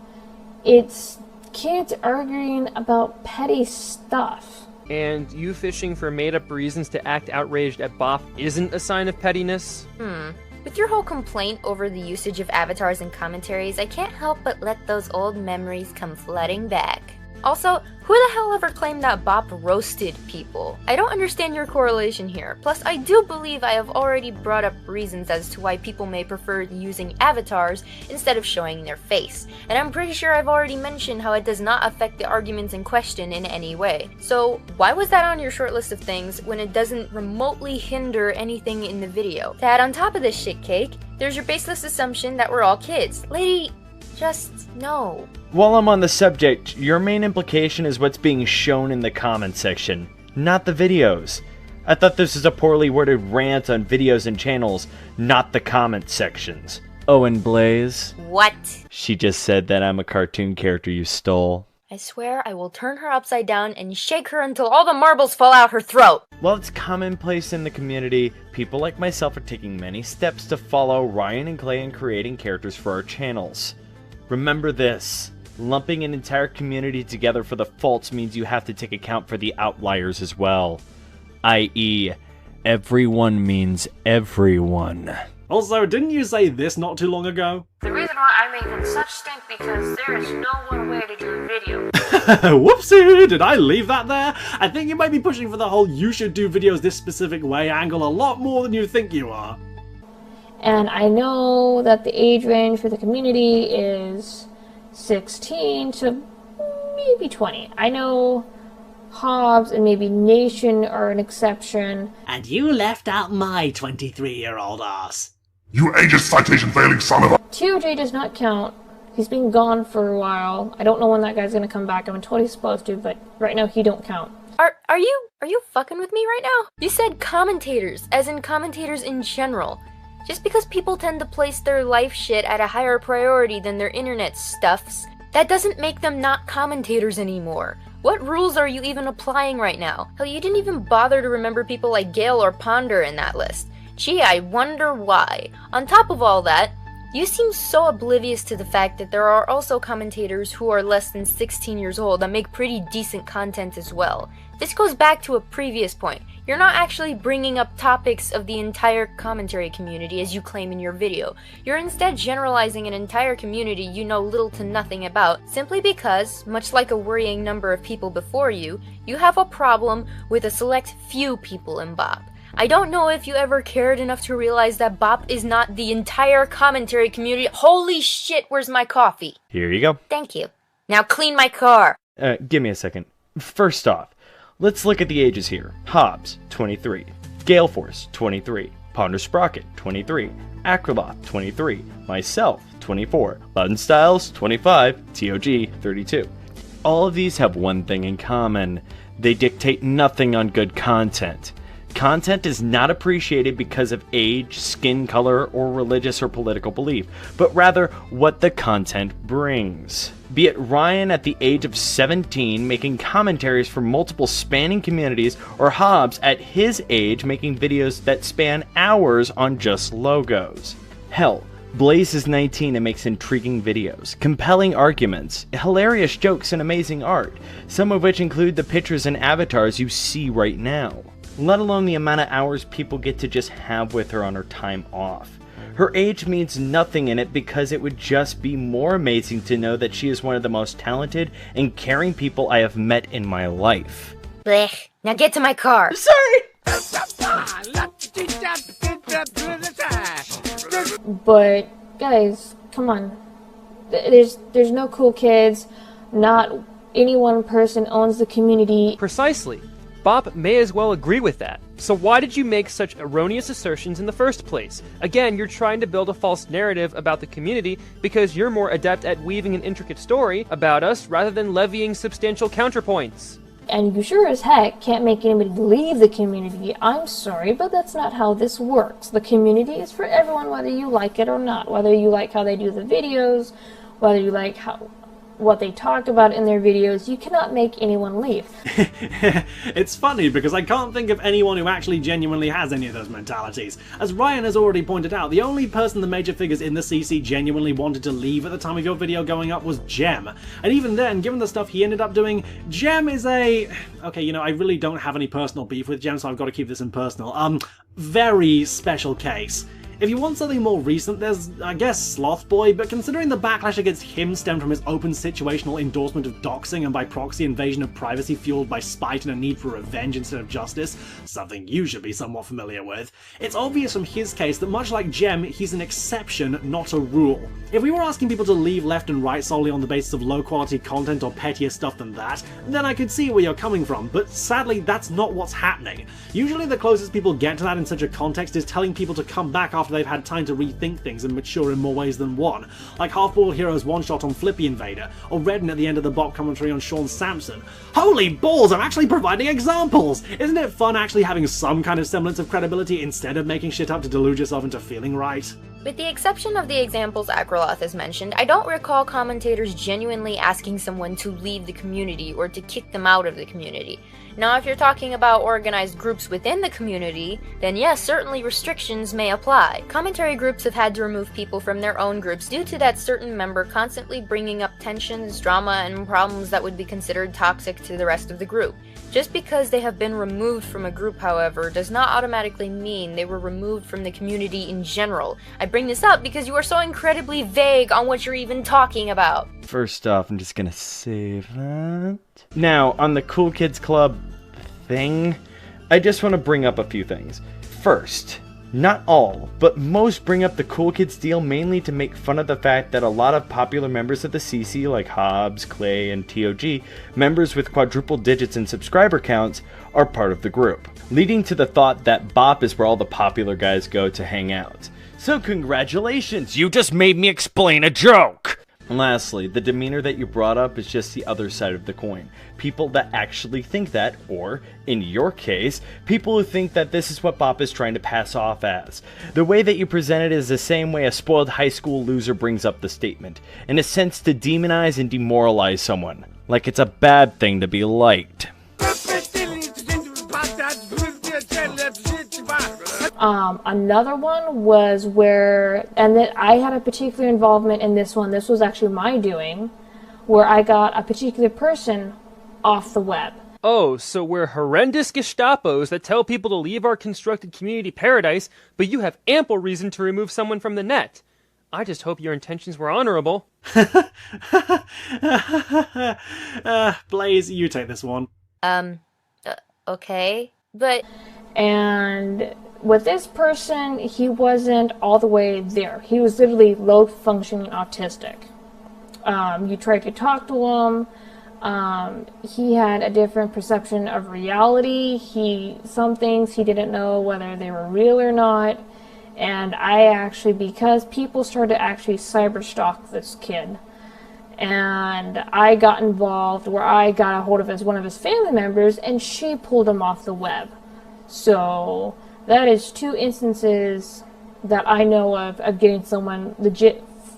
It's kids arguing about petty stuff. And you fishing for made-up reasons to act outraged at BOP isn't a sign of pettiness? With your whole complaint over the usage of avatars and commentaries, I can't help but let those old memories come flooding back. Also, who the hell ever claimed that BOP roasted people? I don't understand your correlation here. Plus, I do believe I have already brought up reasons as to why people may prefer using avatars instead of showing their face. And I'm pretty sure I've already mentioned how it does not affect the arguments in question in any way. So, why was that on your short list of things when it doesn't remotely hinder anything in the video? To add on top of this shit cake, there's your baseless assumption that we're all kids. Lady, just no. While I'm on the subject, your main implication is what's being shown in the comment section, not the videos. I thought this was a poorly worded rant on videos and channels, not the comment sections. Oh, and Blaze? What? She just said that I'm a cartoon character you stole. I swear I will turn her upside down and shake her until all the marbles fall out her throat. While it's commonplace in the community, people like myself are taking many steps to follow Ryan and Clay in creating characters for our channels. Remember this, lumping an entire community together for the faults means you have to take account for the outliers as well. I.e., everyone means everyone. Also, didn't you say this not too long ago? The reason why I'm making such stink because there is no one way to do a video. Whoopsie! Did I leave that there? I think you might be pushing for the whole you should do videos this specific way angle a lot more than you think you are. And I know that the age range for the community is 16 to maybe 20. I know Hobbs and maybe Nation are an exception. And you left out my 23-year-old ass. You ageist citation failing son of a— TOJ does not count. He's been gone for a while. I don't know when that guy's gonna come back. I'm told he's supposed to, but right now he don't count. Are you fucking with me right now? You said commentators, as in commentators in general. Just because people tend to place their life shit at a higher priority than their internet stuffs, that doesn't make them not commentators anymore. What rules are you even applying right now? Hell, you didn't even bother to remember people like Gale or Ponder in that list. Gee, I wonder why. On top of all that, you seem so oblivious to the fact that there are also commentators who are less than 16 years old that make pretty decent content as well. This goes back to a previous point. You're not actually bringing up topics of the entire commentary community as you claim in your video. You're instead generalizing an entire community you know little to nothing about, simply because, much like a worrying number of people before you, you have a problem with a select few people in BOP. I don't know if you ever cared enough to realize that BOP is not the entire commentary community. Holy shit, where's my coffee? Here you go. Thank you. Now clean my car. Give me a second. First off, let's look at the ages here. Hobbs, 23. Galeforce, 23. Ponder Sprocket, 23. Acroloth, 23. Myself, 24. Button Styles, 25. TOG, 32. All of these have one thing in common. They dictate nothing on good content. Content is not appreciated because of age, skin color, or religious or political belief, but rather what the content brings. Be it Ryan at the age of 17 making commentaries for multiple spanning communities, or Hobbs at his age making videos that span hours on just logos. Hell, Blaze is 19 and makes intriguing videos, compelling arguments, hilarious jokes, and amazing art, some of which include the pictures and avatars you see right now. Let alone the amount of hours people get to just have with her on her time off. Her age means nothing in it because it would just be more amazing to know that she is one of the most talented and caring people I have met in my life. Blech. Now get to my car. Sorry! But guys, come on. There's no cool kids. Not any one person owns the community. Precisely. BOP may as well agree with that. So why did you make such erroneous assertions in the first place? Again, you're trying to build a false narrative about the community because you're more adept at weaving an intricate story about us rather than levying substantial counterpoints. And you sure as heck can't make anybody leave the community. I'm sorry, but that's not how this works. The community is for everyone, whether you like it or not. Whether you like how they do the videos, whether you like what they talk about in their videos, you cannot make anyone leave. It's funny because I can't think of anyone who actually genuinely has any of those mentalities. As Ryan has already pointed out, the only person the major figures in the CC genuinely wanted to leave at the time of your video going up was Jem. And even then, given the stuff he ended up doing, Jem is a... Okay, you know, I really don't have any personal beef with Jem, so I've got to keep this impersonal. Very special case. If you want something more recent, there's, I guess, Sloth Boy, but considering the backlash against him stemmed from his open situational endorsement of doxing and by proxy invasion of privacy fueled by spite and a need for revenge instead of justice, something you should be somewhat familiar with, it's obvious from his case that much like Jem, he's an exception, not a rule. If we were asking people to leave left and right solely on the basis of low quality content or pettier stuff than that, then I could see where you're coming from, but sadly that's not what's happening. Usually the closest people get to that in such a context is telling people to come back after they've had time to rethink things and mature in more ways than one, like Half-Boiled Hero's one-shot on Flippy Invader, or Redden at the end of the BOP commentary on Sean Sampson. Holy balls, I'm actually providing examples! Isn't it fun actually having some kind of semblance of credibility instead of making shit up to delude yourself into feeling right? With the exception of the examples Akroloth has mentioned, I don't recall commentators genuinely asking someone to leave the community or to kick them out of the community. Now, if you're talking about organized groups within the community, then yes, certainly restrictions may apply. Commentary groups have had to remove people from their own groups due to that certain member constantly bringing up tensions, drama, and problems that would be considered toxic to the rest of the group. Just because they have been removed from a group, however, does not automatically mean they were removed from the community in general. I bring this up because you are so incredibly vague on what you're even talking about. First off, I'm just gonna save that. Now, on the Cool Kids Club thing, I just want to bring up a few things. First, not all, but most bring up the Cool Kids deal mainly to make fun of the fact that a lot of popular members of the CC, like Hobbs, Clay, and TOG, members with quadruple digits in subscriber counts, are part of the group, leading to the thought that BOP is where all the popular guys go to hang out. So congratulations, you just made me explain a joke! And lastly, the demeanor that you brought up is just the other side of the coin. People that actually think that, or, in your case, people who think that this is what BOP is trying to pass off as. The way that you present it is the same way a spoiled high school loser brings up the statement, in a sense to demonize and demoralize someone. Like it's a bad thing to be liked. Another one was where, and that I had a particular involvement in this one, this was actually my doing, where I got a particular person off the web. Oh, so we're horrendous Gestapos that tell people to leave our constructed community paradise, but you have ample reason to remove someone from the net. I just hope your intentions were honorable. Blaze, you take this one. Okay, but... And with this person, he wasn't all the way there. He was literally low-functioning autistic. You tried to talk to him. He had a different perception of reality. Some things he didn't know whether they were real or not. And I actually, because people started to actually cyber stalk this kid, and I got involved where I got a hold of one of his family members, and she pulled him off the web. So that is 2 instances that I know of getting someone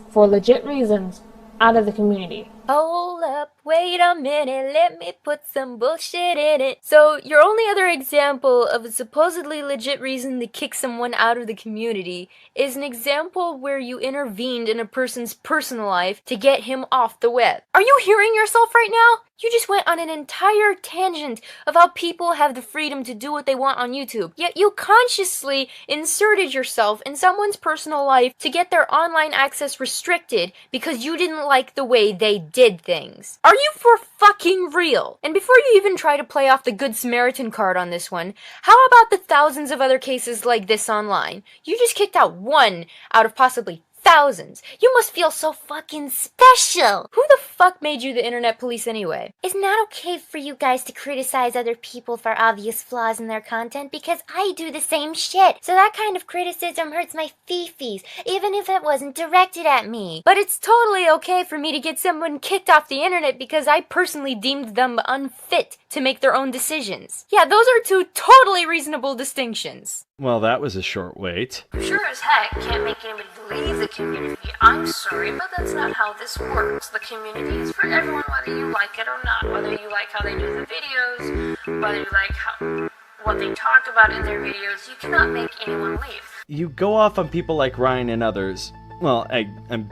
for legit reasons out of the community. Hold up, wait a minute, let me put some bullshit in it. So, your only other example of a supposedly legit reason to kick someone out of the community is an example where you intervened in a person's personal life to get him off the web. Are you hearing yourself right now? You just went on an entire tangent of how people have the freedom to do what they want on YouTube, yet you consciously inserted yourself in someone's personal life to get their online access restricted because you didn't like the way they did things. Are you for fucking real? And before you even try to play off the Good Samaritan card on this one, how about the thousands of other cases like this online? You just kicked out 1 out of possibly thousands. You must feel so fucking special. Who the fuck made you the internet police anyway? It's not okay for you guys to criticize other people for obvious flaws in their content because I do the same shit. So that kind of criticism hurts my fifis, even if it wasn't directed at me. But it's totally okay for me to get someone kicked off the internet because I personally deemed them unfit to make their own decisions. Yeah, those are 2 totally reasonable distinctions. Well, that was a short wait. You sure as heck can't make anybody leave the community. I'm sorry, but that's not how this works. The community is for everyone, whether you like it or not. Whether you like how they do the videos, whether you like what they talked about in their videos, you cannot make anyone leave. You go off on people like Ryan and others. Well, I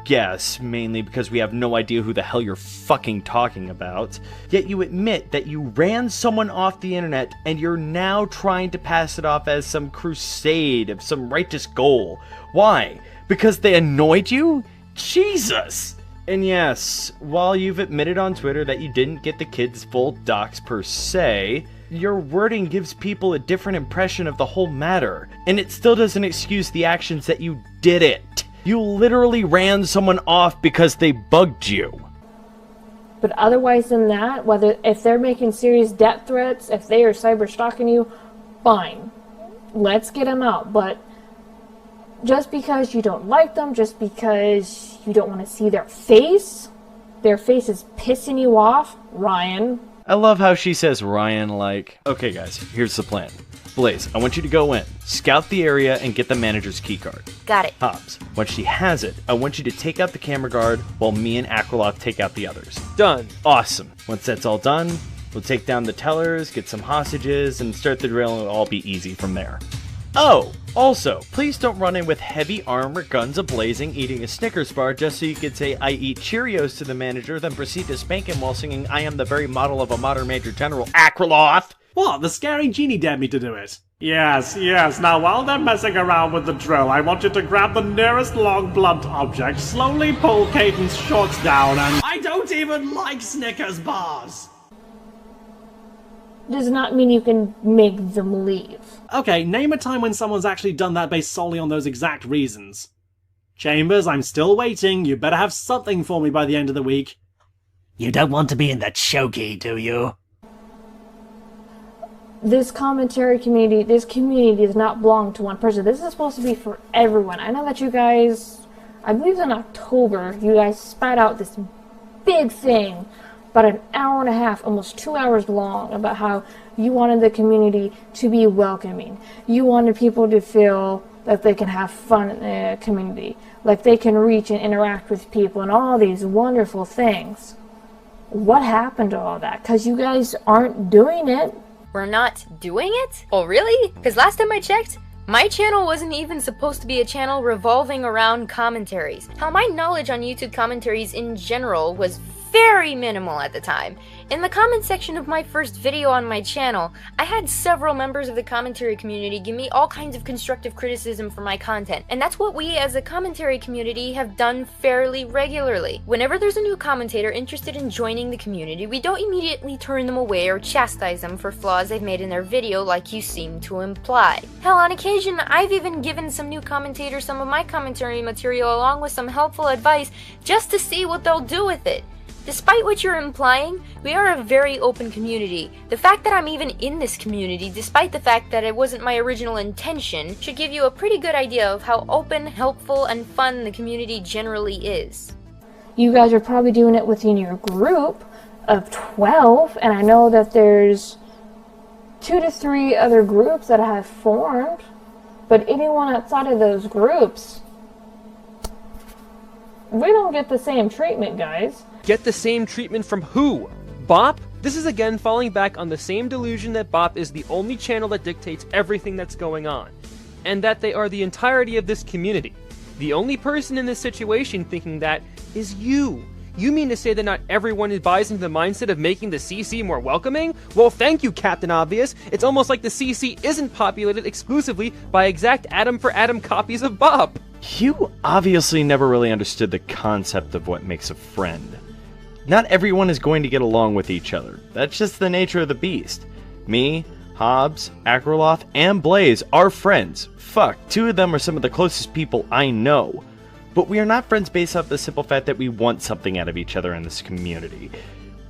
guess, mainly because we have no idea who the hell you're fucking talking about. Yet you admit that you ran someone off the internet and you're now trying to pass it off as some crusade of some righteous goal. Why? Because they annoyed you? Jesus! And yes, while you've admitted on Twitter that you didn't get the kids full docs per se, your wording gives people a different impression of the whole matter. And it still doesn't excuse the actions that you did it. You literally ran someone off because they bugged you. But otherwise than that, if they're making serious death threats, if they are cyber stalking you, fine. Let's get them out. But just because you don't like them, just because you don't want to see their face is pissing you off, Ryan. I love how she says Ryan like. Okay guys, here's the plan. Blaze, I want you to go in, scout the area, and get the manager's keycard. Got it. Hobbs, once she has it, I want you to take out the camera guard while me and Akraloth take out the others. Done. Awesome. Once that's all done, we'll take down the tellers, get some hostages, and start the drill, and it'll all be easy from there. Oh, also, please don't run in with heavy armor, guns a-blazing, eating a Snickers bar just so you could say, I eat Cheerios to the manager, then proceed to spank him while singing, I am the very model of a modern Major General, Akraloth! What? The scary genie dared me to do it. Yes. Now while they're messing around with the drill, I want you to grab the nearest long blunt object, slowly pull Caden's shorts down, and I don't even like Snickers bars! Does not mean you can make them leave. Okay, name a time when someone's actually done that based solely on those exact reasons. Chambers, I'm still waiting. You better have something for me by the end of the week. You don't want to be in that choky, do you? This commentary community, this community does not belong to one person. This is supposed to be for everyone. I know that you guys, I believe in October, you guys spat out this big thing, about an hour and a half, almost 2 hours long, about how you wanted the community to be welcoming. You wanted people to feel that they can have fun in the community, like they can reach and interact with people and all these wonderful things. What happened to all that? Because you guys aren't doing it. We're not doing it? Oh, really? Because last time I checked, my channel wasn't even supposed to be a channel revolving around commentaries. Hell, my knowledge on YouTube commentaries in general was very minimal at the time. In the comment section of my first video on my channel, I had several members of the commentary community give me all kinds of constructive criticism for my content, and that's what we as a commentary community have done fairly regularly. Whenever there's a new commentator interested in joining the community, we don't immediately turn them away or chastise them for flaws they've made in their video like you seem to imply. Hell, on occasion, I've even given some new commentators some of my commentary material along with some helpful advice just to see what they'll do with it. Despite what you're implying, we are a very open community. The fact that I'm even in this community, despite the fact that it wasn't my original intention, should give you a pretty good idea of how open, helpful, and fun the community generally is. You guys are probably doing it within your group of 12, and I know that there's 2 to 3 other groups that have formed, but anyone outside of those groups, we don't get the same treatment, guys. Get the same treatment from who? BOP? This is again falling back on the same delusion that BOP is the only channel that dictates everything that's going on, and that they are the entirety of this community. The only person in this situation thinking that is you. You mean to say that not everyone buys into the mindset of making the CC more welcoming? Well, thank you, Captain Obvious. It's almost like the CC isn't populated exclusively by exact atom-for-atom copies of BOP. You obviously never really understood the concept of what makes a friend. Not everyone is going to get along with each other. That's just the nature of the beast. Me, Hobbs, Akraloth, and Blaze are friends. Fuck, 2 of them are some of the closest people I know. But we are not friends based off the simple fact that we want something out of each other in this community.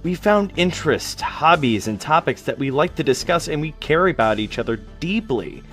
We found interests, hobbies, and topics that we like to discuss, and we care about each other deeply.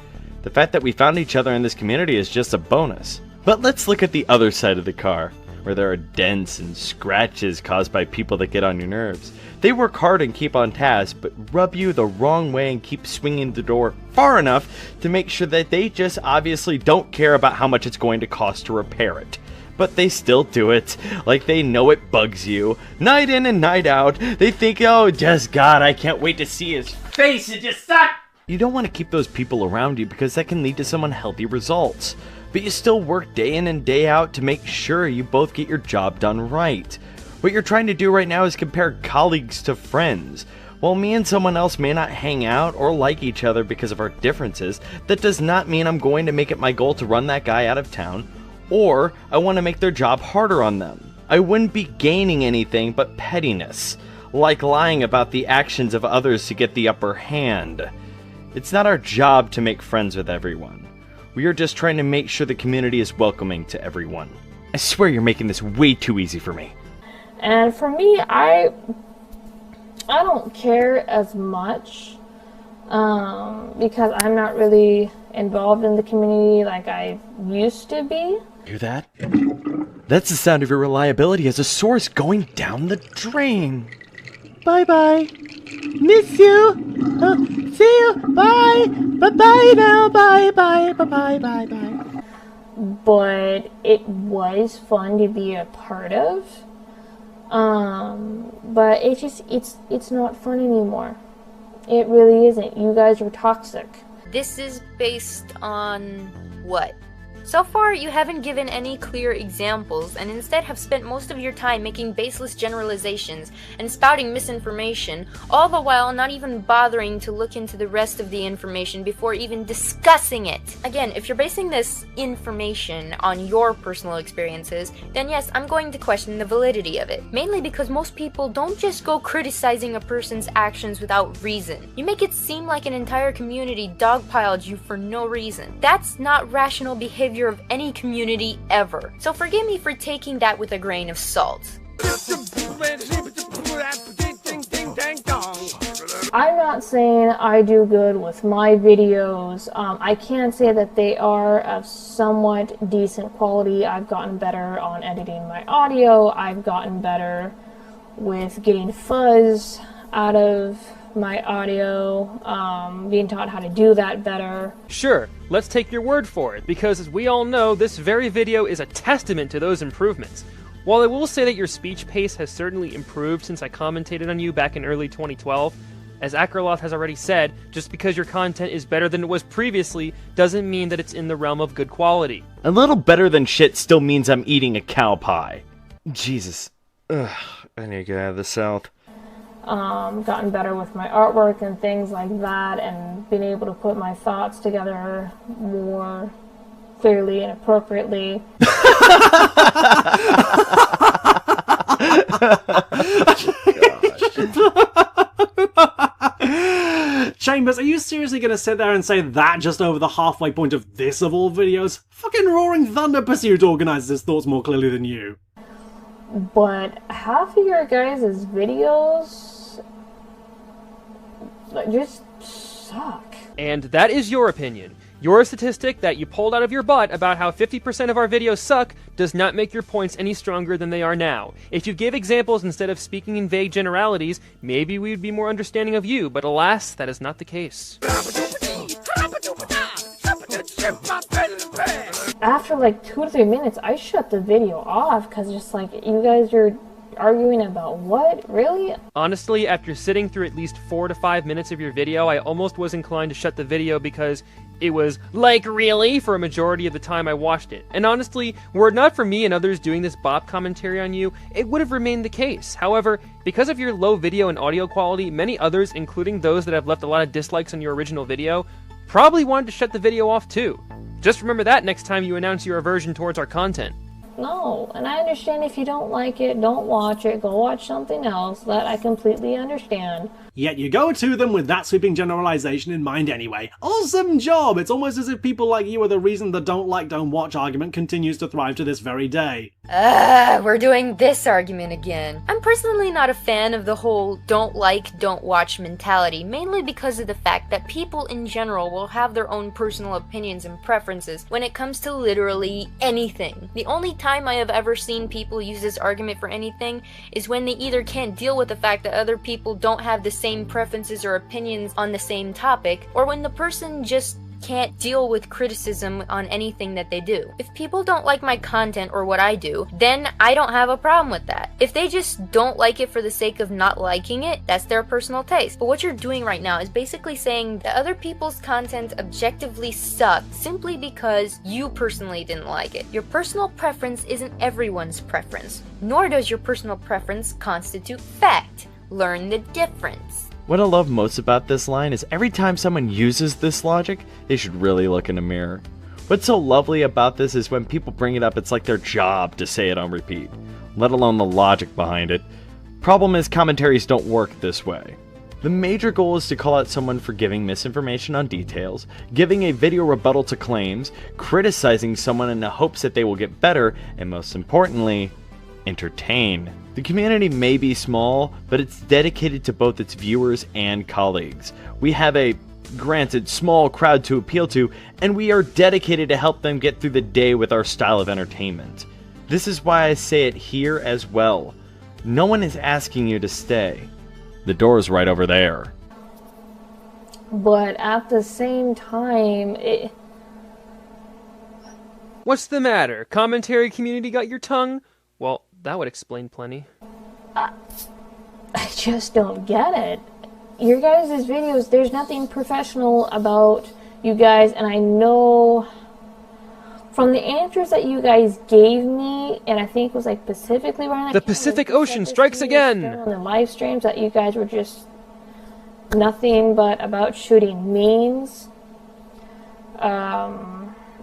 The fact that we found each other in this community is just a bonus. But let's look at the other side of the car, where there are dents and scratches caused by people that get on your nerves. They work hard and keep on task, but rub you the wrong way and keep swinging the door far enough to make sure that they just obviously don't care about how much it's going to cost to repair it. But they still do it, like they know it bugs you. Night in and night out, they think, oh, just God, I can't wait to see his face and just stop! You don't want to keep those people around you because that can lead to some unhealthy results. But you still work day in and day out to make sure you both get your job done right. What you're trying to do right now is compare colleagues to friends. While me and someone else may not hang out or like each other because of our differences, that does not mean I'm going to make it my goal to run that guy out of town, or I want to make their job harder on them. I wouldn't be gaining anything but pettiness, like lying about the actions of others to get the upper hand. It's not our job to make friends with everyone. We are just trying to make sure the community is welcoming to everyone. I swear you're making this way too easy for me. And for me, I don't care as much because I'm not really involved in the community like I used to be. Hear that? That's the sound of your reliability as a source going down the drain. Bye-bye. Miss you. See you. Bye. Bye-bye now, bye-bye, bye-bye, bye-bye. But it was fun to be a part of. But it's not fun anymore. It really isn't. You guys are toxic. This is based on what? So far, you haven't given any clear examples, and instead have spent most of your time making baseless generalizations and spouting misinformation, all the while not even bothering to look into the rest of the information before even discussing it. Again, if you're basing this information on your personal experiences, then yes, I'm going to question the validity of it. Mainly because most people don't just go criticizing a person's actions without reason. You make it seem like an entire community dogpiled you for no reason. That's not rational behavior of any community ever. So forgive me for taking that with a grain of salt. I'm not saying I do good with my videos. I can say that they are of somewhat decent quality. I've gotten better on editing my audio. I've gotten better with getting fuzz out of my audio, being taught how to do that better. Sure, let's take your word for it, because as we all know, this very video is a testament to those improvements. While I will say that your speech pace has certainly improved since I commentated on you back in early 2012, as Akraloth has already said, just because your content is better than it was previously doesn't mean that it's in the realm of good quality. A little better than shit still means I'm eating a cow pie. Jesus. Ugh, I need to get out of the South. Gotten better with my artwork and things like that, and being able to put my thoughts together more clearly and appropriately. Chambers, are you seriously going to sit there and say that just over the halfway point of this of all videos? Fucking Roaring Thunder Pursuit organizes his thoughts more clearly than you. But half of your guys' videos just suck. And that is your opinion. Your statistic that you pulled out of your butt about how 50% of our videos suck does not make your points any stronger than they are now. If you gave examples instead of speaking in vague generalities, maybe we would be more understanding of you, but alas, that is not the case. After like 2 to 3 minutes, I shut the video off because just like, you guys are arguing about what? Really? Honestly, after sitting through at least 4 to 5 minutes of your video, I almost was inclined to shut the video because it was like, really? For a majority of the time I watched it. And honestly, were it not for me and others doing this BOP commentary on you, it would have remained the case. However, because of your low video and audio quality, many others, including those that have left a lot of dislikes on your original video, probably wanted to shut the video off too. Just remember that next time you announce your aversion towards our content. No, and I understand if you don't like it, don't watch it, go watch something else. That I completely understand. Yet you go to them with that sweeping generalization in mind anyway. Awesome job! It's almost as if people like you are the reason the don't like, don't watch argument continues to thrive to this very day. We're doing this argument again. I'm personally not a fan of the whole don't like, don't watch mentality, mainly because of the fact that people in general will have their own personal opinions and preferences when it comes to literally anything. The only time I have ever seen people use this argument for anything is when they either can't deal with the fact that other people don't have the same preferences or opinions on the same topic, or when the person just can't deal with criticism on anything that they do. If people don't like my content or what I do, then I don't have a problem with that. If they just don't like it for the sake of not liking it, that's their personal taste. But what you're doing right now is basically saying that other people's content objectively sucked simply because you personally didn't like it. Your personal preference isn't everyone's preference, nor does your personal preference constitute fact. Learn the difference. What I love most about this line is every time someone uses this logic, they should really look in a mirror. What's so lovely about this is when people bring it up, it's like their job to say it on repeat, let alone the logic behind it. Problem is, commentaries don't work this way. The major goal is to call out someone for giving misinformation on details, giving a video rebuttal to claims, criticizing someone in the hopes that they will get better, and most importantly, entertain. The community may be small, but it's dedicated to both its viewers and colleagues. We have a, granted, small crowd to appeal to, and we are dedicated to help them get through the day with our style of entertainment. This is why I say it here as well. No one is asking you to stay. The door is right over there. but at the same time, What's the matter? Commentary community got your tongue? Well, that would explain plenty. I just don't get it. Your guys' videos, there's nothing professional about you guys, and I know from the answers that you guys gave me, and I think it was like specifically around the Pacific Ocean strikes again! On the live streams, that you guys were just nothing but about shooting memes.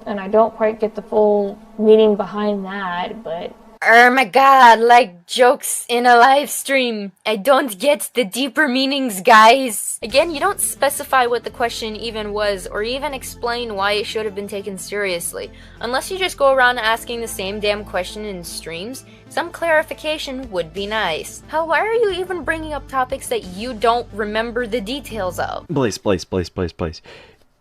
And I don't quite get the full meaning behind that, but... Oh my god, like jokes in a live stream. I don't get the deeper meanings, guys. Again, you don't specify what the question even was, or even explain why it should have been taken seriously. Unless you just go around asking the same damn question in streams, some clarification would be nice. Hell, why are you even bringing up topics that you don't remember the details of? Blaze.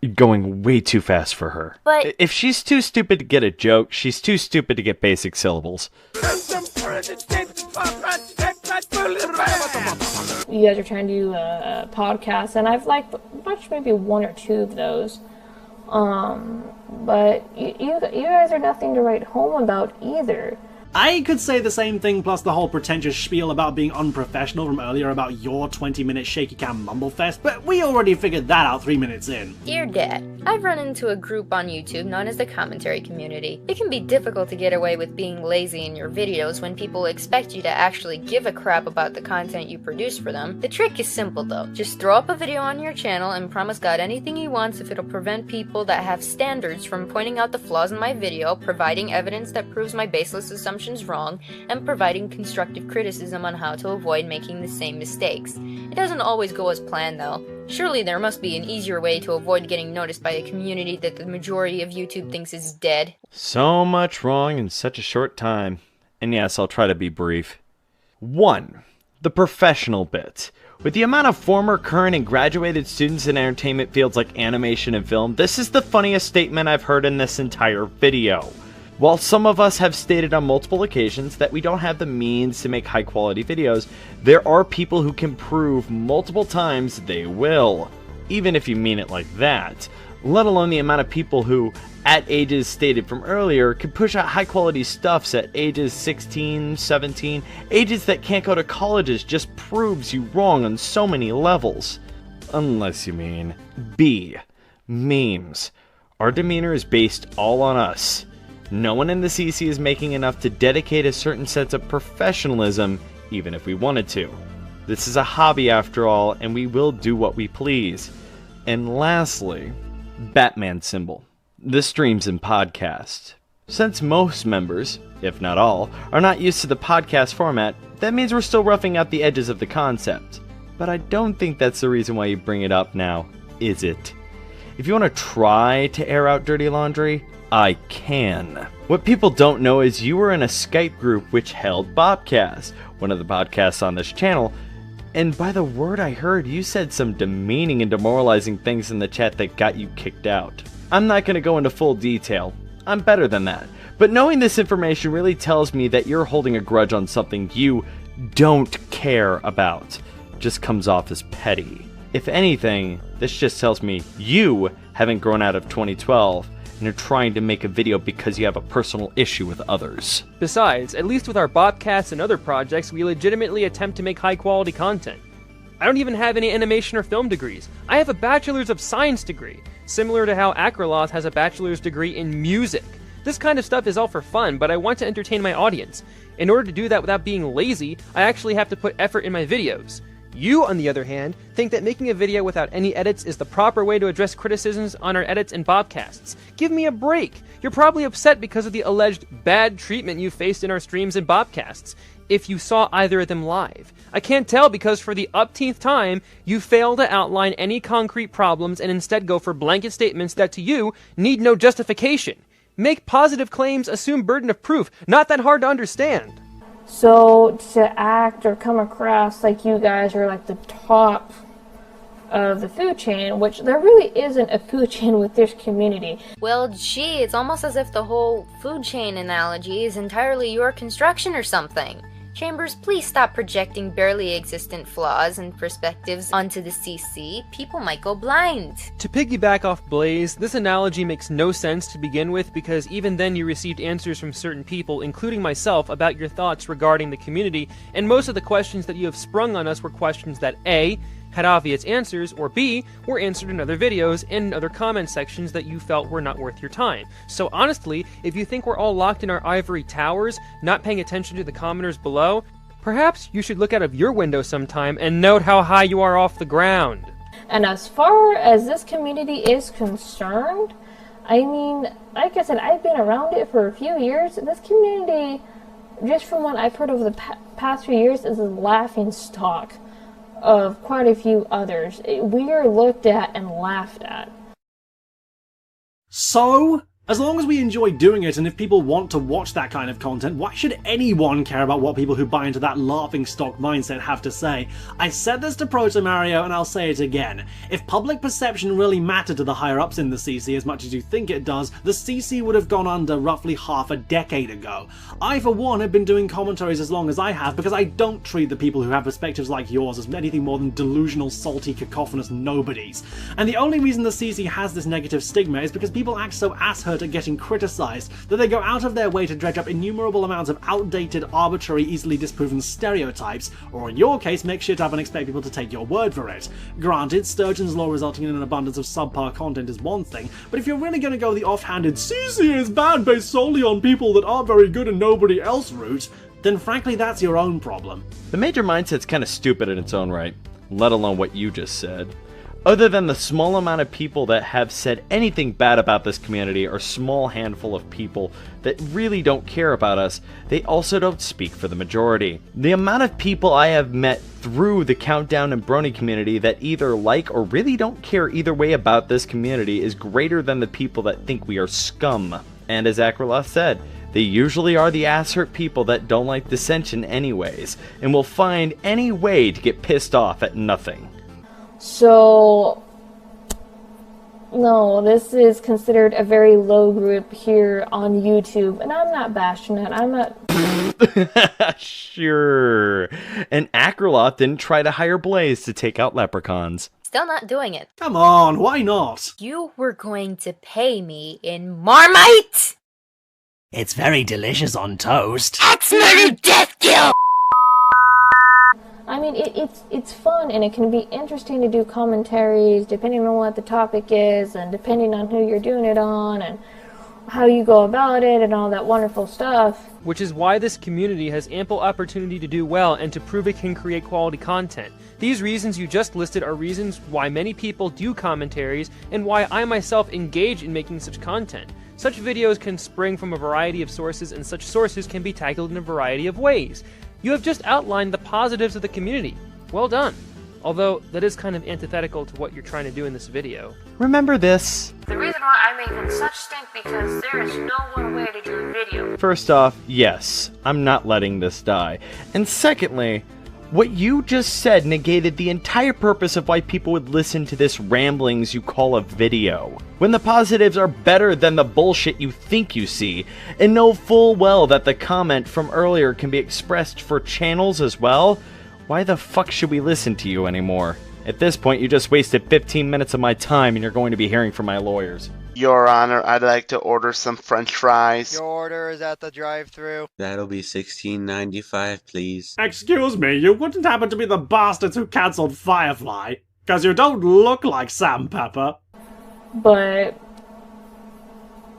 You're going way too fast for her. But if she's too stupid to get a joke, she's too stupid to get basic syllables. You guys are trying to do a podcast, and I've watched maybe one or two of those. But you guys are nothing to write home about either. I could say the same thing, plus the whole pretentious spiel about being unprofessional from earlier about your 20-minute shaky cam mumblefest, but we already figured that out 3 minutes in. Dear Dad, I've run into a group on YouTube known as the Commentary Community. It can be difficult to get away with being lazy in your videos when people expect you to actually give a crap about the content you produce for them. The trick is simple though. Just throw up a video on your channel and promise God anything he wants if it'll prevent people that have standards from pointing out the flaws in my video, providing evidence that proves my baseless assumptions wrong, and providing constructive criticism on how to avoid making the same mistakes. It doesn't always go as planned though. Surely there must be an easier way to avoid getting noticed by a community that the majority of YouTube thinks is dead. So much wrong in such a short time. And yes, I'll try to be brief. 1. The professional bit. With the amount of former, current, and graduated students in entertainment fields like animation and film, this is the funniest statement I've heard in this entire video. While some of us have stated on multiple occasions that we don't have the means to make high quality videos, there are people who can prove multiple times they will, even if you mean it like that, let alone the amount of people who, at ages stated from earlier, can push out high quality stuffs at ages 16, 17, ages that can't go to colleges just proves you wrong on so many levels. Unless you mean B. Memes. Our demeanor is based all on us. No one in the CC is making enough to dedicate a certain sense of professionalism, even if we wanted to. This is a hobby after all, and we will do what we please. And lastly, Batman symbol. The streams and podcast. Since most members, if not all, are not used to the podcast format, that means we're still roughing out the edges of the concept. But I don't think that's the reason why you bring it up now, is it? If you want to try to air out dirty laundry, I can. What people don't know is you were in a Skype group which held Bopcast, one of the podcasts on this channel, and by the word I heard, you said some demeaning and demoralizing things in the chat that got you kicked out. I'm not going to go into full detail. I'm better than that. But knowing this information really tells me that you're holding a grudge on something you don't care about. Just comes off as petty. If anything, this just tells me you haven't grown out of 2012 and you're trying to make a video because you have a personal issue with others. Besides, at least with our Bopcasts and other projects, we legitimately attempt to make high-quality content. I don't even have any animation or film degrees. I have a Bachelor's of Science degree, similar to how Acroloth has a bachelor's degree in music. This kind of stuff is all for fun, but I want to entertain my audience. In order to do that without being lazy, I actually have to put effort in my videos. You, on the other hand, think that making a video without any edits is the proper way to address criticisms on our edits and Bopcasts. Give me a break! You're probably upset because of the alleged bad treatment you faced in our streams and Bopcasts, if you saw either of them live. I can't tell because for the upteenth time, you fail to outline any concrete problems and instead go for blanket statements that to you need no justification. Make positive claims, assume burden of proof. Not that hard to understand. So to act or come across like you guys are like the top of the food chain, which there really isn't a food chain with this community. Well, gee, it's almost as if the whole food chain analogy is entirely your construction or something. Chambers, please stop projecting barely existent flaws and perspectives onto the CC. People might go blind. To piggyback off Blaze, this analogy makes no sense to begin with because even then you received answers from certain people, including myself, about your thoughts regarding the community, and most of the questions that you have sprung on us were questions that A, had obvious answers, or B, were answered in other videos and in other comment sections that you felt were not worth your time. So honestly, if you think we're all locked in our ivory towers, not paying attention to the commenters below, perhaps you should look out of your window sometime and note how high you are off the ground. And as far as this community is concerned, I mean, like I said, I've been around it for a few years. This community, just from what I've heard over the past few years, is a laughing stock of quite a few others. We are looked at and laughed at. So, as long as we enjoy doing it and if people want to watch that kind of content, why should anyone care about what people who buy into that laughing stock mindset have to say? I said this to Proto Mario and I'll say it again. If public perception really mattered to the higher ups in the CC as much as you think it does, the CC would have gone under roughly half a decade ago. I for one have been doing commentaries as long as I have because I don't treat the people who have perspectives like yours as anything more than delusional, salty, cacophonous nobodies. And the only reason the CC has this negative stigma is because people act so asshurt at getting criticized that they go out of their way to dredge up innumerable amounts of outdated, arbitrary, easily disproven stereotypes, or in your case make shit up and expect people to take your word for it. Granted, Sturgeon's law resulting in an abundance of subpar content is one thing, but if you're really going to go the offhanded CC is bad based solely on people that aren't very good and nobody else route, then frankly that's your own problem. The major mindset's kind of stupid in its own right, let alone what you just said. Other than the small amount of people that have said anything bad about this community or small handful of people that really don't care about us, they also don't speak for the majority. The amount of people I have met through the Countdown and Brony community that either like or really don't care either way about this community is greater than the people that think we are scum. And as Akraloth said, they usually are the ass-hurt people that don't like dissension anyways, and will find any way to get pissed off at nothing. So, no, this is considered a very low group here on YouTube, and I'm not bashing it, I'm not... Sure. And Akraloth didn't try to hire Blaze to take out leprechauns. Still not doing it. Come on, why not? You were going to pay me in Marmite! It's very delicious on toast. Axe murder, death kill! I mean, it's fun, and it can be interesting to do commentaries depending on what the topic is, and depending on who you're doing it on, and how you go about it, and all that wonderful stuff. Which is why this community has ample opportunity to do well and to prove it can create quality content. These reasons you just listed are reasons why many people do commentaries, and why I myself engage in making such content. Such videos can spring from a variety of sources, and such sources can be tackled in a variety of ways. You have just outlined the positives of the community. Well done. Although, that is kind of antithetical to what you're trying to do in this video. Remember this. The reason why I make it such stink because there is no one way to do a video. First off, yes, I'm not letting this die. And secondly, what you just said negated the entire purpose of why people would listen to this ramblings you call a video. When the positives are better than the bullshit you think you see, and know full well that the comment from earlier can be expressed for channels as well, why the fuck should we listen to you anymore? At this point, you just wasted 15 minutes of my time and you're going to be hearing from my lawyers. Your Honor, I'd like to order some French fries. Your order is at the drive-thru. That'll be $16.95, please. Excuse me, you wouldn't happen to be the bastards who cancelled Firefly? 'Cause you don't look like Sam Pepper. But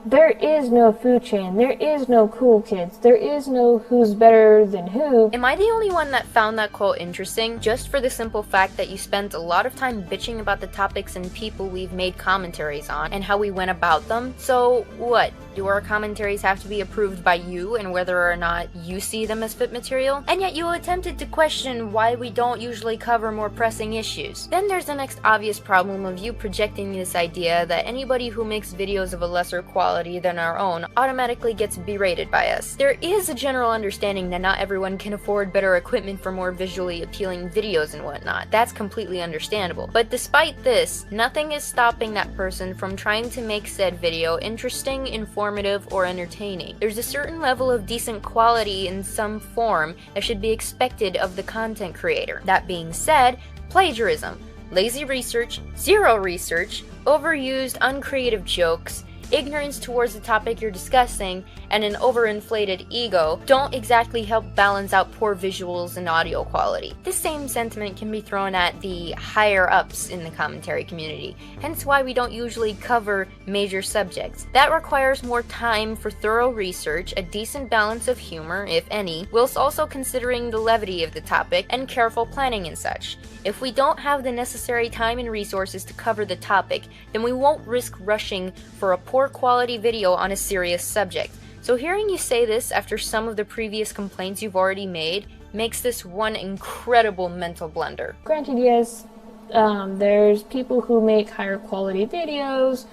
there is no food chain, there is no cool kids, there is no who's better than who. Am I the only one that found that quote interesting, just for the simple fact that you spent a lot of time bitching about the topics and people we've made commentaries on, and how we went about them? So, what? Do our commentaries have to be approved by you, and whether or not you see them as fit material? And yet you attempted to question why we don't usually cover more pressing issues. Then there's the next obvious problem of you projecting this idea that anybody who makes videos of a lesser quality quality than our own automatically gets berated by us. There is a general understanding that not everyone can afford better equipment for more visually appealing videos and whatnot. That's completely understandable. But despite this, nothing is stopping that person from trying to make said video interesting, informative, or entertaining. There's a certain level of decent quality in some form that should be expected of the content creator. That being said, plagiarism, lazy research, zero research, overused, uncreative jokes, ignorance towards the topic you're discussing, and an overinflated ego don't exactly help balance out poor visuals and audio quality. This same sentiment can be thrown at the higher-ups in the commentary community, hence why we don't usually cover major subjects. That requires more time for thorough research, a decent balance of humor, if any, whilst also considering the levity of the topic and careful planning and such. If we don't have the necessary time and resources to cover the topic, then we won't risk rushing for a poor quality video on a serious subject. So hearing you say this after some of the previous complaints you've already made makes this one incredible mental blunder. Granted, yes, there's people who make higher quality videos,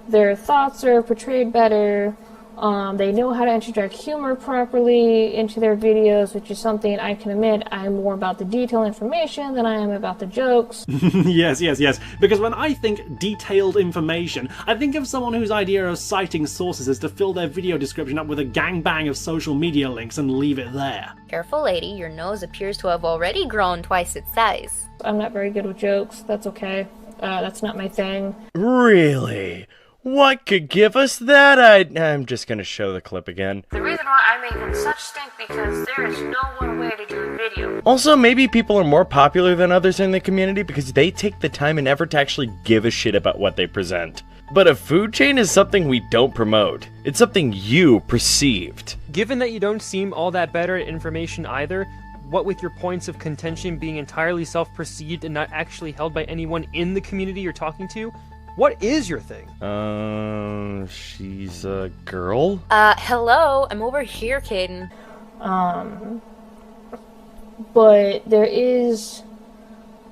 their thoughts are portrayed better, they know how to interject humor properly into their videos, which is something I can admit I'm more about the detailed information than I am about the jokes. Yes, because when I think detailed information, I think of someone whose idea of citing sources is to fill their video description up with a gangbang of social media links and leave it there. Careful, lady, your nose appears to have already grown twice its size. I'm not very good with jokes, that's okay. That's not my thing. Really? What could give us that? I'm just gonna show the clip again. The reason why I make them such stink because there is no one way to do a video. Also, maybe people are more popular than others in the community because they take the time and effort to actually give a shit about what they present. But a food chain is something we don't promote. It's something you perceived. Given that you don't seem all that better at information either, what with your points of contention being entirely self-perceived and not actually held by anyone in the community you're talking to, what is your thing? She's a girl? Hello, I'm over here, Caden. But there is...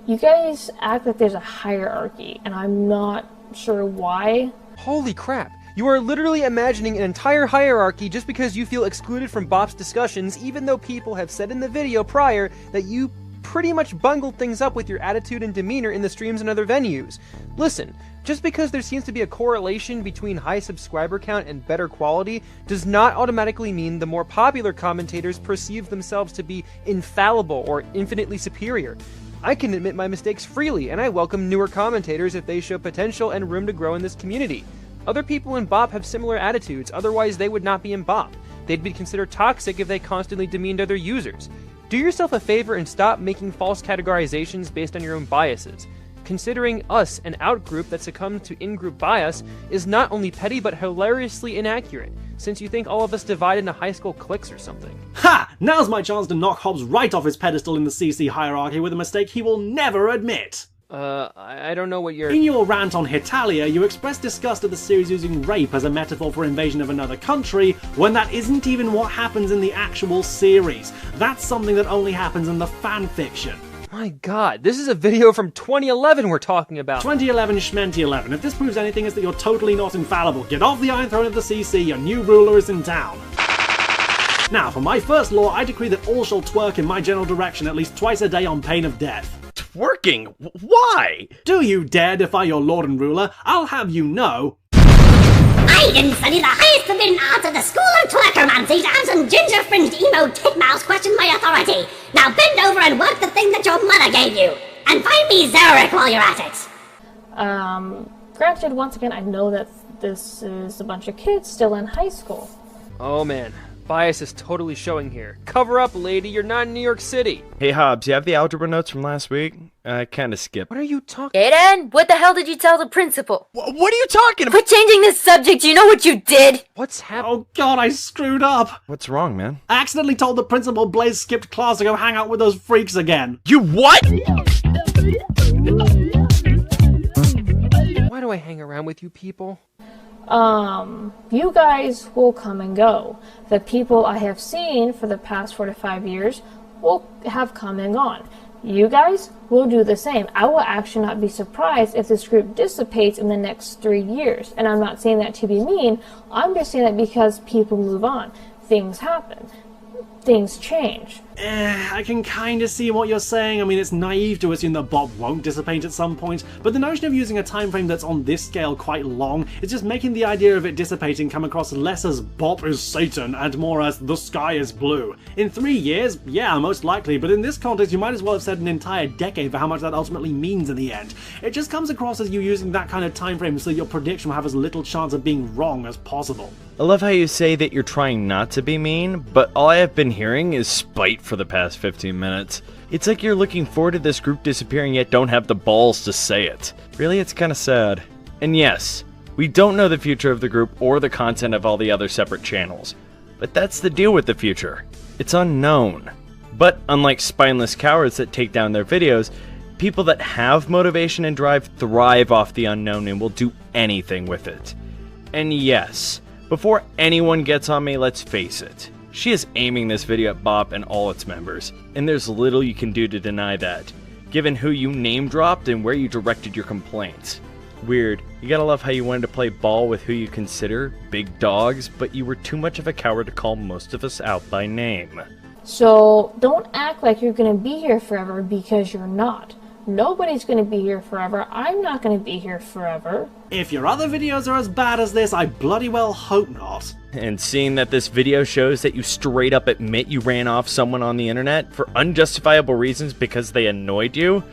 You guys act like there's a hierarchy, and I'm not sure why. Holy crap. You are literally imagining an entire hierarchy just because you feel excluded from BOP's discussions, even though people have said in the video prior that you pretty much bungled things up with your attitude and demeanor in the streams and other venues. Listen, just because there seems to be a correlation between high subscriber count and better quality does not automatically mean the more popular commentators perceive themselves to be infallible or infinitely superior. I can admit my mistakes freely, and I welcome newer commentators if they show potential and room to grow in this community. Other people in BOP have similar attitudes, otherwise they would not be in BOP. They'd be considered toxic if they constantly demeaned other users. Do yourself a favor and stop making false categorizations based on your own biases. Considering us an outgroup that succumbs to in-group bias is not only petty but hilariously inaccurate, since you think all of us divide into high school cliques or something. Ha! Now's my chance to knock Hobbs right off his pedestal in the CC hierarchy with a mistake he will never admit. I don't know what you're... In your rant on Hitalia, you expressed disgust at the series using rape as a metaphor for invasion of another country, when that isn't even what happens in the actual series. That's something that only happens in the fanfiction. My god, this is a video from 2011 we're talking about. 2011 Schmenty11. If this proves anything, it's that you're totally not infallible. Get off the Iron Throne of the CC, your new ruler is in town. Now, for my first law, I decree that all shall twerk in my general direction at least twice a day on pain of death. Twerking? Why? Do you dare defy your lord and ruler? I'll have you know... I didn't study the highest forbidden arts at the School of Twerkomancy to have some ginger-fringed emo titmouse question my authority. Now bend over and work the thing that your mother gave you. And find me Zurich while you're at it. Granted, once again, I know that this is a bunch of kids still in high school. Oh man, bias is totally showing here. Cover up, lady, you're not in New York City. Hey Hobbs, you have the algebra notes from last week? I kinda skipped. What are you talking? Aiden, what the hell did you tell the principal? What are you talking about? Quit changing this subject, you know what you did? What's happening? Oh god, I screwed up. What's wrong, man? I accidentally told the principal Blaze skipped class to go hang out with those freaks again. You what? Why do I hang around with you people? You guys will come and go. The people I have seen for the past 4 to 5 years will have come and gone. You guys will do the same. I will actually not be surprised if this group dissipates in the next 3 years. And I'm not saying that to be mean, I'm just saying that because people move on. Things happen. Things change. I can kinda see what you're saying. I mean, it's naive to assume that BOP won't dissipate at some point, but the notion of using a time frame that's on this scale quite long is just making the idea of it dissipating come across less as BOP is Satan and more as the sky is blue. In 3 years, yeah, most likely, but in this context you might as well have said an entire decade for how much that ultimately means in the end. It just comes across as you using that kind of time frame so your prediction will have as little chance of being wrong as possible. I love how you say that you're trying not to be mean, but all I have been hearing is spite for the past 15 minutes. It's like you're looking forward to this group disappearing yet don't have the balls to say it. Really, it's kinda sad. And yes, we don't know the future of the group or the content of all the other separate channels. But that's the deal with the future. It's unknown. But unlike spineless cowards that take down their videos, people that have motivation and drive thrive off the unknown and will do anything with it. And yes, before anyone gets on me, let's face it. She is aiming this video at BOP and all its members, and there's little you can do to deny that, given who you name-dropped and where you directed your complaints. Weird, you gotta love how you wanted to play ball with who you consider big dogs, but you were too much of a coward to call most of us out by name. So don't act like you're gonna be here forever, because you're not. Nobody's gonna be here forever. I'm not gonna be here forever. If your other videos are as bad as this, I bloody well hope not. And seeing that this video shows that you straight up admit you ran off someone on the internet for unjustifiable reasons because they annoyed you,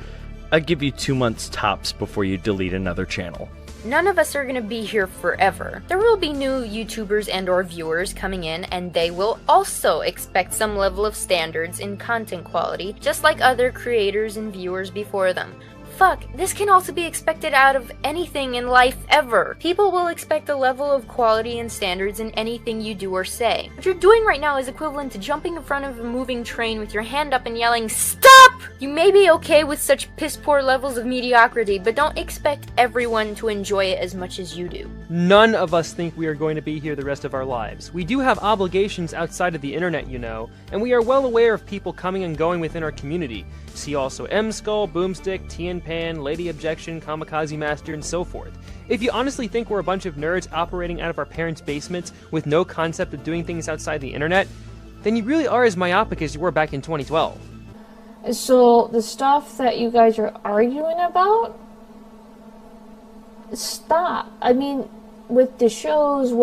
I'd give you 2 months tops before you delete another channel. None of us are gonna be here forever. There will be new YouTubers and or viewers coming in, and they will also expect some level of standards in content quality, just like other creators and viewers before them. Fuck, this can also be expected out of anything in life ever. People will expect a level of quality and standards in anything you do or say. What you're doing right now is equivalent to jumping in front of a moving train with your hand up and yelling, "Stop!" You may be okay with such piss-poor levels of mediocrity, but don't expect everyone to enjoy it as much as you do. None of us think we are going to be here the rest of our lives. We do have obligations outside of the internet, you know, and we are well aware of people coming and going within our community. See also M-Skull, Boomstick, Pan, Lady Objection, Kamikaze Master, and so forth. If you honestly think we're a bunch of nerds operating out of our parents' basements with no concept of doing things outside the internet, then you really are as myopic as you were back in 2012. So, the stuff that you guys are arguing about? Stop. I mean, with the shows,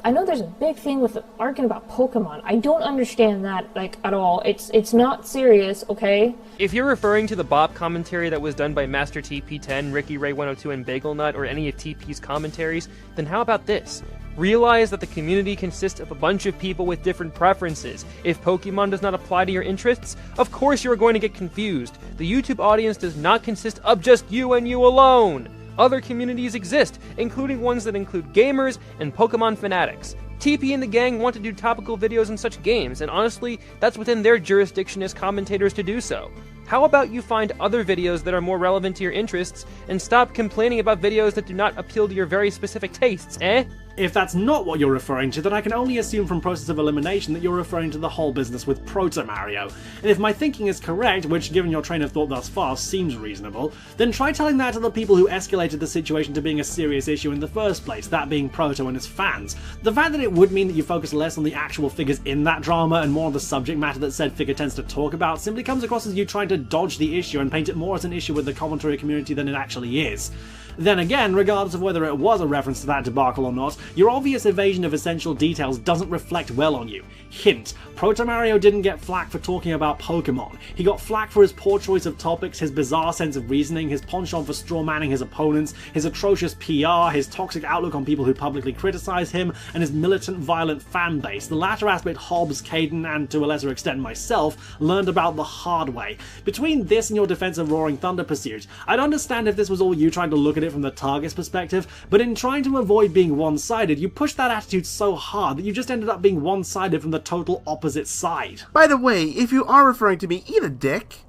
I know there's a big thing with arguing about Pokemon. I don't understand that, like, at all. It's not serious, okay? If you're referring to the BOP commentary that was done by Master TP10, Ricky Ray 102, and Bagel Nut, or any of TP's commentaries, then how about this? Realize that the community consists of a bunch of people with different preferences. If Pokemon does not apply to your interests, of course you are going to get confused. The YouTube audience does not consist of just you and you alone. Other communities exist, including ones that include gamers and Pokemon fanatics. TP and the gang want to do topical videos in such games, and honestly, that's within their jurisdiction as commentators to do so. How about you find other videos that are more relevant to your interests, and stop complaining about videos that do not appeal to your very specific tastes, eh? If that's not what you're referring to, then I can only assume from process of elimination that you're referring to the whole business with Proto Mario. And if my thinking is correct, which given your train of thought thus far seems reasonable, then try telling that to the people who escalated the situation to being a serious issue in the first place, that being Proto and his fans. The fact that it would mean that you focus less on the actual figures in that drama and more on the subject matter that said figure tends to talk about simply comes across as you trying to dodge the issue and paint it more as an issue with the commentary community than it actually is. Then again, regardless of whether it was a reference to that debacle or not, your obvious evasion of essential details doesn't reflect well on you. Hint, Proto Mario didn't get flack for talking about Pokemon. He got flack for his poor choice of topics, his bizarre sense of reasoning, his penchant for strawmanning his opponents, his atrocious PR, his toxic outlook on people who publicly criticize him, and his militant, violent fan base. The latter aspect Hobbs, Caden, and to a lesser extent myself, learned about the hard way. Between this and your defense of Roaring Thunder Pursuit, I'd understand if this was all you trying to look at it from the target's perspective, but in trying to avoid being one-sided, you pushed that attitude so hard that you just ended up being one-sided from the total opposite side. By the way, if you are referring to me, eat a dick.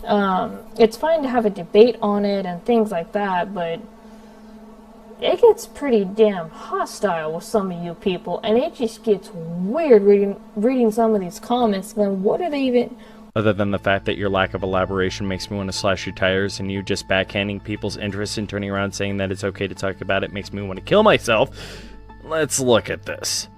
It's fine to have a debate on it and things like that, but it gets pretty damn hostile with some of you people, and it just gets weird reading some of these comments. Then what are they even... other than the fact that your lack of elaboration makes me want to slash your tires, and you just backhanding people's interest and turning around saying that it's okay to talk about it makes me want to kill myself. Let's look at this.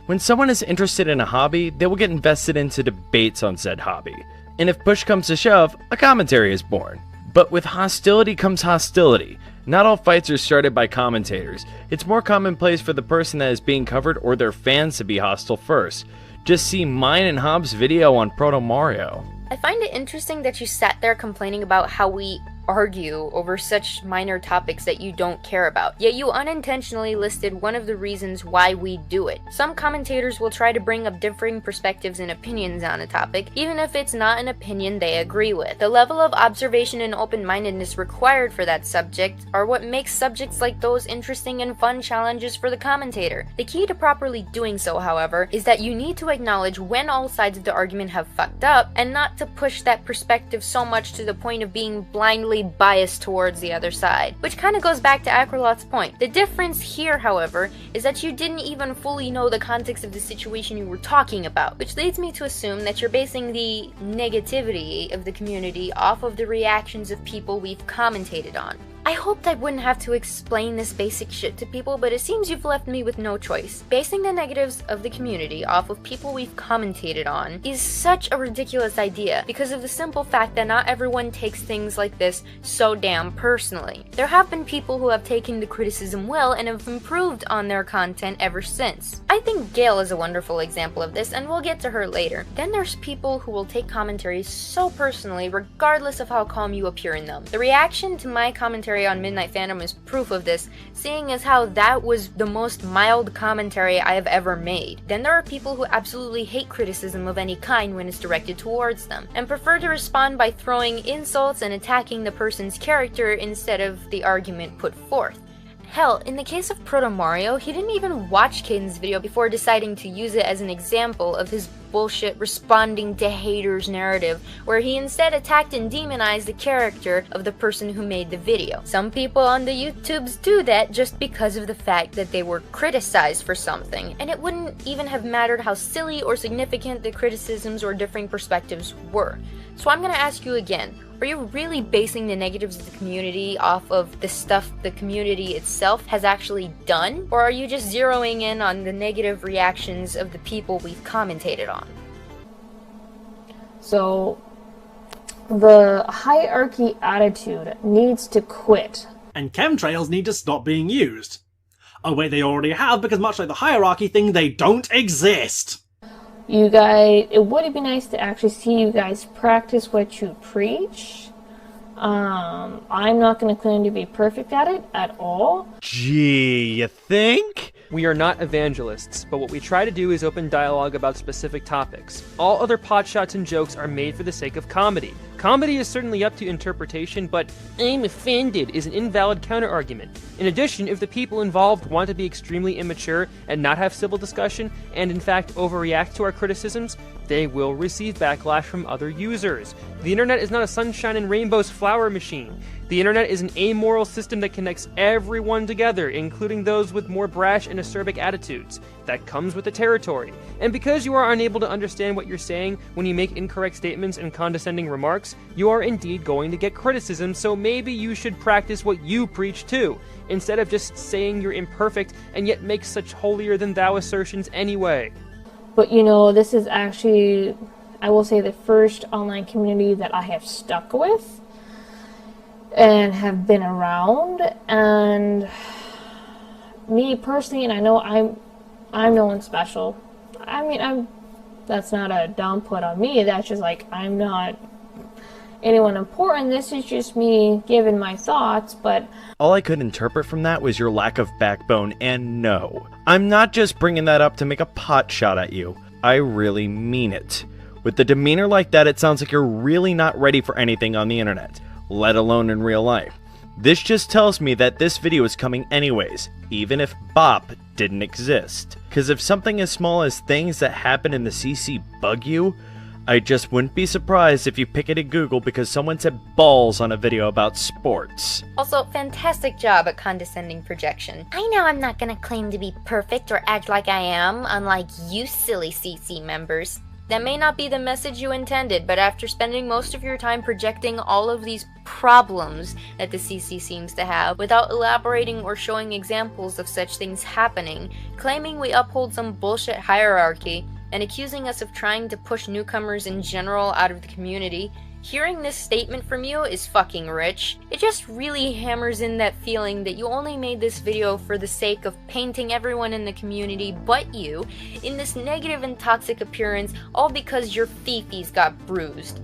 When someone is interested in a hobby, they will get invested into debates on said hobby. And if push comes to shove, a commentary is born. But with hostility comes hostility. Not all fights are started by commentators. It's more commonplace for the person that is being covered or their fans to be hostile first. Just see mine and Hobbs' video on Proto Mario. I find it interesting that you sat there complaining about how we argue over such minor topics that you don't care about, yet you unintentionally listed one of the reasons why we do it. Some commentators will try to bring up differing perspectives and opinions on a topic, even if it's not an opinion they agree with. The level of observation and open-mindedness required for that subject are what makes subjects like those interesting and fun challenges for the commentator. The key to properly doing so, however, is that you need to acknowledge when all sides of the argument have fucked up, and not to push that perspective so much to the point of being blindly biased towards the other side. Which kind of goes back to Acrolot's point. The difference here, however, is that you didn't even fully know the context of the situation you were talking about, which leads me to assume that you're basing the negativity of the community off of the reactions of people we've commentated on. I hoped I wouldn't have to explain this basic shit to people, but it seems you've left me with no choice. Basing the negatives of the community off of people we've commentated on is such a ridiculous idea because of the simple fact that not everyone takes things like this so damn personally. There have been people who have taken the criticism well and have improved on their content ever since. I think Gail is a wonderful example of this, and we'll get to her later. Then there's people who will take commentaries so personally regardless of how calm you appear in them. The reaction to my commentary on Midnight Phantom is proof of this, seeing as how that was the most mild commentary I have ever made. Then there are people who absolutely hate criticism of any kind when it's directed towards them, and prefer to respond by throwing insults and attacking the person's character instead of the argument put forth. Hell, in the case of Proto Mario, he didn't even watch Caden's video before deciding to use it as an example of his bullshit responding to haters narrative, where he instead attacked and demonized the character of the person who made the video. Some people on the YouTubes do that just because of the fact that they were criticized for something, and it wouldn't even have mattered how silly or significant the criticisms or differing perspectives were. So I'm gonna ask you again, are you really basing the negatives of the community off of the stuff the community itself has actually done? Or are you just zeroing in on the negative reactions of the people we've commentated on? So, the hierarchy attitude needs to quit. And chemtrails need to stop being used. Oh wait, they already have, because much like the hierarchy thing, they don't exist! You guys, it would be nice to actually see you guys practice what you preach. I'm not going to claim to be perfect at it at all. Gee, you think? We are not evangelists, but what we try to do is open dialogue about specific topics. All other potshots and jokes are made for the sake of comedy. Comedy is certainly up to interpretation, but "I'm offended" is an invalid counterargument. In addition, if the people involved want to be extremely immature and not have civil discussion, and in fact overreact to our criticisms, they will receive backlash from other users. The internet is not a sunshine and rainbows flower machine. The internet is an amoral system that connects everyone together, including those with more brash and acerbic attitudes. That comes with the territory. And because you are unable to understand what you're saying when you make incorrect statements and condescending remarks, you are indeed going to get criticism, so maybe you should practice what you preach too, instead of just saying you're imperfect and yet make such holier-than-thou assertions anyway. But you know, this is actually, I will say, the first online community that I have stuck with and have been around, and me personally, and I know I'm no one special. I mean, that's not a down put on me, that's just like, I'm not anyone important, this is just me giving my thoughts, but all I could interpret from that was your lack of backbone, and no, I'm not just bringing that up to make a pot shot at you. I really mean it. With the demeanor like that, it sounds like you're really not ready for anything on the internet, let alone in real life. This just tells me that this video is coming anyways, even if BOP didn't exist. Cause if something as small as things that happen in the CC bug you, I just wouldn't be surprised if you pick it at Google because someone said balls on a video about sports. Also, fantastic job at condescending projection. I know I'm not gonna claim to be perfect or act like I am, unlike you silly CC members. That may not be the message you intended, but after spending most of your time projecting all of these problems that the CC seems to have, without elaborating or showing examples of such things happening, claiming we uphold some bullshit hierarchy, and accusing us of trying to push newcomers in general out of the community, hearing this statement from you is fucking rich. It just really hammers in that feeling that you only made this video for the sake of painting everyone in the community but you in this negative and toxic appearance, all because your fifis got bruised.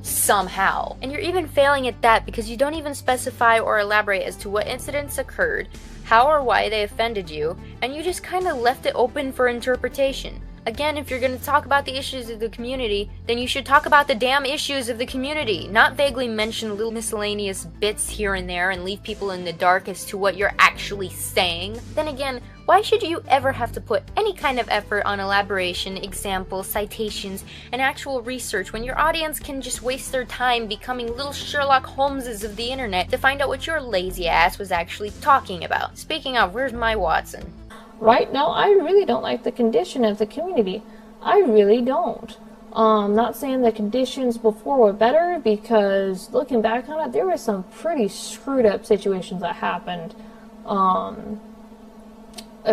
Somehow. And you're even failing at that because you don't even specify or elaborate as to what incidents occurred, how or why they offended you, and you just kinda left it open for interpretation. Again, if you're going to talk about the issues of the community, then you should talk about the damn issues of the community, not vaguely mention little miscellaneous bits here and there and leave people in the dark as to what you're actually saying. Then again, why should you ever have to put any kind of effort on elaboration, examples, citations, and actual research when your audience can just waste their time becoming little Sherlock Holmeses of the internet to find out what your lazy ass was actually talking about? Speaking of, where's my Watson? Right now, I really don't like the condition of the community. I really don't. Not saying the conditions before were better, because looking back on it, there were some pretty screwed up situations that happened a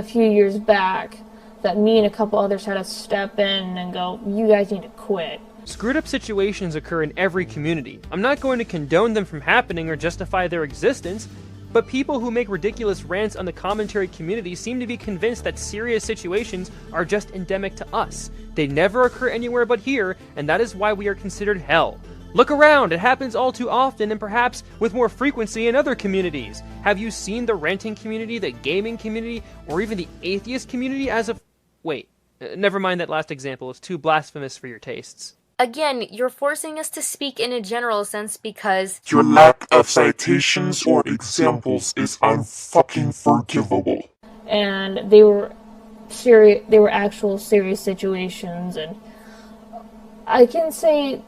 few years back that me and a couple others had to step in and go, you guys need to quit. Screwed up situations occur in every community. I'm not going to condone them from happening or justify their existence, but people who make ridiculous rants on the commentary community seem to be convinced that serious situations are just endemic to us. They never occur anywhere but here, and that is why we are considered hell. Look around, it happens all too often and perhaps with more frequency in other communities. Have you seen the ranting community, the gaming community, or even the atheist community as of... Wait, never mind that last example, it's too blasphemous for your tastes. Again, you're forcing us to speak in a general sense because Your lack of citations or examples is unfucking forgivable. And they were serious. They were actual serious situations, and I can say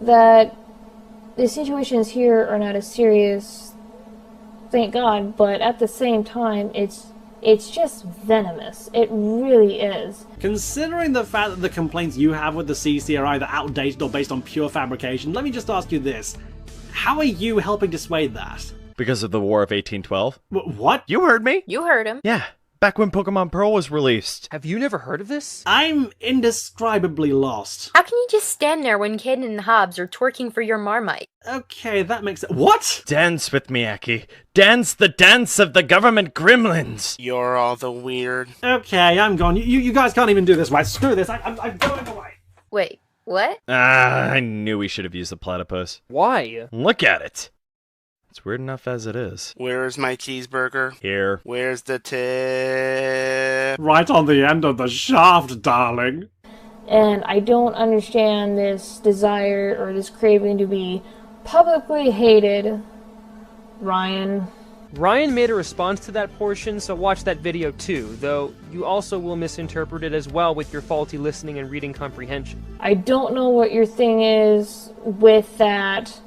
that the situations here are not as serious, thank God. But at the same time, it's just venomous. It really is. Considering the fact that the complaints you have with the CC are either outdated or based on pure fabrication, let me just ask you this. How are you helping dissuade that? Because of the War of 1812? What? You heard me? You heard him. Yeah, back when Pokemon Pearl was released. Have you never heard of this? I'm indescribably lost. How can you just stand there when Caden and Hobbs are twerking for your Marmite? Okay, that makes sense. What? Dance with me, Aki. Dance the dance of the government gremlins. You're all the weird. Okay, I'm gone. You guys can't even do this, right? Screw this. I'm going away. Wait, what? I knew we should have used the platypus. Why? Look at it. It's weird enough as it is. Where's my cheeseburger? Here. Where's the tip? Right on the end of the shaft, darling. And I don't understand this desire or this craving to be publicly hated. Ryan made a response to that portion, so watch that video too, though you also will misinterpret it as well with your faulty listening and reading comprehension. I don't know what your thing is with that.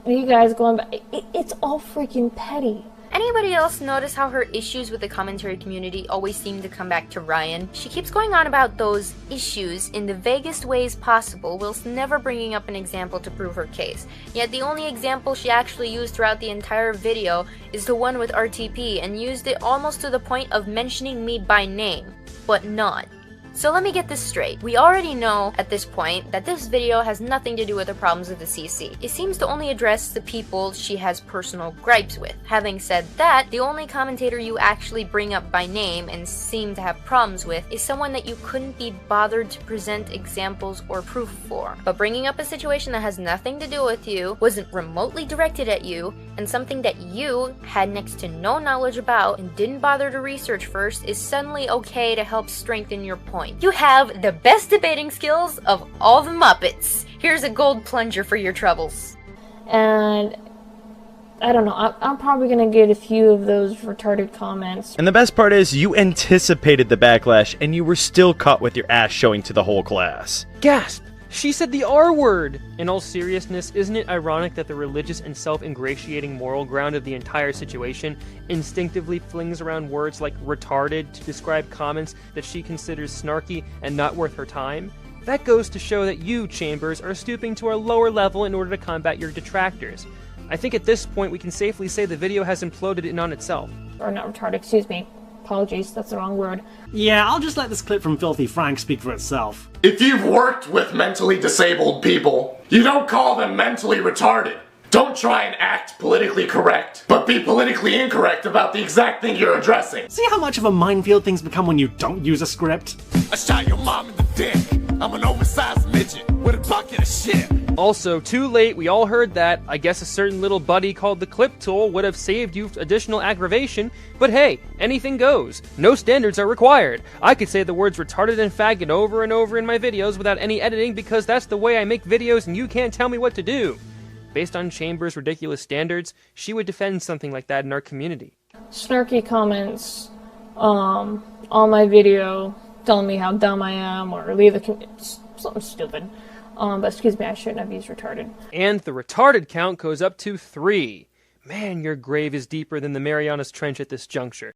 You guys going back, it's all freaking petty. Anybody else notice how her issues with the commentary community always seem to come back to Ryan? She keeps going on about those issues in the vaguest ways possible, whilst never bringing up an example to prove her case. Yet the only example she actually used throughout the entire video is the one with RTP, and used it almost to the point of mentioning me by name, but not. So let me get this straight. We already know at this point that this video has nothing to do with the problems of the CC. It seems to only address the people she has personal gripes with. Having said that, the only commentator you actually bring up by name and seem to have problems with is someone that you couldn't be bothered to present examples or proof for. But bringing up a situation that has nothing to do with you, wasn't remotely directed at you, and something that you had next to no knowledge about and didn't bother to research first is suddenly okay to help strengthen your point. You have the best debating skills of all the Muppets. Here's a gold plunger for your troubles. And I don't know, I'm probably gonna get a few of those retarded comments. And the best part is, you anticipated the backlash, and you were still caught with your ass showing to the whole class. Gasp! She said the R word! In all seriousness, isn't it ironic that the religious and self-ingratiating moral ground of the entire situation instinctively flings around words like retarded to describe comments that she considers snarky and not worth her time? That goes to show that you, Chambers, are stooping to a lower level in order to combat your detractors. I think at this point we can safely say the video has imploded in on itself. Or not retarded, excuse me. Apologies, that's the wrong word. Yeah, I'll just let this clip from Filthy Frank speak for itself. If you've worked with mentally disabled people, you don't call them mentally retarded. Don't try and act politically correct, but be politically incorrect about the exact thing you're addressing. See how much of a minefield things become when you don't use a script? I shot your mom in the dick. I'm an oversized midget with a bucket of shit. Also, too late, we all heard that. I guess a certain little buddy called the clip tool would have saved you additional aggravation, but hey, anything goes. No standards are required. I could say the words retarded and faggot over and over in my videos without any editing because that's the way I make videos and you can't tell me what to do. Based on Chambers' ridiculous standards, she would defend something like that in our community. Snarky comments on my video telling me how dumb I am or leave something stupid. But excuse me, I shouldn't have used retarded. And the retarded count goes up to 3. Man, your grave is deeper than the Marianas Trench at this juncture.